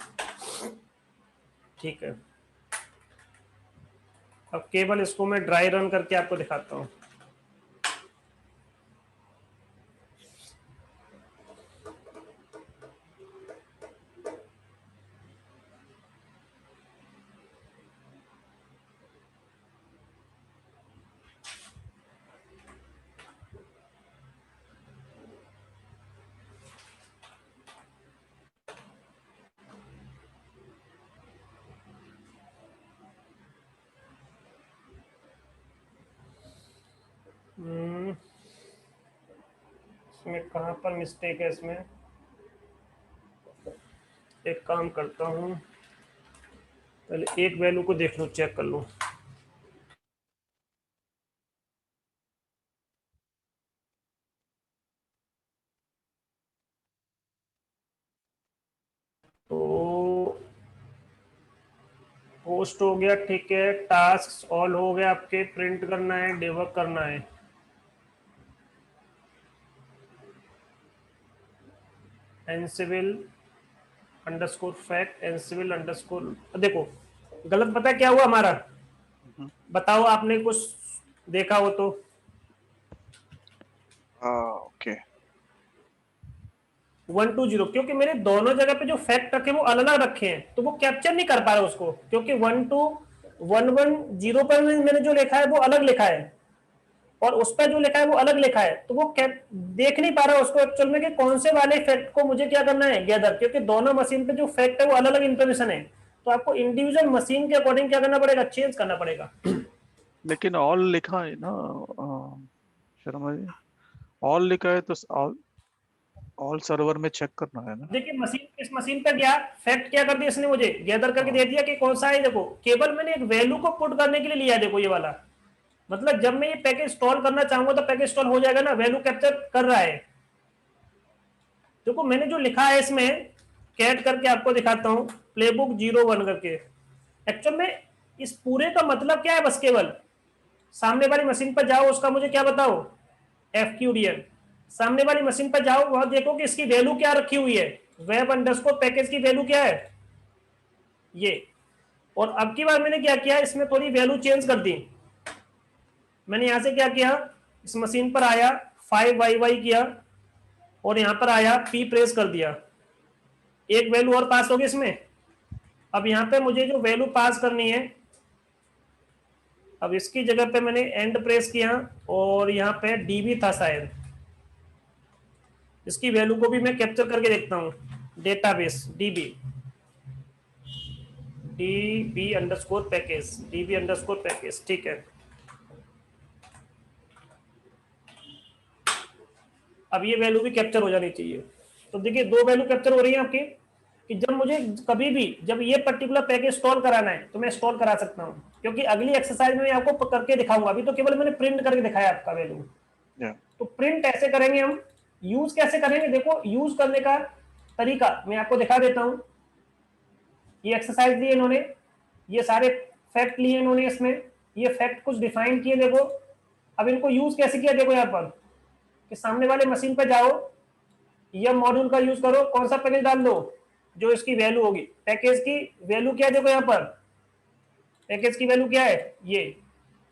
ठीक है। अब केवल इसको मैं ड्राई रन करके आपको दिखाता हूँ। में कहाँ पर मिस्टेक है इसमें, एक काम करता हूँ, पहले एक वैल्यू को देख लूँ, चेक कर लूँ। तो पोस्ट हो गया, ठीक है, टास्क ऑल हो गया, आपके प्रिंट करना है, डिबग करना है। एनसिविल अंडरस्कोर फैक्ट, एनसिविल अंडरस्कोर, देखो गलत पता क्या हुआ हमारा, बताओ आपने कुछ देखा हो तो। ओके 120, क्योंकि मेरे दोनों जगह पे जो फैक्ट रखे वो अलग अलग रखे हैं, तो वो कैप्चर नहीं कर पा रहा उसको, क्योंकि 12110 पर मैंने जो लिखा है वो अलग लिखा है, और उस पर जो लिखा है वो अलग लिखा है, तो वो देख नहीं पा रहा उसको एक्चुअल में कि कौन से वाले फैक्ट को मुझे क्या करना है, गैदर, क्योंकि दोनों मशीन पे जो फैक्ट है वो अलग अलग इंफॉर्मेशन है, तो आपको इंडिविजुअल मशीन के अकॉर्डिंग क्या करना पड़ेगा, चेंज करना पड़ेगा। लेकिन ऑल लिखा है ना शर्मा जी, ऑल लिखा है तो ऑल सर्वर में चेक करना है ना। देखिए मशीन, इस मशीन पे गया, फैक्ट क्या कर दिया इसने, मुझे गैदर करके दे दिया कि कौन सा है, देखो केवल मैंने एक वैल्यू को पुट करने के लिए लिया है, देखो ये वाला, मतलब जब मैं ये पैकेज इंस्टॉल करना चाहूंगा तो पैकेज इंस्टॉल हो जाएगा ना, वैल्यू कैप्चर कर रहा है। देखो मैंने जो लिखा है इसमें, कैट करके आपको दिखाता हूं, प्लेबुक 01 करके, एक्चुअल में इस पूरे का मतलब क्या है, बस केवल सामने वाली मशीन पर जाओ, उसका मुझे क्या बताओ, FQDN, सामने वाली मशीन पर जाओ, वहां देखो कि इसकी वैल्यू क्या रखी हुई है, वेब अंडरस्कोर पैकेज की वैल्यू क्या है ये। और अब की बार मैंने क्या किया, इसमें थोड़ी वैल्यू चेंज कर दी, मैंने यहां से क्या किया, इस मशीन पर आया 5YY किया, और यहां पर आया P प्रेस कर दिया, एक वैल्यू और पास होगी इसमें। अब यहां पे मुझे जो वैल्यू पास करनी है, अब इसकी जगह पे मैंने एंड प्रेस किया, और यहाँ पे DB था शायद, इसकी वैल्यू को भी मैं कैप्चर करके देखता हूँ, डेटाबेस DB अंडरस्कोर पैकेज, ठीक है। अब ये वैल्यू भी कैप्चर हो जानी चाहिए, तो देखिए दो वैल्यू कैप्चर हो रही है आपकी, कि जब मुझे कभी भी जब ये पर्टिकुलर पैकेज इंस्टॉल कराना है तो मैं इंस्टॉल करा सकता हूँ, क्योंकि अगली एक्सरसाइज में मैं आपको करके दिखाऊंगा, अभी तो केवल मैंने प्रिंट करके दिखाया आपका वैल्यू। तो प्रिंट ऐसे करेंगे हम, यूज कैसे करेंगे, देखो यूज करने का तरीका मैं आपको दिखा देता हूँ। ये एक्सरसाइज दी इन्होंने, ये सारे फैक्ट लिए इन्होंने इसमें, ये फैक्ट कुछ डिफाइन किए, देखो अब इनको यूज कैसे किया, देखो यहाँ पर कि सामने वाले मशीन पर जाओ, यह मॉड्यूल का यूज करो, कौन सा पैकेज डाल दो, जो इसकी वैल्यू होगी, पैकेज की वैल्यू क्या है, देखो यहाँ पर पैकेज की वैल्यू क्या है ये,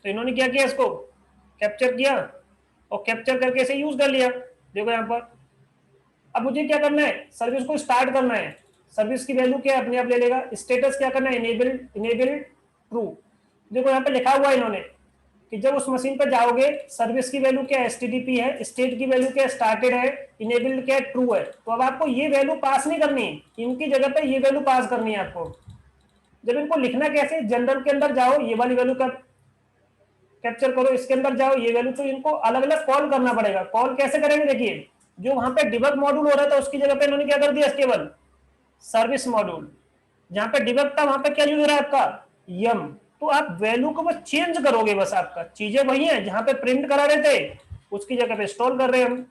तो इन्होंने क्या किया, इसको कैप्चर किया, और कैप्चर करके इसे यूज कर लिया, देखो यहाँ पर। अब मुझे क्या करना है, सर्विस को स्टार्ट करना है, सर्विस की वैल्यू क्या है अपने आप ले लेगा, स्टेटस क्या करना है, इनेबल ट्रू, देखो यहाँ पे लिखा हुआ है इन्होंने कि जब उस मशीन पर जाओगे, सर्विस की वैल्यू क्या है, STTP है, स्टेट की वैल्यू क्या है, स्टार्टेड है, इनेबल्ड क्या है, ट्रू है। तो अब आपको ये वैल्यू पास नहीं करनी, इनकी जगह पे ये वैल्यू पास करनी है आपको। जब इनको लिखना कैसे, जनरल के अंदर जाओ, ये वाली वैल्यू का कैप्चर करो, इसके अंदर जाओ, ये वैल्यू, तो इनको अलग अलग कॉल करना पड़ेगा। कॉल कैसे करेंगे, देखिए जो वहां पे डिबग मॉड्यूल हो रहा था उसकी जगह पे इन्होंने क्या कर दिया, केवल सर्विस मॉड्यूल, जहां पे डिबग था वहां पे क्या यूज हो रहा है आपका, यम। तो आप वैल्यू को बस चेंज करोगे, बस आपका चीजें वही है, जहां पे प्रिंट करा रहे थे उसकी जगह पे इंस्टॉल कर रहे हैं हम,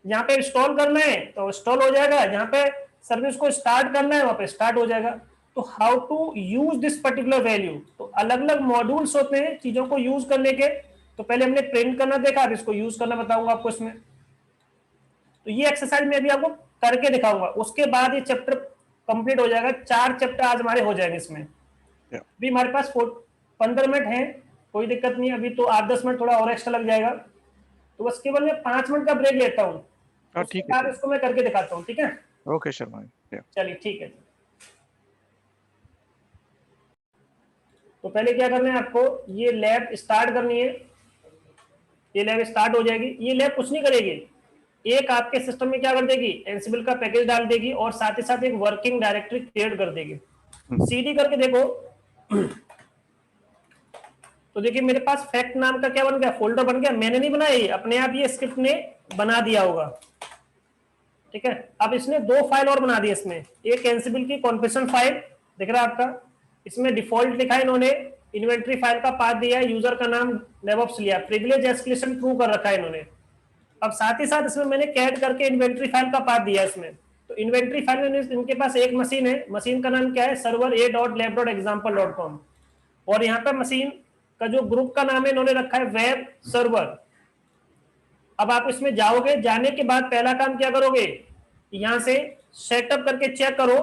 जहां पे इंस्टॉल करना है तो इंस्टॉल हो जाएगा, जहां पे सर्विस को स्टार्ट करना है वहां पे स्टार्ट हो जाएगा। तो how to use this particular value, तो अलग अलग मॉड्यूल्स होते हैं चीजों को यूज करने के। तो पहले हमने प्रिंट करना देखा, अब इसको यूज करना बताऊंगा आपको इसमें। तो ये एक्सरसाइज में अभी आपको करके दिखाऊंगा, उसके बाद ये चैप्टर कंप्लीट हो जाएगा, 4 चैप्टर आज हमारे हो जाएंगे इसमें। अभी हमारे पास 15 मिनट है, कोई दिक्कत नहीं, अभी तो 8-10 मिनट थोड़ा और एक्स्ट्रा लग जाएगा, तो बस केवल मैं 5 मिनट का ब्रेक लेता हूँ, उसके ठीक है बाद इसको मैं करके दिखाता हूँ, ठीक है। ओके शर्मा जी, चलिए ठीक है। तो पहले क्या करना है आपको, ये लैब स्टार्ट करनी है, ये लैब स्टार्ट हो जाएगी। ये लैब कुछ नहीं करेगी, एक आपके सिस्टम में क्या कर देगी, एनसिबल का पैकेज डाल देगी, और साथ ही साथ एक वर्किंग डायरेक्टरी क्रिएट कर देगी। CD करके देखो, तो देखिए मेरे पास फैक्ट नाम का क्या बन गया, फोल्डर बन गया, मैंने नहीं बनाया, अपने आप ये स्क्रिप्ट ने बना दिया होगा। ठीक है। अब इसने 2 फाइल और बना दी इसमें, एक एंसिबल की कॉन्फ़िगरेशन फाइल दिख रहा है आपका, इसमें डिफॉल्ट लिखा है इन्होंने, इन्वेंटरी फाइल का पाथ दिया है, यूजर का नाम डेवऑप्स लिया, प्रिविलेज एस्केलेशन ट्रू कर रखा है इन्होंने। अब साथ ही साथ इसमें मैंने कैट करके इन्वेंटरी फाइल का पाथ दिया इसमें। तो इन्वेंटरी फाइल में इनके पास एक मशीन है, मशीन का नाम क्या है, सर्वर a.lab.example.com, और यहाँ पे मशीन का जो ग्रुप का नाम है इन्होंने रखा है वेब सर्वर। अब आप इसमें जाओगे, जाने के बाद पहला काम क्या करोगे, यहां से सेटअप करके चेक करो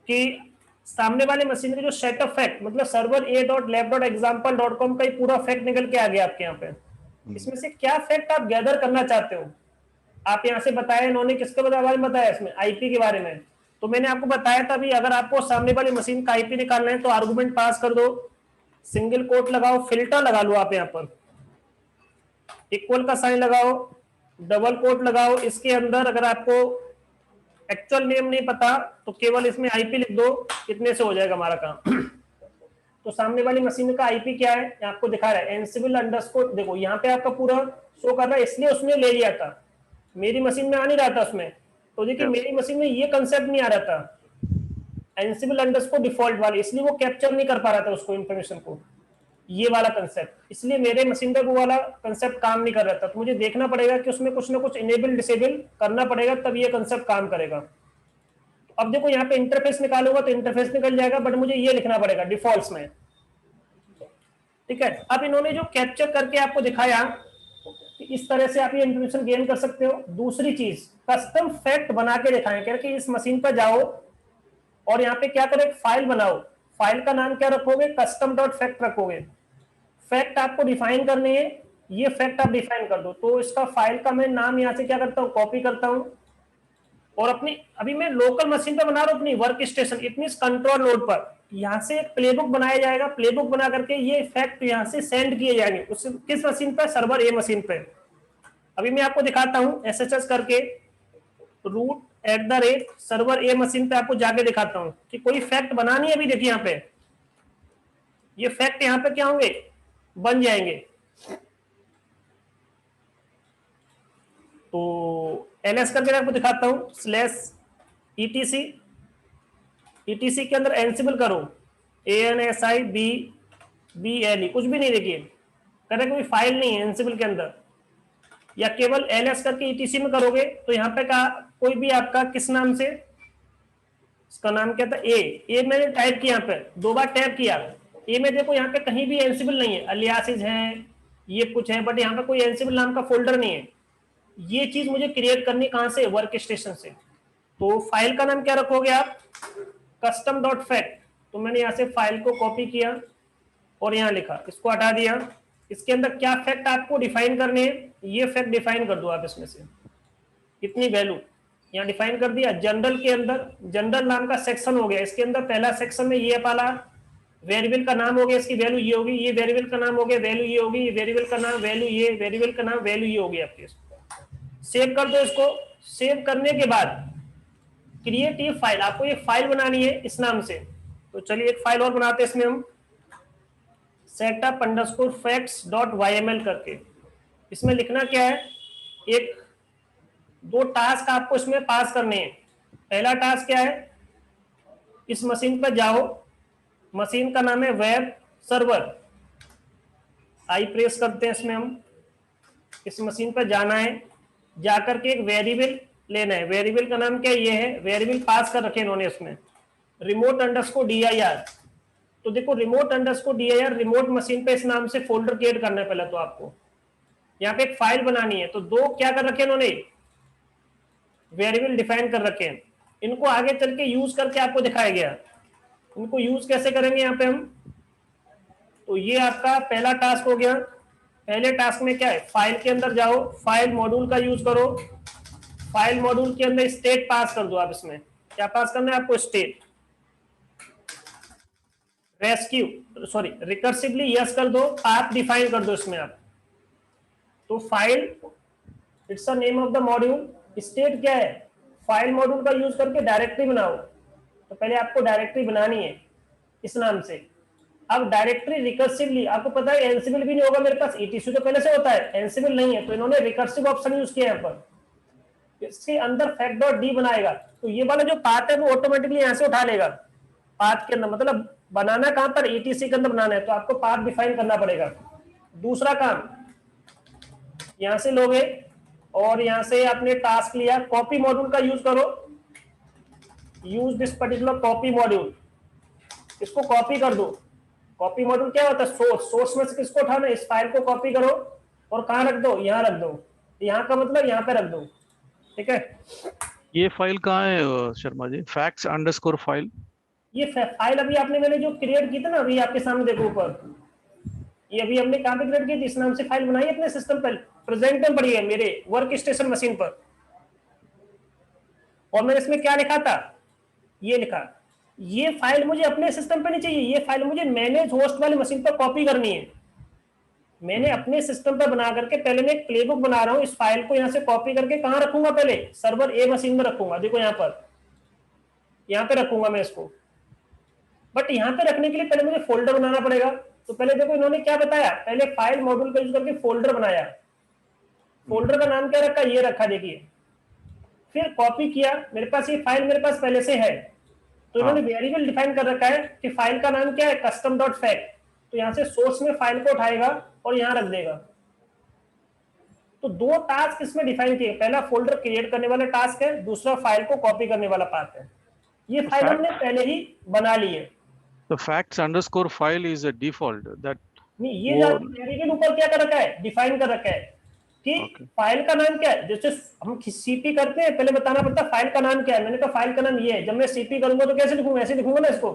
कि सामने वाले मशीन के जो सेटअप फैक्ट, मतलब सर्वर a.lab.example.com का ही पूरा फैक्ट निकल के आ गया आपके यहाँ पे। इसमें से क्या फैक्ट आप गैदर करना चाहते हो, आप यहाँ से बताया इन्होंने, किसके बारे में बताया, इसमें आईपी के बारे में। तो मैंने आपको बताया था भी, अगर आपको सामने वाली मशीन का आईपी निकालना है तो आर्गुमेंट पास कर दो, सिंगल कोट लगाओ, फिल्टर लगा लो आप यहाँ पर, इक्वल का साइन लगाओ, डबल कोट लगाओ, इसके अंदर अगर आपको एक्चुअल नेम नहीं पता तो केवल इसमें आईपी लिख दो, इतने से हो जाएगा हमारा काम। तो सामने वाली मशीन का आईपी क्या है, आपको दिखा रहा है एंसिबल अंडरस्कोर, देखो यहाँ पे आपका पूरा शो कर रहा है, इसलिए उसने ले लिया था, मेरी मशीन में आ नहीं रहा था उसमें। तो देखिए मेरी मशीन में ये कंसेप्ट नहीं आ रहा था एंसिबल अंडरस्कोर डिफॉल्ट वाले, इसलिए वो कैप्चर नहीं कर पा रहा था उसको, इन्फॉर्मेशन को, ये वाला कंसेप्ट, इसलिए मेरे मशीन पे वो वाला कंसेप्ट काम नहीं कर रहा था। तो मुझे देखना पड़ेगा कि उसमें कुछ ना कुछ इनेबल डिसेबल करना पड़ेगा, तब ये कंसेप्ट काम करेगा। तो अब देखो यहाँ पे इंटरफेस निकालूंगा तो इंटरफेस निकल जाएगा, बट मुझे ये लिखना पड़ेगा डिफॉल्ट्स में, ठीक है। अब इन्होंने जो कैप्चर करके आपको दिखाया, इस तरह से आप ये इंफॉर्मेशन गेन कर सकते हो। दूसरी चीज, कस्टम फैक्ट बना के दिखाएं, कह कि इस मशीन पर जाओ और यहाँ पे क्या करो, एक फाइल बनाओ, फाइल का नाम क्या रखोगे, कस्टम डॉट फैक्ट रखोगे। फैक्ट आपको डिफाइन करने हैं, ये फैक्ट आप डिफाइन कर दो। तो इसका फाइल का मैं नाम यहाँ से क्या करता हूँ, कॉपी करता हूँ, और अपनी, अभी मैं लोकल मशीन पर बना रहा हूँ अपनी वर्क स्टेशन, इतनी कंट्रोल नोड पर, यहाँ से एक प्लेबुक बनाया जाएगा, प्लेबुक बना करके ये फैक्ट यहाँ से सेंड किए जाएंगे उस किस मशीन पर, सर्वर ए मशीन पे। अभी मैं आपको दिखाता हूँ SSH करके root सर्वर ए मशीन पे आपको जाके दिखाता हूँ कि कोई फैक्ट बनानी है। अभी देखिए यहाँ पे ये फैक्ट यहाँ पे क्या होंगे, बन जाएंगे। तो ls करके आपको दिखाता हूँ, /etc etc के अंदर एंसिबल करो, ANSIBBLE, कुछ भी नहीं, देखिए करे कोई फाइल नहीं है एंसिबल के अंदर, या केवल ls करके etc में करोगे तो यहाँ पे का कोई भी आपका किस नाम से, इसका नाम क्या था, ए मैंने टाइप किया, यहाँ पे 2 बार टैप किया, ए में देखो यहाँ पे कहीं भी एंसिबल नहीं है, अलियासिस है, ये कुछ है, बट यहाँ पे कोई एंसिबल नाम का फोल्डर नहीं है। ये चीज मुझे क्रिएट करनी कहां से, वर्क स्टेशन से। तो फाइल का नाम क्या रखोगे आप, कस्टम डॉट फैक्ट। तो मैंने यहाँ से फाइल को कॉपी किया और यहाँ लिखा, इसको हटा दिया। इसके अंदर क्या फैक्ट आपको डिफाइन करने हैं, ये फैक्ट डिफाइन कर दो आप इसमें से, कितनी वैल्यू यहाँ डिफाइन कर दिया। जनरल के अंदर, जनरल नाम का सेक्शन हो गया, इसके अंदर पहला सेक्शन में ये वाला वेरिएबल का नाम हो गया, इसकी वैल्यू ये होगी, ये वेरिएबल का नाम हो गया, वैल्यू ये होगी, ये वेरिएबल का नाम, वैल्यू ये, वेरिएबल का नाम, वैल्यू ये होगी आपके। सेव कर दो इसको। सेव करने के बाद क्रिएट ये फाइल, आपको ये फाइल बनानी है इस नाम से। तो चलिए एक फाइल और बनाते हैं इसमें हम, setup_facts.yml करके। इसमें लिखना क्या है, एक 2 टास्क आपको इसमें पास करने हैं। पहला टास्क क्या है, इस मशीन पर जाओ, मशीन का नाम है वेब सर्वर, आई प्रेस करते हैं इसमें हम, इस मशीन पर जाना है, जाकर के एक वेरिएबल लेना है, वेरिएबल का नाम क्या ये है, वेरिएबल पास कर रखे इन्होंने इसमें remote_dir। तो देखो remote_dir, रिमोट मशीन पे इस नाम से फोल्डर क्रिएट करना है पहले तो आपको, यहाँ पे एक फाइल बनानी है। तो 2 क्या कर रखे इन्होंने, वेरिएबल डिफाइन कर रखे हैं, इनको आगे चल के यूज करके आपको दिखाया गया। इनको यूज कैसे करेंगे यहाँ पे हम, तो ये आपका पहला टास्क हो गया। पहले टास्क में क्या है, फाइल के अंदर जाओ, फाइल मॉड्यूल का यूज करो, फाइल मॉड्यूल के अंदर स्टेट पास कर दो आप। इसमें क्या पास करना है आपको, state, rescue sorry recursively yes कर दो, पाथ डिफाइन कर दो इसमें आप। तो file, it's a name of the module, state क्या है, फाइल मॉड्यूल का यूज करके डायरेक्टरी बनाओ। तो पहले आपको डायरेक्टरी बनानी है इस नाम से। अब डायरेक्टरी रिकर्सिवली, आपको पता है एंसिबल भी नहीं होगा मेरे पास, ईटीसी तो पहले से होता है, एंसिबल नहीं है, तो इन्होंने रिकर्सिव ऑप्शन यूज किया है यहाँ पर। इसके अंदर फैक्ट डॉट डी बनाएगा, तो ये वाला जो पाथ है वो ऑटोमेटिकली यहाँ से उठा लेगा पाथ के अंदर, मतलब बनाना कहां पर, ETC के अंदर बनाना है, तो आपको पाथ डिफाइन करना पड़ेगा। दूसरा काम, यहां से लोगे और यहां से आपने टास्क लिया, कॉपी मॉड्यूल का यूज करो, use this particular copy module, इसको कॉपी कर दो। कॉपी मॉड्यूल क्या होता है, सोर्स, सोर्स में से किसको उठाना है, इस फाइल को कॉपी करो और कहां रख दो, यहां रख दो, यहां का मतलब यहां पे रख दो, ठीक है। ये फाइल कहाँ है Sharma ji, facts underscore file? ये फाइल अभी आपने मैंने जो क्रिएट की थी ना, अभी आपके सामने देखो ऊपर, ये अभी हमने कहां पे क्रिएट की थी, इस नाम से फाइल बनाई अपने सिस्टम पर, प्रेजेंट में पड़ी है मेरे वर्क स्टेशन मशीन पर, और मैंने इसमें क्या लिखा था, ये लिखा, ये फाइल मुझे अपने सिस्टम पे नहीं चाहिए, ये फाइल मुझे मैनेज होस्ट वाली मशीन पर कॉपी करनी है। मैंने अपने सिस्टम पर बना करके पहले मैं एक प्लेबुक बना रहा हूं, इस फाइल को यहां से कॉपी करके कहां रखूंगा, पहले सर्वर ए मशीन में रखूंगा, देखो यहां पे रखूंगा मैं इसको। बट यहां पे रखने के लिए पहले मुझे फोल्डर बनाना पड़ेगा, तो पहले देखो इन्होंने क्या बताया, पहले फाइल मॉड्यूल का यूज करके फोल्डर बनाया, फोल्डर का नाम क्या रखा, ये रखा, देखिए। फिर कॉपी किया, मेरे पास ये फाइल मेरे पास पहले से है, तो इन्होंने वेरिएबल डिफाइन कर रखा है कि फाइल का नाम क्या है, कस्टम डॉट फैक्ट, तो यहां से सोर्स में फाइल को उठाएगा और यहां रख देगा। तो दो टास्क इसमें डिफाइन किए, पहला फोल्डर क्रिएट करने वाला टास्क है, दूसरा फाइल को कॉपी करने वाला पार्ट है। ये फाइल हमने पहले ही बना ली है। तो facts underscore file is a default that, नहीं, ये जो वेरिएबल ऊपर क्या कर रखा है, डिफाइन कर रखा है कि फाइल का नाम क्या है। जैसे हम सीपी करते हैं, पहले बताना पड़ता है फाइल का नाम क्या है, मैंने कहा फाइल का नाम ये है, जब मैं सीपी करूंगा तो कैसे लिखूंगा, ऐसे लिखूंगा ना इसको।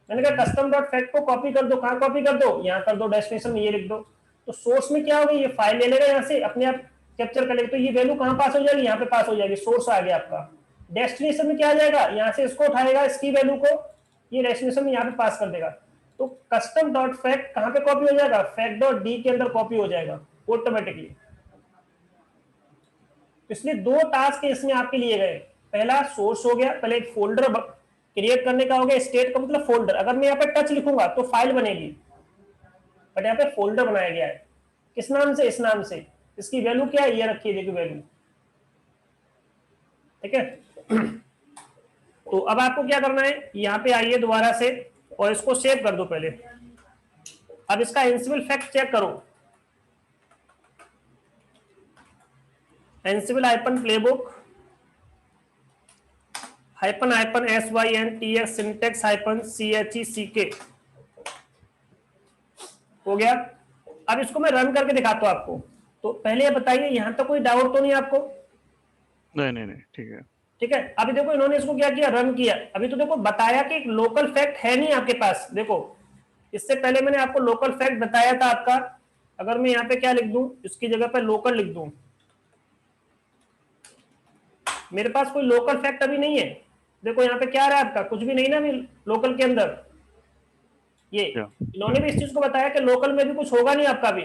मैंने कहा कस्टम डॉट फैक्ट को कॉपी कर दो, कहां कॉपी कर दो, यहाँ कर दो, डेस्टिनेशन में ये लिख दो। तो सोर्स में क्या होगा, ये फाइल ले लेगा यहाँ से, अपने आप कैप्चर कर लेगा, तो ये वैल्यू कहां पास हो जाएगी, यहाँ पे पास हो जाएगी, सोर्स आ गया आपका। डेस्टिनेशन में क्या आ जाएगा, यहाँ से इसको उठाएगा, इसकी वैल्यू को ये डेस्टिनेशन में यहाँ पे पास कर देगा। तो कस्टम डॉट फैक्ट कहां पे कॉपी हो जाएगा, फैक्ट डॉट डी के अंदर कॉपी हो जाएगा ऑटोमेटिकली। इसलिए दो टास्क इसमें आपके लिए गए, पहला सोर्स हो गया, पहले एक फोल्डर क्रिएट करने का हो गया, स्टेट का मतलब फोल्डर, अगर मैं यहाँ पे टच लिखूंगा तो फाइल बनेगी, बट यहाँ पे फोल्डर बनाया गया है, किस नाम से, इस नाम से, इसकी वैल्यू क्या है, ये रखी है, देखिए वैल्यू, ठीक है। तो अब आपको क्या करना है, यहाँ पे आइए दोबारा से और इसको सेव कर दो पहले। अब इसका एंसिबल फैक्ट चेक करो, Ansible hyphen playbook hyphen hyphen SYNTX syntax hyphen CHECK हो गया। अब इसको मैं रन करके दिखाता हूं आपको। तो पहले ये बताइए, यहां तक कोई डाउट तो नहीं आपको? नहीं नहीं नहीं, ठीक है। ठीक है, अभी देखो इन्होंने इसको क्या किया, रन किया। अभी तो देखो बताया कि एक लोकल फैक्ट है नहीं आपके पास, देखो इससे पहले मैंने आपको लोकल फैक्ट बताया था आपका। अगर मैं यहाँ पे क्या लिख दूं, इसकी जगह पे लोकल लिख दूं, मेरे पास कोई लोकल फैक्ट अभी नहीं है। देखो यहाँ पे क्या रहा है आपका, कुछ भी नहीं ना अभी लोकल के अंदर। ये इन्होंने भी इस चीज को बताया कि लोकल में भी कुछ होगा नहीं आपका भी।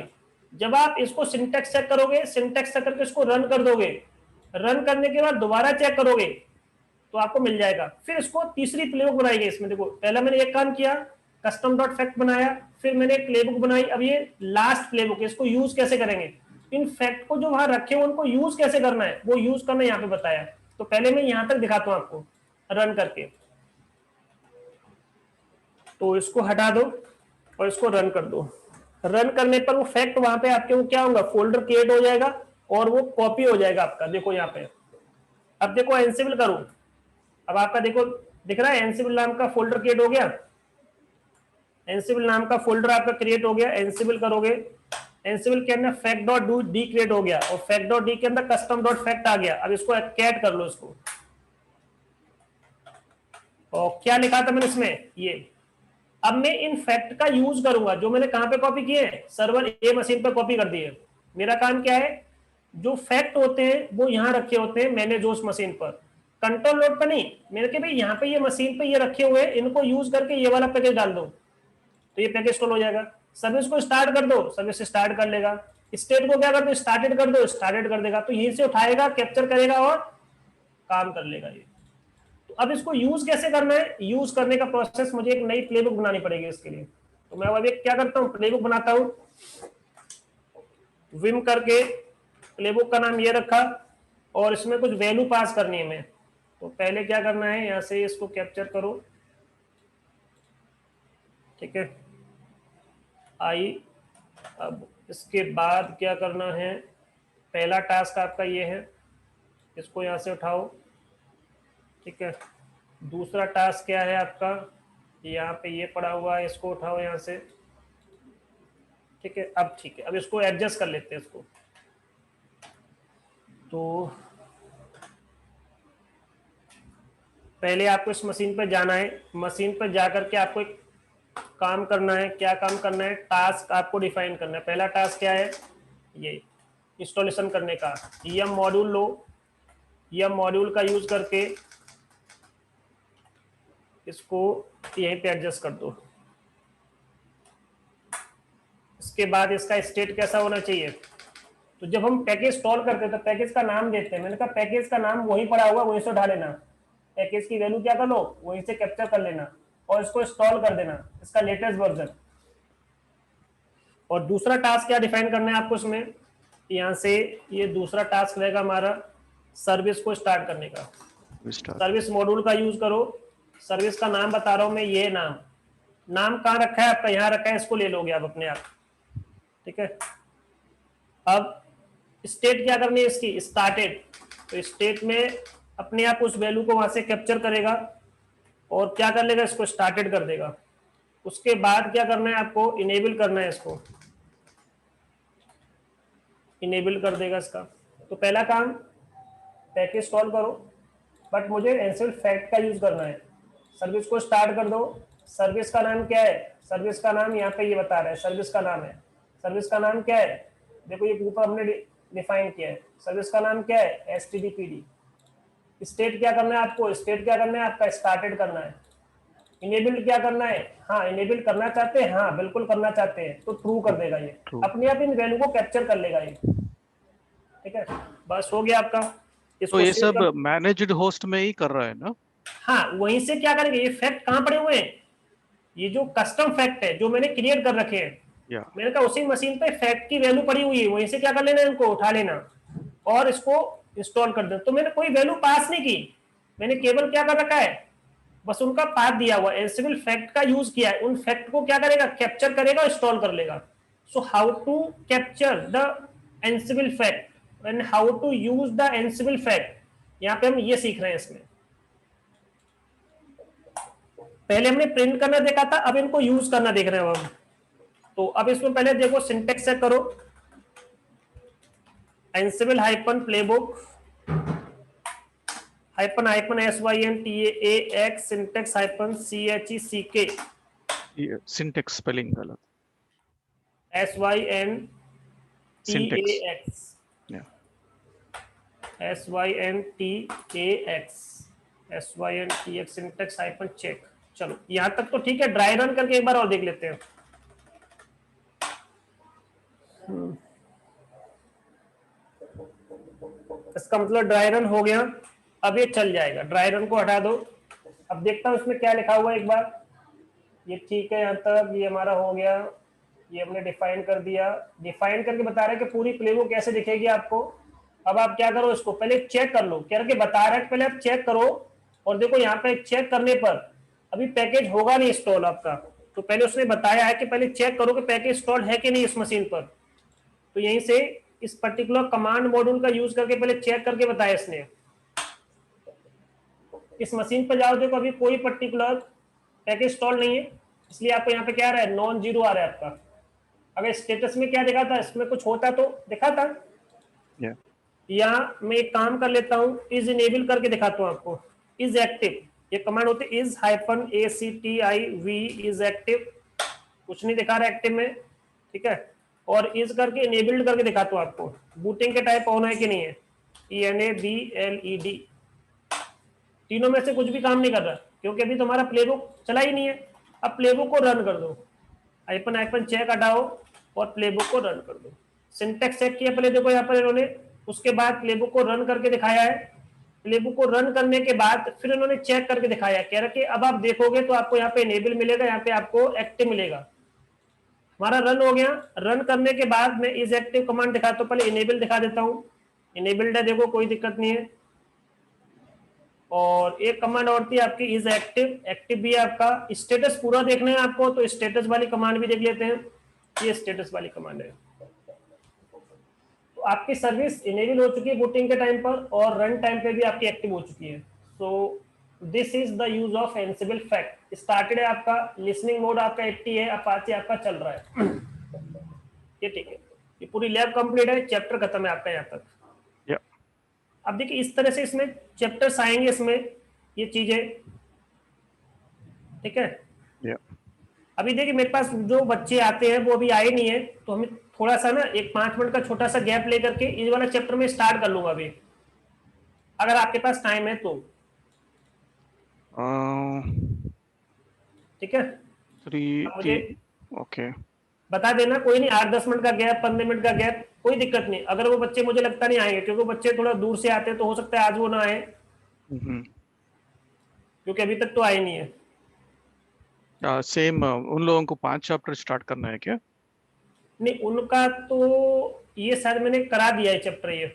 जब आप इसको सिंटेक्स चेक करोगे, सिंटेक्स चेक करके इसको रन कर दोगे, रन करने के बाद दोबारा चेक करोगे तो आपको मिल जाएगा। फिर इसको तीसरी प्लेबुक बनाएगी इसमें। देखो पहला मैंने एक काम किया, कस्टम डॉट फैक्ट बनाया, फिर मैंने एक प्लेबुक बनाई। अब ये लास्ट प्लेबुक, इसको यूज कैसे करेंगे, इन फैक्ट को जो वहां रखे हैं उनको यूज कैसे करना है, वो यूज करना यहाँ पे बताया। तो पहले मैं यहां तक दिखाता हूं आपको रन करके। तो इसको हटा दो और इसको रन कर दो। रन करने पर वो फैक्ट वहां पे आपके वो क्या होगा, फोल्डर क्रिएट हो जाएगा और वो कॉपी हो जाएगा आपका। देखो यहाँ पे, अब देखो एंसिबल करूं, अब आपका देखो दिख रहा है एंसिबल नाम का फोल्डर क्रिएट हो गया। एंसिबल नाम का फोल्डर आपका क्रिएट हो गया। एंसिबल करोगे, एंसिबल के अंदर फैक्ट डॉट डी क्रिएट हो गया और फैक्ट डॉट डी के अंदर कस्टम डॉट फैक्ट आ गया। अब इसको कैट कर लो इसको। और क्या लिखा था मैंने इसमें, ये अब मैं इन फैक्ट का यूज करूंगा जो मैंने कहां पे कॉपी किए हैं, सर्वर ए मशीन पर कॉपी कर दिए। मेरा काम क्या है, जो फैक्ट होते हैं वो यहां रखे होते हैं मैंने जो उस मशीन पर, कंट्रोल लोड पर नहीं। मेरे के भाई यहाँ पे ये मशीन पे ये रखे हुए हैं, इनको यूज करके ये वाला पैकेज डाल दो तो ये पैकेज इंस्टॉल हो जाएगा। सर्विस को स्टार्ट कर दो, सर्विस स्टार्ट कर लेगा। स्टेट को क्या कर दो, स्टार्टेड कर दो, स्टार्टेड कर देगा। तो यहीं से उठाएगा, कैप्चर करेगा और काम कर लेगा ये। तो अब इसको यूज कैसे करना है, यूज करने का प्रोसेस, मुझे एक नई प्लेबुक बनानी पड़ेगी इसके लिए। तो मैं अभी क्या करता हूँ, प्लेबुक बनाता हूँ, विम करके प्लेबुक का नाम ये रखा, और इसमें कुछ वैल्यू पास करनी है हमें। तो पहले क्या करना है, यहाँ से इसको कैप्चर करो, ठीक है आई। अब इसके बाद क्या करना है, पहला टास्क आपका ये है, इसको यहाँ से उठाओ, ठीक है। दूसरा टास्क क्या है आपका, यहाँ पे ये पड़ा हुआ है, इसको उठाओ यहाँ से, ठीक है। अब ठीक है, अब इसको एडजस्ट कर लेते हैं इसको। तो पहले आपको इस मशीन पर जाना है, मशीन पर जाकर के आपको एक काम करना है। क्या काम करना है, टास्क आपको डिफाइन करना है। पहला टास्क क्या है, ये इंस्टॉलेशन करने का। यम मॉड्यूल लो, यम मॉड्यूल का यूज करके इसको यहीं पे एडजस्ट कर दो। इसके बाद इसका स्टेट कैसा होना चाहिए, तो जब हम पैकेज इंस्टॉल करते हैं तो पैकेज का नाम देते हैं। मैंने कहा पैकेज का नाम वही पड़ा हुआ, वहीं से उठा लेना, पैकेज की वैल्यू क्या कर लो, वहीं से कैप्चर कर लेना और इसको इंस्टॉल कर देना, इसका लेटेस्ट वर्जन। और दूसरा टास्क क्या डिफाइन करना है आपको इसमें, यहाँ से ये दूसरा टास्क रहेगा हमारा सर्विस को स्टार्ट करने का। सर्विस मॉड्यूल का यूज करो, सर्विस का नाम बता रहा हूं मैं, ये नाम कहाँ रखा है आपका, यहाँ रखा है, इसको ले लोगे आप अपने आप, ठीक है। अब स्टेट क्या करनी है इसकी, स्टार्टेड। तो स्टेट में अपने आप उस वैल्यू को वहां से कैप्चर करेगा और क्या कर लेगा, इसको स्टार्टेड कर देगा। उसके बाद क्या करना है आपको, इनेबल करना है, इसको इनेबल कर देगा इसका। तो पहला काम पैकेज इंस्टॉल करो, बट मुझे एंसिबल फैक्ट का यूज करना है। सर्विस को स्टार्ट कर दो, सर्विस का नाम क्या है, सर्विस का नाम यहाँ पे ये बता रहा है, सर्विस का नाम है। सर्विस का नाम क्या है, देखो ये ऊपर हमने डिफाइन किया है, सर्विस का नाम क्या है, STDPD। स्टेट क्या करना है आपको, स्टेट क्या करना है आपका, स्टार्टेड करना है। इनेबल क्या करना है, हाँ इनेबल करना चाहते हैं, हाँ बिल्कुल करना चाहते हैं, तो ट्रू कर देगा ये, अपने आप इन वैल्यू को कैप्चर कर लेगा ये, ठीक है। बस हो गया आपका। तो ये सब मैनेज्ड होस्ट में ही कर रहा है ना? हाँ वहीं से क्या करेंगे, ये फैक्ट कहाँ पड़े हुए हैं, ये जो कस्टम फैक्ट है जो मैंने क्रिएट कर रखे हैं, मैंने कहा उसी मशीन पे फैक्ट की वैल्यू पड़ी हुई है, वहीं से क्या कर लेना, इनको उठा लेना और इसको इंस्टॉल कर देना। तो मैंने कोई वैल्यू पास नहीं की, मैंने केवल क्या कर रखा है, बस उनका पाथ दिया हुआ, एंसिबल फैक्ट का यूज किया है। उन फैक्ट को क्या करेगा, कैप्चर करेगा, इंस्टॉल कर लेगा। So how to capture the Ansible fact and how to use the Ansible fact, यहाँ पे हम ये सीख रहे हैं। इसमें पहले हमने प्रिंट करना देखा था, अब इनको यूज करना देख रहे हैं हम। तो अब इसमें पहले देखो सिंटेक्स चेक करो, Ansible hyphen playbook hyphen hyphen SYNTAX syntax hyphen CHECK, syntax spelling गलत, SYNTAX SYNTAX syntax hyphen check. चलो यहां तक तो ठीक है, ड्राई रन करके एक बार और देख लेते हैं। इसका मतलब ड्राई रन हो गया, अब ये चल जाएगा। ड्राई रन को हटा दो, अब देखता हूं इसमें क्या लिखा हुआ है एक बार। ये ठीक है, यहाँ तक ये हमारा हो गया, ये हमने डिफाइन कर दिया। डिफाइन करके बता रहे हैं कि पूरी प्लेबुक कैसे दिखेगी आपको। अब आप क्या करो, इसको पहले चेक कर लो, क्या करके बता रहे हैं, पहले आप चेक करो। और देखो यहाँ पे चेक करने पर अभी पैकेज होगा नहीं इंस्टॉल आपका, तो पहले उसने बताया है कि पहले चेक करो कि पैकेज इंस्टॉल है कि नहीं इस मशीन पर। तो यहीं से इस पर्टिकुलर कमांड मॉड्यूल का यूज करके पहले चेक करके बताया इसने। इस मशीन पर जाओ, देखो अभी कोई पर्टिकुलर पैकेज इंस्टॉल नहीं है, इसलिए आपको यहाँ पे क्या आ रहा है, नॉन जीरो आ रहा है आपका। अगर स्टेटस में क्या दिखा था, इसमें कुछ होता तो दिखा था। यहाँ मैं एक काम कर लेता हूँ, इज इनेबल करके दिखाता हूँ आपको। इज एक्टिव, ये कमांड होती है is hyphen ACTIV is active, कुछ नहीं दिखा रहा एक्टिव में, ठीक है। और इज करके इनेबल्ड करके दिखाता हूँ आपको, बूटिंग के टाइप ऑन है कि नहीं है, ENABLED। तीनों में से कुछ भी काम नहीं कर रहा क्योंकि अभी तुम्हारा प्लेबुक चला ही नहीं है। अब प्लेबुक को रन कर दो, हाइफन हाइफन चेक हटाओ और प्लेबुक को रन कर दो। सिंटेक्स चेक किया पहले, देखो यहाँ पर इन्होंने, उसके बाद प्लेबुक को रन करके दिखाया है। प्लेबुक को रन करने के बाद फिर इन्होंने चेक करके दिखाया, कह रहा कि अब आप देखोगे तो आपको यहाँ पे इनेबल मिलेगा, यहाँ पे आपको एक्टिव मिलेगा। हमारा रन हो गया। रन करने के बाद मैं इज एक्टिव कमांड दिखाता हूँ, पहले इनेबल दिखा देता हूँ। इनेबल्ड है, देखो कोई दिक्कत नहीं है। और एक कमांड और थी आपकी इज एक्टिव, एक्टिव भी है आपका। स्टेटस पूरा देखना है आपको तो स्टेटस वाली कमांड भी देख लेते हैं, ये स्टेटस वाली कमांड है। तो आपकी सर्विस इनेबल हो चुकी है बूटिंग के टाइम पर और रन टाइम पे भी आपकी एक्टिव हो चुकी है। सो this is the use of Ansible fact. Started है आपका, लिसनिंग मोड आपका 80 है, अपाचे आपका चल रहा है। ये ठीक है, ये पूरी लैब कंप्लीट है, चैप्टर खत्म है आपका यहाँ तक। Yeah. अब देखिए इस तरह से इसमें चैप्टर्स आएंगे, इसमें ये चीजें, ठीक है। Yeah. अभी देखिए मेरे पास जो बच्चे आते हैं वो अभी आए नहीं है, तो हमें थोड़ा सा ना एक 5 मिनट का छोटा सा गैप लेकर के इस वाला चैप्टर में स्टार्ट कर लूंगा अभी, अगर आपके पास टाइम है तो। ठीक है, 3 अब मुझे ओके। बता देना, कोई नहीं, 8-10 मिनट का गैप, 15 मिनट का गैप, कोई दिक्कत नहीं। अगर वो बच्चे मुझे लगता नहीं आएंगे, क्योंकि बच्चे थोड़ा दूर से आते हैं, तो हो सकता है आज वो ना आए, क्योंकि अभी तक तो आए नहीं है। सेम उन लोगों को 5 चैप्टर स्टार्ट करना है क्या? नहीं, उनका तो ये शायद मैंने करा दिया है चैप्टर ये,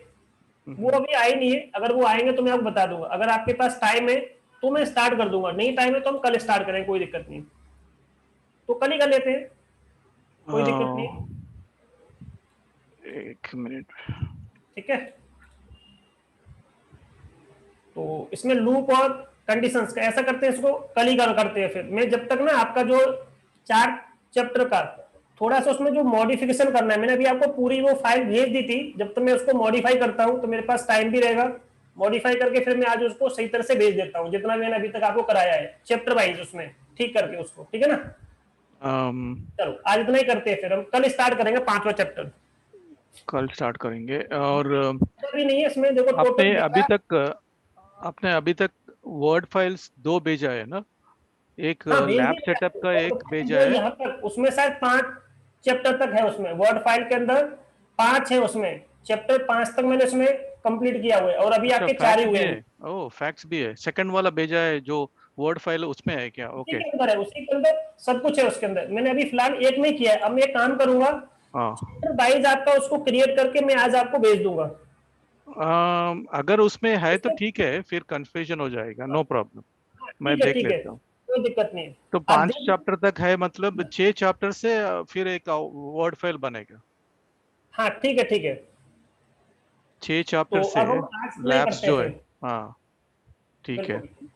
वो अभी आए नहीं है। अगर वो आएंगे तो मैं आपको बता दूंगा, अगर आपके पास टाइम है तो मैं स्टार्ट कर दूंगा, नहीं टाइम है तो हम कल स्टार्ट करेंगे, कोई दिक्कत नहीं। तो कल ही कर लेते हैं, कोई दिक्कत नहीं, 1 मिनट। ठीक है। तो इसमें लूप और कंडीशंस का ऐसा करते हैं, इसको कल ही करते हैं। फिर मैं जब तक ना आपका जो 4 चैप्टर का थोड़ा सा उसमें जो मॉडिफिकेशन करना है, मैंने अभी आपको पूरी वो फाइल भेज दी थी, जब तक मैं उसको मॉडिफाई करता हूँ तो मेरे पास टाइम भी रहेगा। मॉडिफाई करके फिर मैं आज उसको सही तरह से भेज देता हूँ, जितना मैंने अभी तक आपको कराया है चैप्टर वाइज उसमें ठीक करके उसको, ठीक है ना। चलो आज इतना ही करते हैं, फिर हम कल स्टार्ट करेंगे 5वां चैप्टर। कल स्टार्ट करेंगे। और भी नहीं है इसमें, देखो आपने टोटल अभी तक आपने अभी तक वर्ड फाइल्स 2 भेजा है ना? एक हाँ भेज दी लैब मैंने सेटअप का आपको। एक भेजा जो है। यहाँ तक उसमें शायद 5 चैप्टर तक है, उसमें वर्ड फाइल के अंदर 5 है, उसमें चैप्टर 5 तक मैंने उसमें कंप्लीट किया हुआ है, और अभी अच्छा, आपके 4 ही फैक्ट्स हुए भी हैं। है। ओह, फैक्ट्स भी है। सेकंड वाला भेजा है जो वर्ड फाइल, उसमें है क्या? उसी ओके। के अंदर है, उसी के अंदर सब कुछ है उसके अंदर। मैंने अभी फिलहाल एक में किया है, अब मैं एक काम करूंगा, हाँ। चैप्टर वाइज आपका उसको क्रिएट करके मैं आज आपको भेज दूंगा। अगर उसमें है तो उसमें ठीक है, फिर कंफ्यूजन हो जाएगा। नो प्रॉब्लम, मैं ठीक है, देख ठीक है, लेता हूँ। कोई दिक्कत नहीं है। तो आप 5 देख, चैप्टर तक है, मतलब 6 चैप्टर से फिर एक वर्ड फाइल बनेगा। हाँ ठीक है, ठीक है। 6 चैप्टर तो से अब हम आज नहीं लैब्स करते हैं जो है। फिर, हाँ, ठीक है। बिल्कुल।